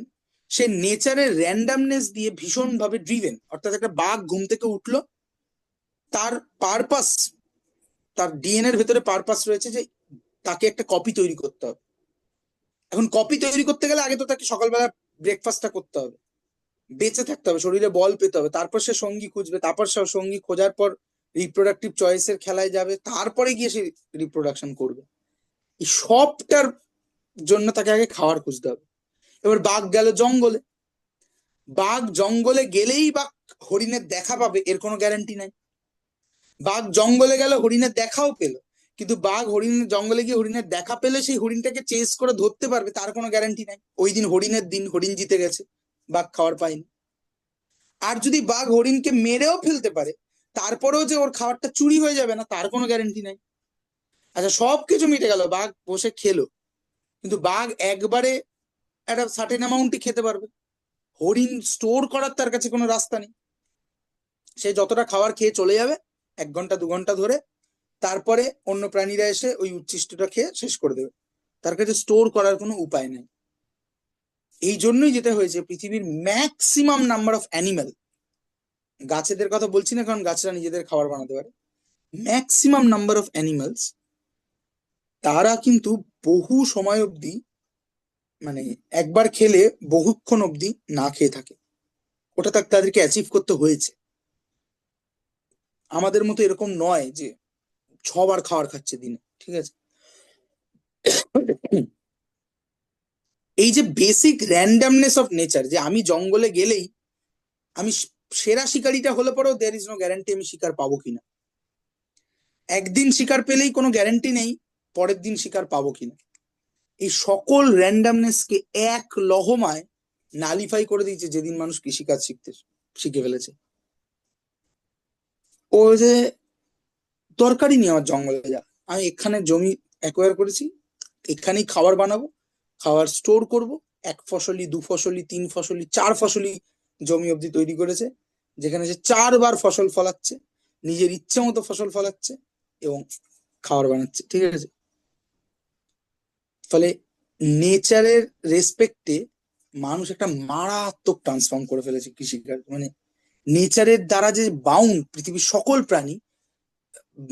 say নেচারের র্যান্ডামনেস দিয়ে ভীষণভাবে ড্রিভেন। অর্থাৎ একটা বাঘ ঘুম থেকে উঠলো, তার পারপাস, তার ডিএনএর ভেতরে পারপাস রয়েছে যে তাকে একটা কপি তৈরি করতে হবে। এখন কপি তৈরি করতে গেলে আগে তো তাকে সকালবেলা ব্রেকফাস্টটা করতে হবে, বেঁচে থাকতে হবে, শরীরে বল পেতে হবে, তারপর সে সঙ্গী খুঁজবে, তারপর সে সঙ্গী খোঁজার পর রিপ্রোডাক্টিভ চয়েসের খেলায় যাবে, তারপরে গিয়ে সে রিপ্রোডাকশন করবে। এই সবটার জন্য তাকে আগে খাবার খুঁজতে হবে। এবার বাঘ গেল জঙ্গলে, বাঘ জঙ্গলে গেলেই বা হরিণের দেখা পাবে এর কোনো গ্যারান্টি নাই। বাঘ জঙ্গলে গেল, হরিণের দেখাও পেলো, কিন্তু বাঘ হরিণের জঙ্গলে গিয়ে হরিণের দেখা পেলে সেই হরিণটাকে চেস করে ধরতে পারবে তার কোনো গ্যারান্টি নাই। ওই দিন হরিণের দিন, হরিণ জিতে গেছে, বাঘ খাবার পায়নি। আর যদি বাঘ হরিণকে মেরেও ফেলতে পারে, তারপরেও যে ওর খাবারটা চুরি হয়ে যাবে না তার কোনো গ্যারান্টি নাই। আচ্ছা, সবকিছু মিটে গেল, বাঘ বসে খেলো, কিন্তু বাঘ একবারে একটা সার্টেন অ্যামাউন্টই খেতে পারবে, হরিণ স্টোর করার তার কাছে কোনো রাস্তা নেই। সে যতটা খাবার খেয়ে চলে যাবে 1 ঘন্টা 2 ঘন্টা ধরে, তারপরে অন্য প্রাণীরা এসে ওই উচ্ছিষ্টটা খেয়ে শেষ করে দেবে, তার কাছে স্টোর করার কোনো উপায় নেই। এই জন্যই যেটা হয়েছে, পৃথিবীর ম্যাক্সিমাম নাম্বার অফ অ্যানিমাল, গাছেদের কথা বলছি না কারণ গাছরা নিজেদের খাবার বানাতে পারে, ম্যাক্সিমাম নাম্বার অফ অ্যানিমালস তারা কিন্তু বহু সময় অবধি, মানে একবার খেলে বহুক্ষণ অবধি না খেয়ে থাকে। ওটা তাদেরকে অ্যাচিভ করতে হয়েছে। আমাদের মতো এরকম নয় যে 6 বার খাবার খাচ্ছে দিনে। ঠিক আছে, এই যে বেসিক র্যান্ডামনেস অফ নেচার, যে আমি জঙ্গলে গেলেই আমি সেরা শিকারিটা হলে পরেও দেয়ার ইজ নো গ্যারান্টি আমি শিকার পাবো কিনা। একদিন শিকার পেলেই কোনো গ্যারান্টি নেই পরের দিন শিকার পাবো কিনা। এই সকল র্যান্ডামনেসকে এক লহমায় নালিফাই করে দিয়েছে যেদিন মানুষ কৃষিকাজ শিখে ফেলেছে। ও যে দরকারই নেই আমার জঙ্গলে যা, আমি এখানে জমি অ্যাকোয়ার করেছি, এখানেই খাবার বানাবো, খাবার স্টোর করব, 1 ফসলি 2 ফসলি 3 ফসলি 4 ফসলি জমি অবধি তৈরি করেছে, যেখানে সে 4 বার ফসল ফলাচ্ছে, নিজের ইচ্ছে মতো ফসল ফলাচ্ছে এবং খাবার বানাচ্ছে, ঠিক আছে। ফলে নেচারের রেসপেক্টে মানুষ একটা মারাত্মক ট্রান্সফর্ম করে ফেলেছে কৃষিকাজ, মানে নেচারের দ্বারা যে বাউন্ড পৃথিবীর সকল প্রাণী,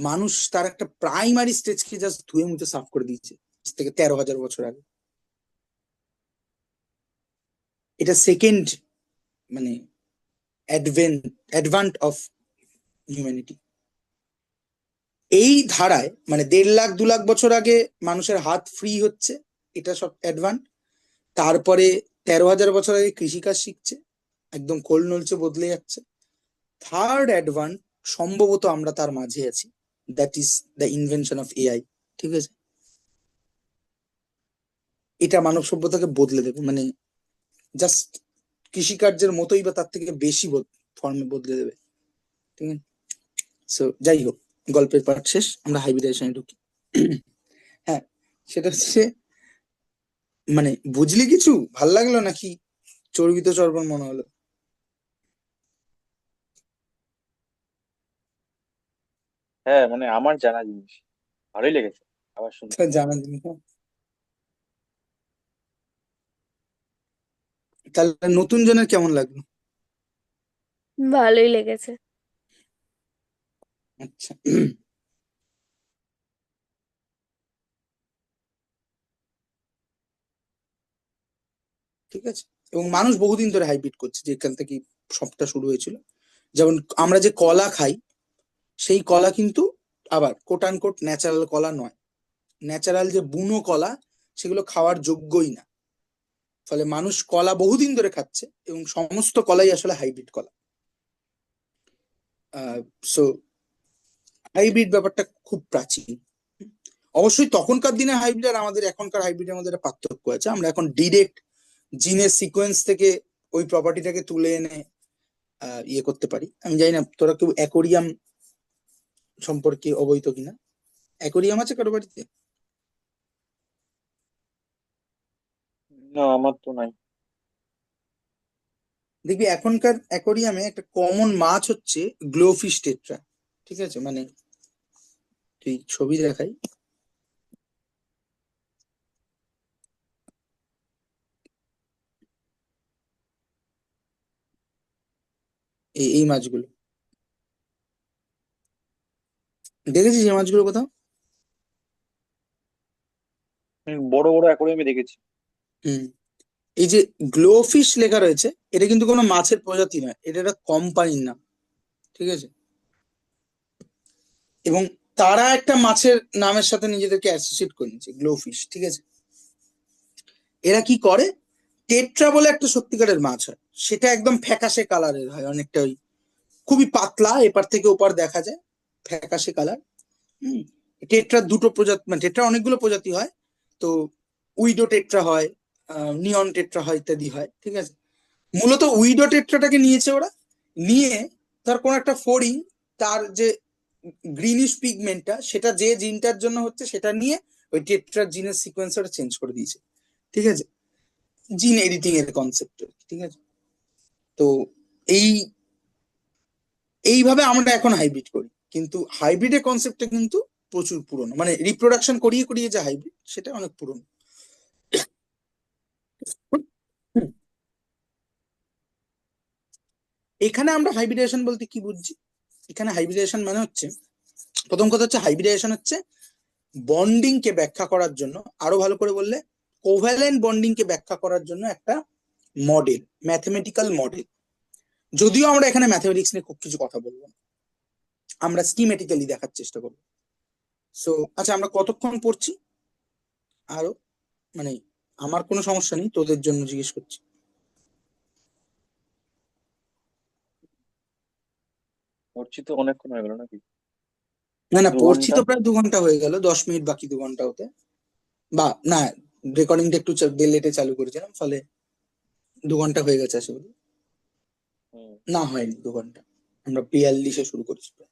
মানুষ তার একটা প্রাইমারি স্টেজকে জাস্ট ধুয়ে মুছে সাফ করে দিয়েছে আজ থেকে 13,000 বছর আগে। এটা সেকেন্ড মানে অ্যাডভান্ট অফ হিউম্যানিটি। এই ধারায় মানে 1.5 লাখ 2 লাখ বছর আগে মানুষের হাত ফ্রি হচ্ছে, এটা সব অ্যাডভান্ট। তারপরে 13,000 বছর আগে কৃষিকাজ শিখছে, একদম খোল নলচে বদলে যাচ্ছে। থার্ড অ্যাডভান্ট সম্ভবত আমরা তার মাঝে আছি, that is the invention of AI, ঠিক আছে। এটা মানব সভ্যতাকে বদলে দেবে, মানে জাস্ট কৃষিকার্যের মতোই বা তার থেকে বেশি ফর্মে বদলে দেবে, ঠিক আছে। সো যাই হোক, গল্পের পার্ট শেষ, আমরা হাইব্রিডাইজেশনে ঢুকি। হ্যাঁ, সেটা হচ্ছে মানে বুঝলি কিছু ভাল লাগলো নাকি চর্বিত চর্বণ মনে হলো? হ্যাঁ মানে আমার জানা জিনিস, ভালোই লেগেছে আবার শুনতে। তোর জানা জিনিস না? তাহলে নতুন জনের কেমন লাগলো? ভালোই লেগেছে। আচ্ছা, ঠিক আছে। এবং মানুষ বহুদিন ধরে হাইব্রিড করছে, যেখান থেকে সবটা শুরু হয়েছিল। যেমন আমরা যে কলা খাই, সেই কলা কিন্তু আবার কোট আন কোট ন্যাচারাল কলা নয়। ন্যাচারাল যে বুনো কলা, সেগুলো খাওয়ার যোগ্যই না। ফলে মানুষ কলা বহুদিন ধরে খাচ্ছে এবং সমস্ত কলাই আসলে হাইব্রিড কলা। সো হাইব্রিড ব্যাপারটা খুব প্রাচীন। অবশ্যই তখনকার দিনে হাইব্রিড আর আমাদের এখনকার হাইব্রিডের মধ্যে একটা পার্থক্য আছে। আমরা এখন ডিরেক্ট জিনের সিকোয়েন্স থেকে ওই প্রপার্টিটাকে তুলে এনে ইয়ে করতে পারি। আমি জানি না তোরা কেউ অ্যাকোরিয়াম সম্পর্কে অবহিত কিনা। অ্যাকোরিয়াম আছে কারো বাড়িতে? না আমার তো নাই। দেখবি এখনকার অ্যাকোরিয়ামে একটা কমন মাছ হচ্ছে গ্লোফিশ টেট্রা, ঠিক আছে। মানে তুই ছবি দেখাই, এই মাছগুলো দেখেছিস, এই মাছগুলো কোথাও? বড় বড় অ্যাকোরিয়ামে দেখেছি। হুম। এই যে গ্লোফিশ লেখা রয়েছে, এটা কিন্তু কোনো মাছের প্রজাতি নয়, এটা একটা কোম্পানির নাম, ঠিক আছে। এবং তারা একটা মাছের নামের সাথে নিজেদেরকে অ্যাসোসিয়েট করে নিয়েছে, গ্লোফিশ, ঠিক আছে। এরা কি করে, টেট্রা বলে একটা সত্যিকারের মাছ হয়, সেটা একদম ফ্যাকাশে কালারের হয়, অনেকটা ওই খুবই পাতলা, এপার থেকে ওপার দেখা যায়, ফ্যাকাশে কালার। হুম। টেট্রার দুটো প্রজাতি, মানে টেট্রা অনেকগুলো প্রজাতি হয়। তো উইডো টেট্রা হয়, নিয়ন টেট্রা হয়, ইত্যাদি হয়, ঠিক আছে। মূলত উইডো টেট্রাটাকে নিয়েছে ওরা, নিয়ে তার কোন একটা ফড়িং, তার যে গ্রিনিশ পিগমেন্টটা, সেটা যে জিনটার জন্য হচ্ছে সেটা নিয়ে ওই টেট্রার জিনের সিকোয়েন্সটা চেঞ্জ করে দিয়েছে, ঠিক আছে। জিন এডিটিং এর কনসেপ্ট, ঠিক আছে। তো এই এইভাবে আমরা এখন হাইব্রিড করি, কিন্তু হাইব্রিডের কনসেপ্টটা কিন্তু প্রচুর পুরনো, মানে রিপ্রোডাকশন করিয়ে করিয়ে যে হাইব্রিড, সেটা অনেক পুরনো। হুম। এখানে আমরা হাইব্রিডেশন বলতে কি বুঝছি? এখানে হাইব্রিডেশন মানে হচ্ছে, প্রথম কথা হচ্ছে হাইব্রিডেশন হচ্ছে বন্ডিং কে ব্যাখ্যা করার জন্য, আরো ভালো করে বললে কোভ্যালেন্ট বন্ডিং কে ব্যাখ্যা করার জন্য একটা মডেল, ম্যাথমেটিক্যাল মডেল। যদিও আমরা এখানে ম্যাথমেটিক্স নিয়ে খুব কিছু কথা বলবো না, আমরা স্কিমেটিক্যালি দেখার চেষ্টা করবো। সো আচ্ছা, আমরা কতক্ষণ পড়ছি আরো, মানে আমার কোনো সমস্যা নেই, তোদের জন্য জিজ্ঞেস করছি। পড়ছি তো অনেকক্ষণ হয়ে গেল নাকি? না না, দু পড়ছি ঘন্টা তো প্রায় 2 ঘন্টা হয়ে গেল, 10 মিনিট বাকি 2 ঘন্টা হতে। বা না, রেকর্ডিংটা একটু লেটে চালু করেছিলাম, ফলে 2 ঘন্টা হয়ে গেছে আসলে। হুম। না, হয়নি 2 ঘন্টা, আমরা 42-এ শুরু করেছি প্রায়।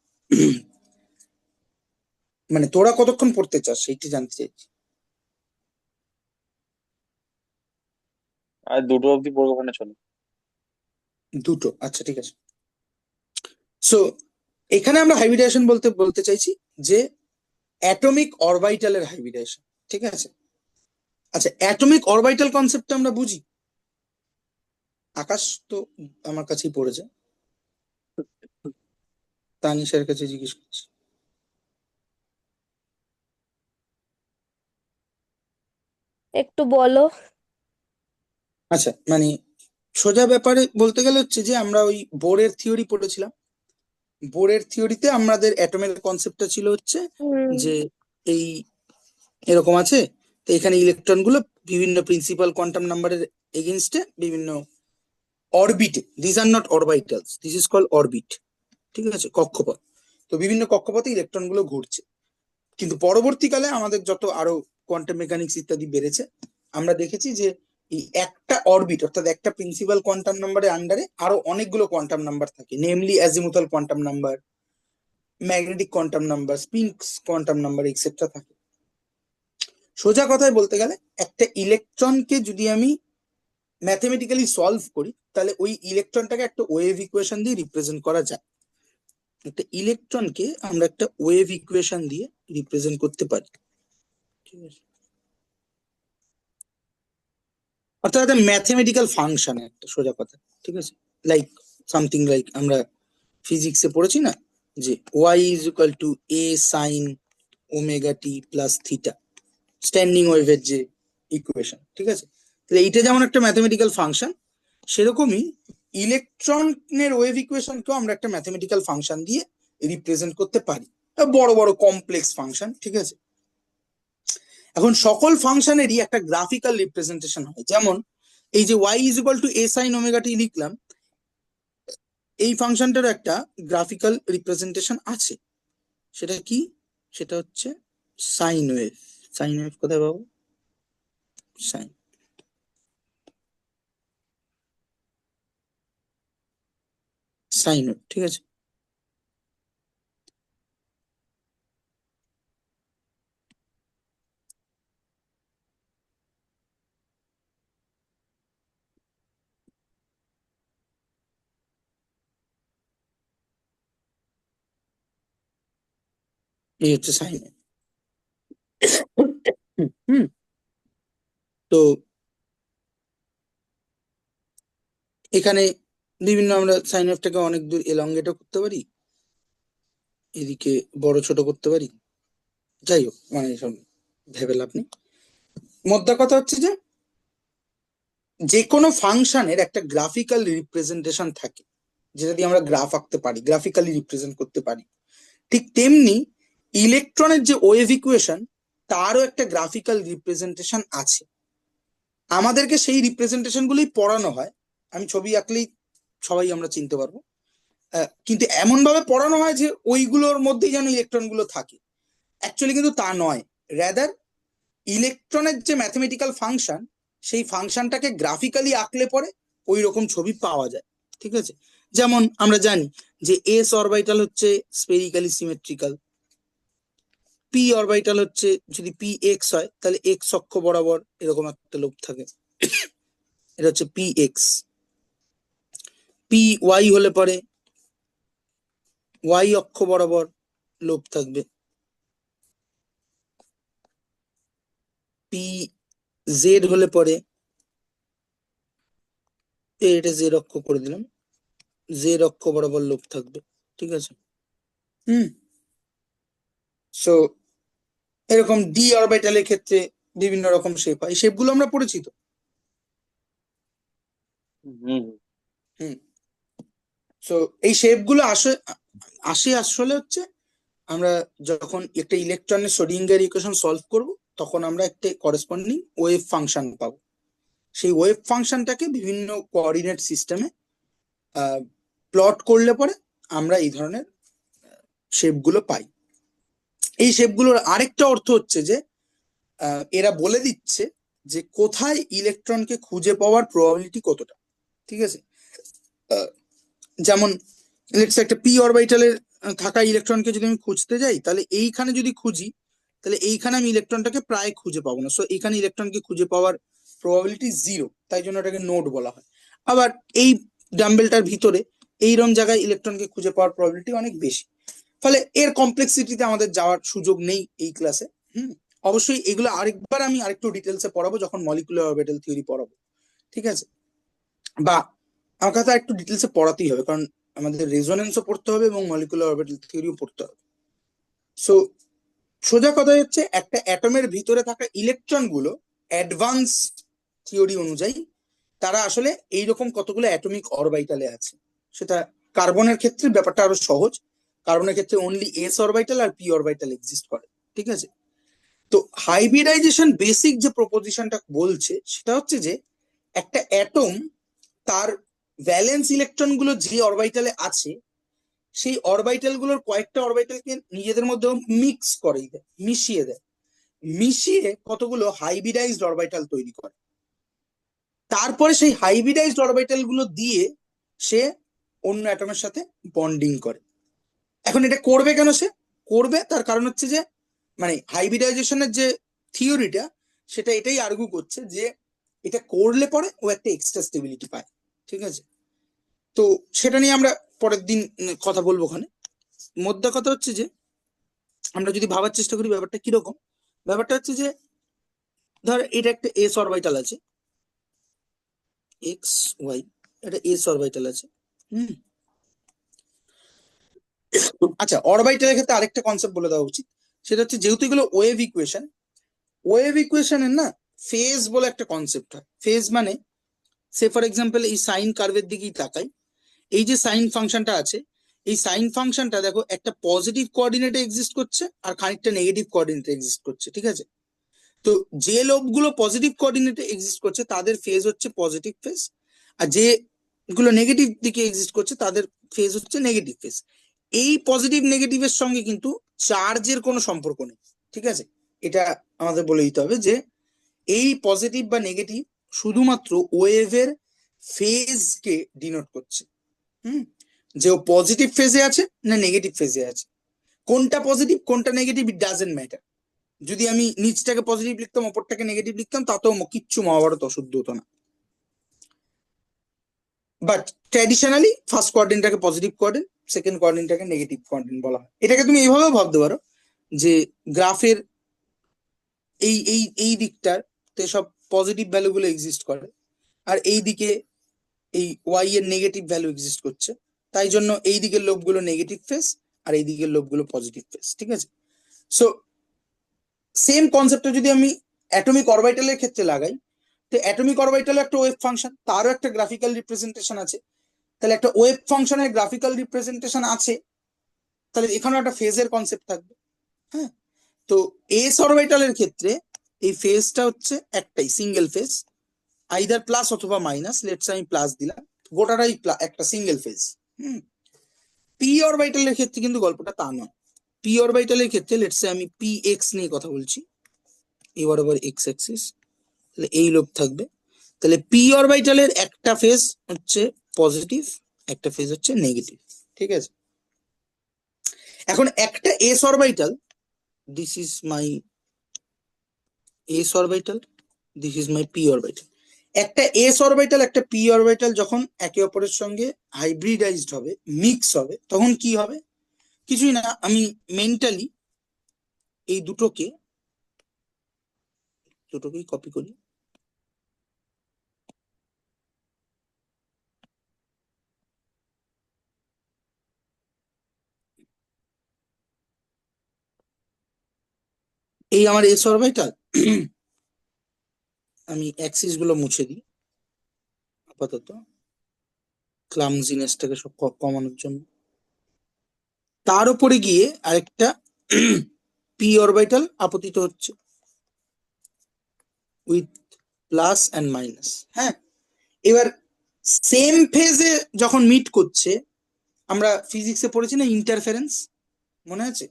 মানে তোরা কতক্ষণ পড়তে চাস সেইটি জানতে চাইছি। আর দুটো অব্দি পড়বো, ওখানে চলো। দুটো, আচ্ছা ঠিক আছে। সো এখানে আমরা হাইব্রিডাইজেশন বলতে বলতে চাইছি যে অ্যাটমিক অরবিটালের হাইব্রিডাইজেশন, ঠিক আছে। আচ্ছা, অ্যাটমিক অরবিটাল কনসেপ্টটা আমরা বুঝি। আকাশ তো আমার কাছেই পড়েছে, তানিশার কাছে জিজ্ঞেস করছি। একটু বলো। আচ্ছা, মানে সোজা ব্যাপারে বলতে গেলে হচ্ছে যে আমরা ওই বোরের থিওরি পড়েছিলাম। বোরের থিওরিতে আমাদের অ্যাটমের কনসেপ্টটা ছিল হচ্ছে হুম। যে এই এরকম আছে, তো এখানে ইলেকট্রন গুলো বিভিন্ন প্রিন্সিপাল কোয়ান্টাম নাম্বারের এগেনস্টে বিভিন্ন অরবিটে, this are not orbitals, this is call orbit, ঠিক আছে, কক্ষপথ। তো বিভিন্ন কক্ষপথে ইলেকট্রন গুলো ঘুরছে। কিন্তু পরবর্তীকালে আমাদের যত আরো কোয়ান্টাম মেকানিক্স ইত্যাদি বেড়েছে, আমরা দেখেছি যে এই একটা অরবিট অর্থাৎ একটা প্রিন্সিপাল কোয়ান্টাম নাম্বারের আন্ডারে আরো অনেকগুলো কোয়ান্টাম নাম্বার থাকে, namely azimuthal quantum number, magnetic quantum number, স্পিনক্স কোয়ান্টাম নাম্বার এক্সেট্রা থাকে। সোজা কথায় বলতে গেলে একটা ইলেকট্রনকে যদি আমি ম্যাথমেটিক্যালি সলভ করি, তাহলে ওই ইলেকট্রনটাকে একটা ওয়েভ ইকুয়েশন দিয়ে রিপ্রেজেন্ট করা যায়। একটা ইলেকট্রনকে আমরা একটা ওয়েভ ইকুয়েশন দিয়ে রিপ্রেজেন্ট করতে পারি, ঠিক আছে। অর্থাৎ একটা ম্যাথমেটিক্যাল ফাংশন, একটা সোজা কথা, ঠিক আছে। লাইক সামথিং লাইক আমরা ফিজিক্সে পড়েছি না, যে Y is equal to A sine omega T plus theta, standing ওয়েভের যে ইকুয়েশন, ঠিক আছে। তাহলে এইটা যেমন একটা ম্যাথমেটিক্যাল ফাংশন, সেরকমই ইলেকট্রনের ওয়েভ ইকুয়েশনকেও আমরা একটা ম্যাথমেটিক্যাল ফাংশন দিয়ে রিপ্রেজেন্ট করতে পারি, বড় বড় কমপ্লেক্স ফাংশন, ঠিক আছে। এখন সকল ফাংশনেরই একটা গ্রাফিক্যাল রিপ্রেজেন্টেশন হয়, যেমন এই যে Y is equal to A sine omega T লিখলাম, এই ফাংশনটার একটা গ্রাফিক্যাল রিপ্রেজেন্টেশন আছে। সেটা কি? সেটা হচ্ছে সাইন ওয়েভ। সাইন ওয়েভ কোথায় পাবো? সাইন, সাইন ওয়েভ, ঠিক আছে। এই হচ্ছে সাইন ওয়েভ। হুম। তো এখানে বিভিন্ন আমরা সাইন ওয়েভটাকে অনেক দূর এলঙ্গেটও করতে পারি, এদিকে বড় ছোট করতে পারি। যাই হোক, মানে এসব ভেবে লাভ নেই। মোদ্দা কথা হচ্ছে যে যে কোনো ফাংশনের একটা গ্রাফিক্যাল রিপ্রেজেন্টেশন থাকে, যেটা দিয়ে আমরা গ্রাফ আঁকতে পারি, গ্রাফিক্যালি রিপ্রেজেন্ট করতে পারি। ঠিক তেমনি ইলেকট্রনের যে ওয়েভ ইকুয়েশন, তারও একটা গ্রাফিক্যাল রিপ্রেজেন্টেশন আছে। আমাদেরকে সেই রিপ্রেজেন্টেশন গুলোই পড়ানো হয়। আমি ছবি আঁকলেই সবাই আমরা চিনতে পারবো, কিন্তু এমন ভাবে পড়ানো হয় যে ওইগুলোর মধ্যেই যেন ইলেকট্রন গুলো থাকে। অ্যাকচুয়ালি কিন্তু তা নয়, রেদার ইলেকট্রনের যে ম্যাথমেটিক্যাল ফাংশন, সেই ফাংশনটাকে গ্রাফিক্যালি আঁকলে পরে ওই রকম ছবি পাওয়া যায়, ঠিক আছে। যেমন আমরা জানি যে এস অরবিটাল হচ্ছে স্পেরিক্যালি সিমেট্রিক্যাল, পি অরবিটাল হচ্ছে যদি পি এক্স হয় তাহলে এক্স অক্ষ বরাবর এরকম একটা লোব থাকে, এটা হচ্ছে পি এক্স। পি ওয়াই হলে পরে ওয়াই অক্ষ বরাবর লোব থাকবে। পি জেড হলে পরে, এটা জেড অক্ষ করে দিলাম, জেড অক্ষ বরাবর লোব থাকবে, ঠিক আছে। হুম। সো এরকম ডি অরবিটালের ক্ষেত্রে বিভিন্ন রকম শেপ হয়, এই শেপ গুলো আমরা পড়েছি তো। হুম। হুম। সো এই শেপ গুলো আসে আসে আসলে হচ্ছে আমরা যখন একটা ইলেকট্রনের শ্রোডিঙ্গার ইকুয়েশন সলভ করব, তখন আমরা একটা করেসপন্ডিং ওয়েভ ফাংশন পাবো। সেই ওয়েভ ফাংশনটাকে বিভিন্ন কোঅর্ডিনেট সিস্টেমে প্লট করলে পরে আমরা এই ধরনের শেপ গুলো পাই। এই শেপ গুলোর আরেকটা অর্থ হচ্ছে যে এরা বলে দিচ্ছে যে কোথায় ইলেকট্রনকে খুঁজে পাওয়ার প্রবাবিলিটি কতটা, ঠিক আছে। যেমন লেটস একটা পি অরবিটালের থাকা ইলেকট্রনকে যদি আমি খুঁজতে যাই, তাহলে এইখানে যদি খুঁজি, তাহলে এইখানে আমি ইলেকট্রনটাকে প্রায় খুঁজে পাবো না। সো এইখানে ইলেকট্রনকে খুঁজে পাওয়ার প্রবাবিলিটি জিরো, তাই জন্য এটাকে নোড বলা হয়। আবার এই ডাম্বেলটার ভিতরে এইরকম জায়গায় ইলেকট্রনকে খুঁজে পাওয়ার প্রবাবিলিটি অনেক বেশি। ফলে এর কমপ্লেক্সিটিতে আমাদের যাওয়ার সুযোগ নেই এই ক্লাসে। অবশ্যই এগুলো আরেকবার আমি আরেকটু ডিটেলসে পড়াবো যখন মলিকুলার অরবিটাল থিওরি পড়াবো, ঠিক আছে? বা আমার কথা একটু ডিটেলসে পড়াতেই হবে, কারণ আমাদের রেজোনেন্সও পড়তে হবে এবং মলিকুলার অরবিটাল থিওরিও পড়তে হবে। সো সোজা কথা হচ্ছে, একটা অ্যাটমের ভিতরে থাকা ইলেকট্রন গুলো অ্যাডভান্স থিওরি অনুযায়ী তারা আসলে এইরকম কতগুলো অ্যাটমিক অরবিটালে আছে। সেটা কার্বনের ক্ষেত্রে ব্যাপারটা আরো সহজ, কার্বনের ক্ষেত্রে অনলি এস অরবিটাল আর পি অরবিটাল এক্সিস্ট করে, ঠিক আছে? তো হাইব্রিডাইজেশন বেসিক যে প্রপোজিশনটা বলছে সেটা হচ্ছে যে একটা অ্যাটম তার ভ্যালেন্স ইলেকট্রন গুলো যে অরবিটালে আছে সেই অরবিটাল গুলোর কয়েকটা অরবিটালকে নিজেদের মধ্যে মিক্স করে দেয়, মিশিয়ে দেয়, মিশিয়ে কতগুলো হাইব্রিডাইজড অরবিটাল তৈরি করে। তারপরে সেই হাইব্রিডাইজড অরবিটাল গুলো দিয়ে সে অন্য অ্যাটমের সাথে বন্ডিং করে। এখন এটা করবে কেন? সে করবে তার কারণ হচ্ছে যে মানে হাইব্রিডাইজেশনের যে থিওরিটা সেটা এটাই আর্গু করছে যে এটা করলে পরে ও একটা এক্সট্রা স্টেবিলিটি পায়, ঠিক আছে? তো সেটা নিয়ে আমরা পরের দিন কথা বলবো। ওখানে মোদ্দা কথা হচ্ছে যে আমরা যদি ভাবার চেষ্টা করি ব্যাপারটা কিরকম, ব্যাপারটা হচ্ছে যে ধর এটা একটা এস অরবিটাল আছে, এক্স ওয়াই, এটা এস অরবিটাল আছে। আচ্ছা, অরবিটালের ক্ষেত্রে আরেকটা কনসেপ্ট বলে দেওয়া উচিত, সেটা হচ্ছে যেহেতু এগুলো ওয়েভ ইকুয়েশনের না ফেজ বলে একটা কনসেপ্ট হয়। ফেজ মানে সে ফর এক্সাম্পল এই সাইন কার্ভের দিকেই তাকাই, এই যে সাইন ফাংশনটা আছে, এই সাইন ফাংশনটা দেখো একটা পজিটিভ কোঅর্ডিনেটে এক্সিস্ট করছে আর খানিকটা নেগেটিভ কোঅর্ডিনেটে এক্সিস্ট করছে, ঠিক আছে? তো যে লোবগুলো পজিটিভ কোঅর্ডিনেটে এক্সিস্ট করছে তাদের ফেজ হচ্ছে পজিটিভ ফেজ, আর যেগুলো নেগেটিভ দিকে এক্সিস্ট করছে তাদের ফেজ হচ্ছে নেগেটিভ ফেজ। এই পজিটিভ নেগেটিভের সঙ্গে কিন্তু চার্জের কোনো সম্পর্ক নেই, ঠিক আছে? এটা আমাদের বলে দিতে হবে যে এই পজিটিভ বা নেগেটিভ শুধুমাত্র ওয়েভের ফেজকে ডিনোট করছে। যে ও পজিটিভ ফেজে আছে না নেগেটিভ ফেজে আছে, কোনটা পজিটিভ কোনটা নেগেটিভ ইট ডাজেন্ট ম্যাটার। যদি আমি নিচটাকে পজিটিভ লিখতাম অপরটাকে নেগেটিভ লিখতাম তাতেও কিচ্ছু মহাভারত অশুদ্ধ হতো না। বাট ট্র্যাডিশনালি ফার্স্ট কোয়াড্রেন্টটাকে পজিটিভ কোয়াড্রেন্ট, সেকেন্ড কোয়াড্রেন্টটাকে নেগেটিভ কোয়াড্রেন্ট বলা হয়। এটাকে তুমি এইভাবেও ভাবতে পারো যে গ্রাফের এই এই এই দিকটাতে সব পজিটিভ ভ্যালু গুলো এক্সিস্ট করে আর এই দিকে এই ওয়াই এর নেগেটিভ ভ্যালু এক্সিস্ট করছে, তাই জন্য এই দিকের লোবগুলো নেগেটিভ ফেজ আর এই দিকের লোবগুলো পজিটিভ ফেজ, ঠিক আছে? সো সেম কনসেপ্টটা যদি আমি অ্যাটমিক অরবিটালের ক্ষেত্রে লাগাই, তো অ্যাটমিক অরবিটালে একটা ওয়েভ ফাংশন, তারও একটা গ্রাফিক্যাল রিপ্রেজেন্টেশন আছে। তাহলে একটা ওয়েভ ফাংশনের গ্রাফিক্যাল রিপ্রেজেন্টেশন আছে, তাহলে এখানেও একটা ফেজের কনসেপ্ট থাকবে। হ্যাঁ, তো এস অরবিটালের ক্ষেত্রে এই ফেজটা হচ্ছে একটাই সিঙ্গেল ফেজ, আইদার প্লাস অথবা মাইনাস। লেটস আমি প্লাস দিলাম, গোটাটাই একটা সিঙ্গেল ফেজ। পি অরবিটালের ক্ষেত্রে কিন্তু গল্পটা তা নয়। পি অরবিটালের ক্ষেত্রে লেটস আমি পি এক্স নিয়ে কথা বলছি, এবার আবার এক্স অ্যাক্সিস, তাহলে এই লোব থাকবে। তাহলে পি অরবিটালের একটা ফেজ হচ্ছে পজিটিভ, একটা ফেজ হচ্ছে নেগেটিভ, ঠিক আছে? এখন একটা S orbital, this is my S orbital, this is my P orbital. একটা এস অরবিটাল একটা পি অরবিটাল যখন একে অপরের সঙ্গে হাইব্রিডাইজড হবে, মিক্স হবে, তখন কি হবে? কিছুই না, আমি মেন্টালি এই দুটোকেই কপি করি। এই আমার এস অরবিটাল, আমি অ্যাক্সিস গুলো মুছে দিই আপাতত ক্লামজিনেসটাকে সব কমানোর জন্য। তার উপরে গিয়ে আরেকটা পি অরবিটাল আপতিত হচ্ছে উইথ প্লাস অ্যান্ড মাইনাস। হ্যাঁ, এবার সেম ফেজে যখন মিট করছে, আমরা ফিজিক্সে পড়েছি না ইন্টারফারেন্স, মনে আছে?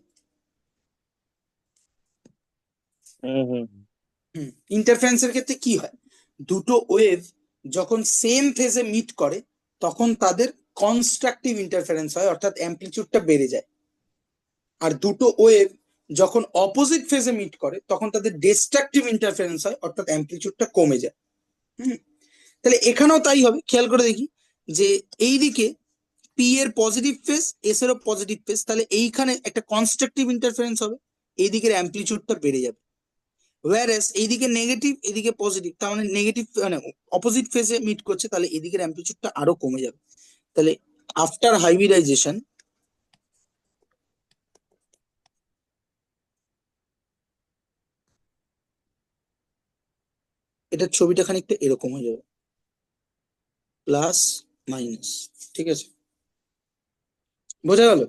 ইন্টারফারেন্সের ক্ষেত্রে কি হয়, দুটো ওয়েভ যখন সেম ফেজে মিট করে তখন তাদের কনস্ট্রাকটিভ ইন্টারফারেন্স হয়, অর্থাৎ অ্যামপ্লিটিউডটা বেড়ে যায়। আর দুটো ওয়েভ যখন অপোজিট ফেজে মিট করে তখন তাদের ডিস্ট্রাকটিভ ইন্টারফারেন্স হয়, অর্থাৎ অ্যামপ্লিটিউডটা কমে যায়। তাহলে এখানেও তাই হবে, খেয়াল করে দেখি যে এইদিকে পি এর পজিটিভ ফেজ, এস এরও পজিটিভ ফেজ, তাহলে এইখানে একটা কনস্ট্রাকটিভ ইন্টারফারেন্স হবে, এইদিকের অ্যাম্পলিটিউডটা বেড়ে যাবে। ওয়ারেস এইদিকে নেগেটিভ, এদিকে পজিটিভ, তার মানে নেগেটিভ মানে অপোজিট ফেজে মিট করছে, তাহলে এদিকের অ্যাম্পলিটিউডটা আরো কমে যাবে। তাহলে আফটার হাইব্রিডাইজেশন এটার ছবিটা খানিকটা এরকম হয়ে যাবে, প্লাস মাইনাস। ঠিক আছে, বোঝা গেল?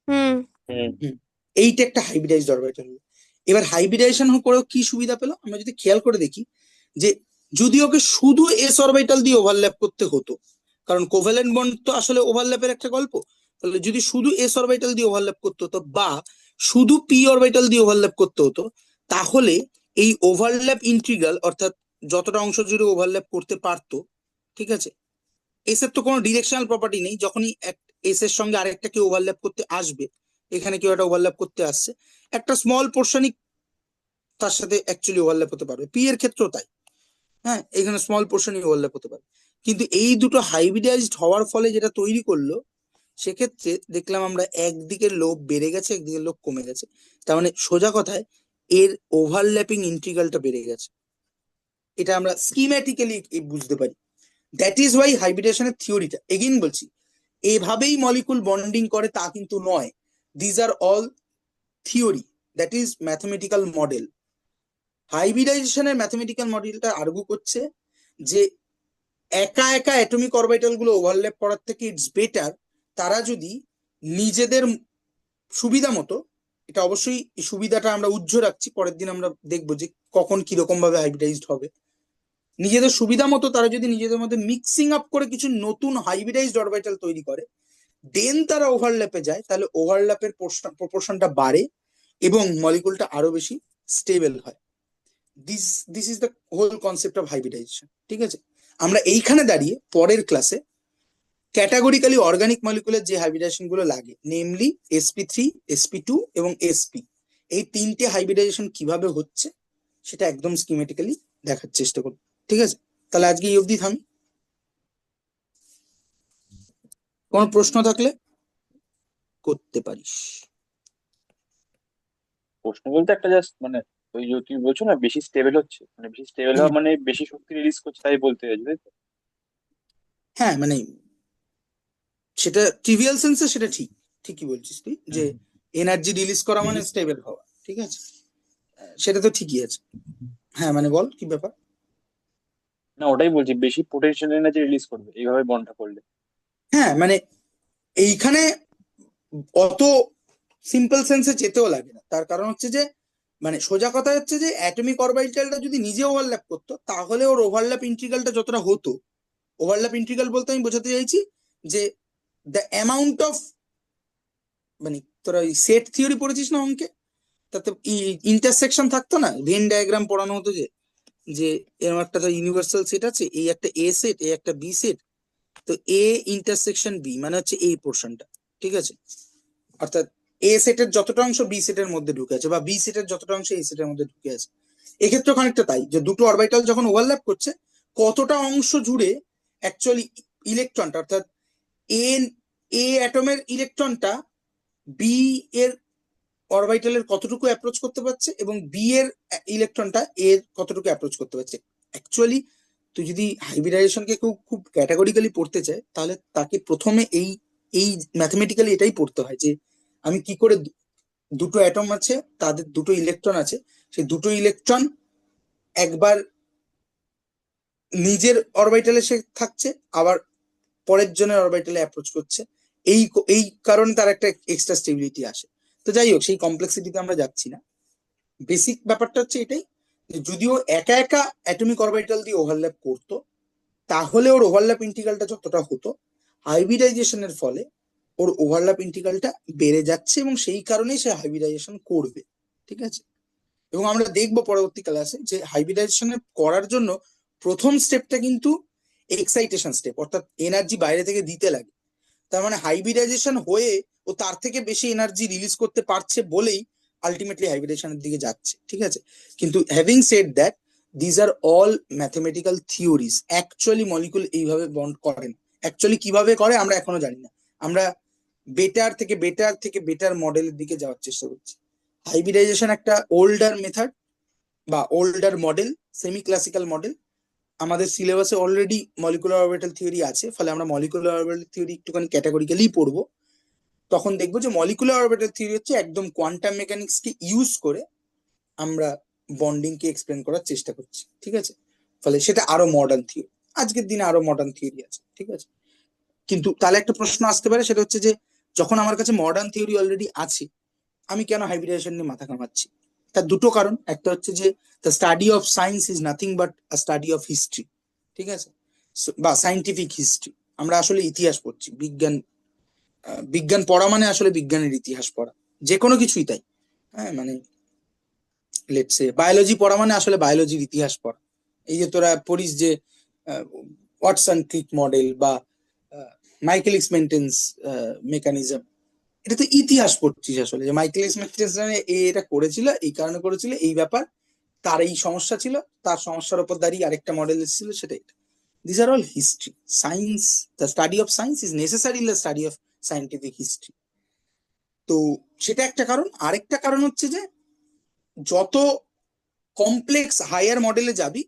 হুম। হুম। হুম, এইটা একটা হাইব্রিডাইজড অরবিটাল। এবার হাইব্রিডাইজেশন করেও কি সুবিধা পেলো, আমরা যদি খেয়াল করে দেখি যে যদি ওকে শুধু এস অরবিটাল দিয়ে ওভারল্যাপ করতে হতো, কারণ কোভ্যালেন্ট বন্ড তো আসলে ওভারল্যাপের একটা গল্প, তাহলে যদি শুধু এস অরবিটাল দিয়ে ওভারল্যাপ করতে হতো বা শুধু পি অরবিটাল দিয়ে ওভারল্যাপ করতে হতো, তাহলে এই ওভারল্যাপ ইন্টিগ্রাল অর্থাৎ যতটা অংশ জুড়ে ওভারল্যাপ করতে পারতো, ঠিক আছে, এস এর তো কোনো ডিরেকশনাল প্রপার্টি নেই, যখনই এস এর সঙ্গে আরেকটাকে ওভারল্যাপ করতে আসবে, এখানে কেউ একটা ওভারল্যাপ করতে আসছে, একটা স্মল পোর্শনই তার সাথে অ্যাকচুয়ালি ওভারল্যাপ হতে পারবে, পি এর ক্ষেত্রেও তাই। হ্যাঁ, এখানে স্মল পোর্শনই ওভারল্যাপ হতে পারে। কিন্তু এই দুটো হাইব্রিডাইজড হওয়ার ফলে যেটা তৈরি করলো, সেক্ষেত্রে দেখলাম আমরা একদিকের লোব বেড়ে গেছে, একদিকের লোব কমে গেছে, তার মানে সোজা কথায় এর ওভারল্যাপিং ইন্টিগ্রালটা বেড়ে গেছে। এটা আমরা স্কিম্যাটিক্যালি বুঝতে পারি। দ্যাট ইজ ওয়াই হাইব্রিডেশনের থিওরিটা, এগেইন বলছি, এভাবেই মলিকুল বন্ডিং করে তা কিন্তু নয়, these are all theory, that is mathematical model. হাইব্রিডাইজেশনের ম্যাথমেটিক্যাল মডেলটা আর্গু করছে যে একা একা অ্যাটমিক অরবিটাল গুলো ওভারল্যাপ করার থেকে ইটস বেটার তারা যদি নিজেদের সুবিধা মতো, এটা অবশ্যই এই সুবিধাটা আমরা উজ্জ্ব রাখছি, পরের দিন আমরা দেখবো যে কখন কিরকম ভাবে হাইব্রিডাইজড হবে, নিজেদের সুবিধা মতো তারা যদি নিজেদের মধ্যে মিক্সিং আপ করে কিছু নতুন হাইব্রিডাইজড অরবিটাল তৈরি করে, দেন তারা ওভারল্যাপে যায়, তাহলে ওভারল্যাপের প্রপোর্শনটা বাড়ে এবং মলিকুলটা আরো বেশি স্টেবল হয়। This this is the whole concept of hybridization. ঠিক আছে, আমরা এইখানে দাঁড়িয়ে পরের ক্লাসে ক্যাটাগরিক্যালি অর্গানিক মলিকুলের যে হাইব্রিডাইজেশন গুলো লাগে, নেমলি sp3, sp2 এবং sp, এই তিনটে হাইব্রিডাইজেশন কিভাবে হচ্ছে সেটা একদম স্কিমেটিক্যালি দেখার চেষ্টা করব। ঠিক আছে, তাহলে আজকে এই অবধি থামি, কোনো প্রশ্ন থাকলে করতে পারিস। প্রশ্ন বলতে একটা জাস্ট মানে ওই যে তুমি বলছো না বেশি স্টেবল হচ্ছে, মানে বেশি স্টেবল হওয়া মানে বেশি শক্তি রিলিজ করছে তাই বলতে চাইছো তাই তো? হ্যাঁ, মানে সেটা ট্রিভিয়াল সেন্সে সেটা ঠিক, ঠিকই বলছিস তুই যে এনার্জি রিলিজ করা মানে স্টেবল হওয়া, ঠিক আছে, সেটা তো ঠিকই আছে। হ্যাঁ, মানে বল কি ব্যাপার। না ওটাই বলছি, বেশি পোটেনশিয়াল এনার্জি রিলিজ করবে এইভাবে বন্ডটা করলে। হ্যাঁ, মানে এইখানে অত সিম্পল সেন্সে যেতেও লাগে না, তার কারণ হচ্ছে যে মানে সোজা কথা হচ্ছে যে অ্যাটমিক অরবিটালটা যদি নিজে ওভারল্যাপ করতো, তাহলে ওর ওভারল্যাপ ইন্টিগ্রালটা যতটা হতো, ওভারল্যাপ ইন্টিগ্রাল বলতে আমি বোঝাতে চাইছি যে দ্য অ্যামাউন্ট অফ, মানে তোরা ওই সেট থিওরি পড়েছিস না অঙ্কে, তাতে ইন্টারসেকশন থাকতো না, ভেন ডায়াগ্রাম পড়ানো হতো যে যে এরকম একটা ইউনিভার্সাল সেট আছে, এই একটা এ সেট, এই একটা বি সেট, তো এ ইন্টারসেকশন বি মানে হচ্ছে এই পোর্শনটা, ঠিক আছে, অর্থাৎ এ সেটের যতটা অংশ বি সেটের মধ্যে ঢুকে আছে বা বি সেটের যতটা অংশ এ সেটের মধ্যে ঢুকে আছে। এক্ষেত্রে খানিকটা তাই, যে দুটো অরবিটাল যখন ওভারল্যাপ করছে, কতটা অংশ জুড়ে অ্যাকচুয়ালি ইলেকট্রনটা অর্থাৎ এ এ অ্যাটমের ইলেকট্রনটা বি এর অরবিটালের কতটুকু অ্যাপ্রোচ করতে পারছে এবং বি এর ইলেকট্রনটা এর কতটুকু অ্যাপ্রোচ করতে পারছে। অ্যাকচুয়ালি তুই যদি হাইব্রিডাইজেশনকে খুব ক্যাটাগরিক্যালি পড়তে চায়, তাহলে তাকে প্রথমে এই এই ম্যাথমেটিক্যালি এটাই পড়তে হয় যে আমি কি করে দুটো অ্যাটম আছে, তাদের দুটো ইলেকট্রন আছে, সেই দুটো ইলেকট্রন একবার নিজের অরবিটালে সে থাকছে, আবার পরের জনের অরবিটালে অ্যাপ্রোচ করছে, এই এই কারণে তার একটা এক্সট্রা স্টেবিলিটি আসে। তো যাই হোক, সেই কমপ্লেক্সিটিতে আমরা যাচ্ছি না, বেসিক ব্যাপারটা হচ্ছে এটাই যে যদিও একা একা অ্যাটমিক অরবিটাল দিয়ে ওভারল্যাপ করতো, তাহলে ওর ওভারল্যাপ ইন্টিগ্রালটা যতটা হতো, হাইব্রিডাইজেশনের ফলে ওর ওভারল্যাপ ইন্টিগ্রালটা বেড়ে যাচ্ছে এবং সেই কারণেই সে হাইব্রিডাইজেশন করবে। ঠিক আছে, এবং আমরা দেখবো পরবর্তী ক্লাসে যে হাইব্রিডাইজেশন করার জন্য প্রথম স্টেপটা কিন্তু এক্সাইটেশন স্টেপ, অর্থাৎ এনার্জি বাইরে থেকে দিতে লাগে। তার মানে হাইব্রিডাইজেশন হয়ে ও তার থেকে বেশি এনার্জি রিলিজ করতে পারছে বলেই আলটিমেটলি হাইব্রিডেশনের দিকে যাচ্ছে। ঠিক আছে, কিন্তু having said that, these are all mathematical theories. Actually molecule এইভাবে বন্ড করেন, অ্যাকচুয়ালি কিভাবে করে আমরা এখনো জানি না। আমরা বেটার থেকে বেটার থেকে বেটার মডেলের দিকে যাওয়ার চেষ্টা করছি। হাইব্রিডাইজেশন একটা ওল্ডার মেথড বা older model, semi classical model. আমাদের সিলেবাসে অলরেডি মলিকুলার অরবিটাল থিওরি আছে, ফলে আমরা মলিকুলার অরবিটাল থিওরি একটুখানি ক্যাটাগরিক্যালি পড়বো। তখন দেখবো যে মলিকুলার অরবিটাল থিওরি হচ্ছে একদম কোয়ান্টাম মেকানিক্স কে ইউজ করে আমরা বন্ডিং কে এক্সপ্লেন করার চেষ্টা করছি, ঠিক আছে? ফলে সেটা আরো মডার্ন থিওরি, আজকের দিনে আরো মডার্ন থিওরি আছে, ঠিক আছে? কিন্তু তাহলে একটা প্রশ্ন আসতে পারে, সেটা হচ্ছে যে যখন আমার কাছে মডার্ন থিওরি অলরেডি আছে, আমি কেন হাইব্রিডাইজেশন নিয়ে মাথা ঘামাচ্ছি? তার দুটো কারণ। একটা হচ্ছে যে the study of science is nothing but a study of history, ঠিক আছে? বা সায়েন্টিফিক হিস্ট্রি। আমরা আসলে ইতিহাস পড়ছি, বিজ্ঞান। বিজ্ঞান পড়া মানে আসলে বিজ্ঞানের ইতিহাস পড়া, যে কোনো কিছুই তাই। হ্যাঁ, মানে লেটস সে বায়োলজি পড়া মানে আসলে বায়োলজির ইতিহাস পড়া। এই যে তোরা পড়িস যে ওয়াটসন ক্রিক মডেল বা মাইকেলিস মেন্টেন্স মেকানিজম, এটা তো ইতিহাস পড়ছিস আসলে, যে মাইকেলিস মেন্টেন্স এটা করেছিল, এই কারণে করেছিল, এই ব্যাপার, তার এই সমস্যা ছিল, তার সমস্যার উপর দাঁড়িয়ে আরেকটা মডেল এসেছিল, সেটাই। This are all history. Science, the study of science is necessary the study of scientific history. তো সেটা একটা কারণ। আরেকটা কারণ হচ্ছে যে যত কমপ্লেক্স হায়ার মডেলে যাবি,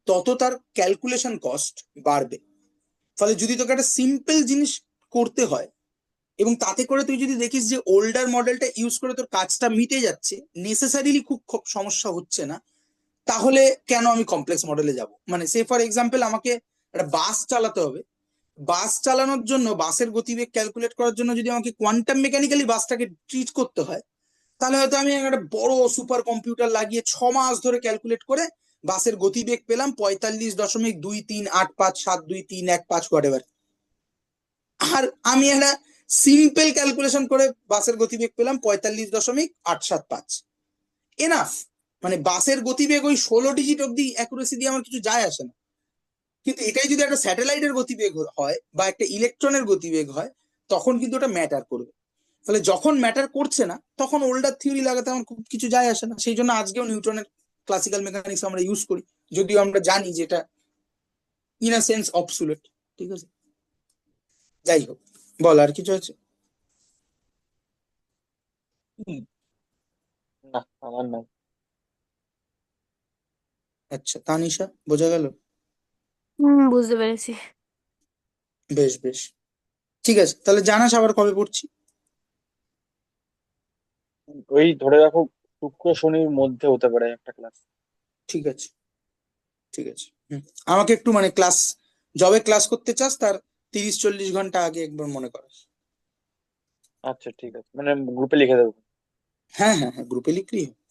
তত তার ক্যালকুলেশন কস্ট বাড়বে। ফলে যদি তোকে একটা সিম্পল জিনিস করতে হয়, এবং তাতে করে তুই যদি দেখিস যে ওল্ডার মডেলটা ইউজ করে তোর কাজটা মিটে যাচ্ছে, নেসেসারিলি খুব খুব সমস্যা হচ্ছে না, তাহলে কেন আমি কমপ্লেক্স মডেলে যাব? মানে সে ফর এক্সাম্পল আমাকে একটা বাস চালাতে হবে, বাস চালানোর জন্য, বাসের গতিবেগ ক্যালকুলেট করার জন্য যদি আমাকে কোয়ান্টাম মেকানিক্যালি বাসটাকে ট্রিট করতে হয়, তাহলে হয়তো আমি একটা বড় সুপার কম্পিউটার লাগিয়ে 6 মাস ধরে ক্যালকুলেট করে বাসের গতিবেগ পেলাম 45.2385572331 হোয়াট এভার। আর আমি একটা সিম্পল ক্যালকুলেশন করে বাসের গতিবেগ পেলাম 45.875। এনাফ। মানে বাসের গতিবেগ ওই 16 ডিজিট অব্দি অ্যাকুরেসি দিয়ে আমার কিছু যায় আসে না। কিন্তু এটাই যদি একটা স্যাটেলাইটের গতিবেগ হয় বা একটা ইলেকট্রনের গতিবেগ হয়, তখন কিন্তু ওটা ম্যাটার করবে। ফলে যখন ম্যাটার করছে না, তখন ওল্ডার থিওরি লাগাতে আমার খুব কিছু যায় আসে না। সেই জন্য আজকেও নিউটনের ক্লাসিক্যাল মেকানিক্স আমরা ইউজ করি, যদিও আমরা জানি যে এটা ইন আ সেন্স অবসুলেট, ঠিক আছে? যাই হোক, বল আর কিছু আছে? না, আমার নাই। আচ্ছা, তানিশা, বোঝা গেল? বুঝতে পেরেছি। বেশ বেশ, ঠিক আছে, তাহলে জানাস আবার কবে পড়ছি। ওই ধরে রাখো শুক্র শনির মধ্যে হতে পারে একটা ক্লাস। ঠিক আছে, ঠিক আছে। আমাকে একটু মানে ক্লাস, যবে ক্লাস করতে চাস তার 30-40 ঘন্টা আগে একবার মনে করাস। আচ্ছা ঠিক আছে, মানে গ্রুপে লিখে দেবো। হ্যাঁ হ্যাঁ হ্যাঁ, গ্রুপে লিখলেই হবে।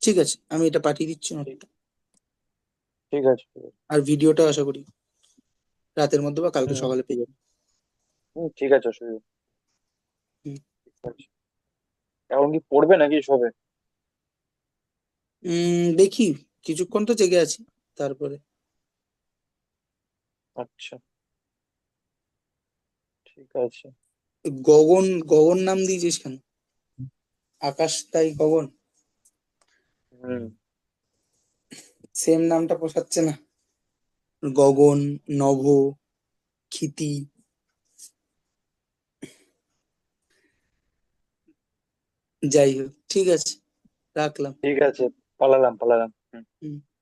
ঠিক আছে, আমি এটা পাঠিয়ে দিচ্ছি ঠিক নোটটা। ঠিক আছে ঠিক আছে। আর ভিডিওটা আশা করি রাতের মধ্যে বা কালকে হুম সকালে পেয়ে যাবে। ঠিক আছে, অসুবিধা হুম। নেই। এখন কি পড়বে নাকি সবে? দেখি, কিছুক্ষণ তো জেগে আছি, তারপরে। আচ্ছা ঠিক আছে। গগন, গগন নাম দিয়েছিস কেন? আকাশ তাই গগন, হুম। সেম নামটা পোষাচ্ছে না। গগন, নভ, ক্ষিতি। যাই হোক, ঠিক আছে, রাখলাম। ঠিক আছে, পালালাম পালালাম। হুম। হুম।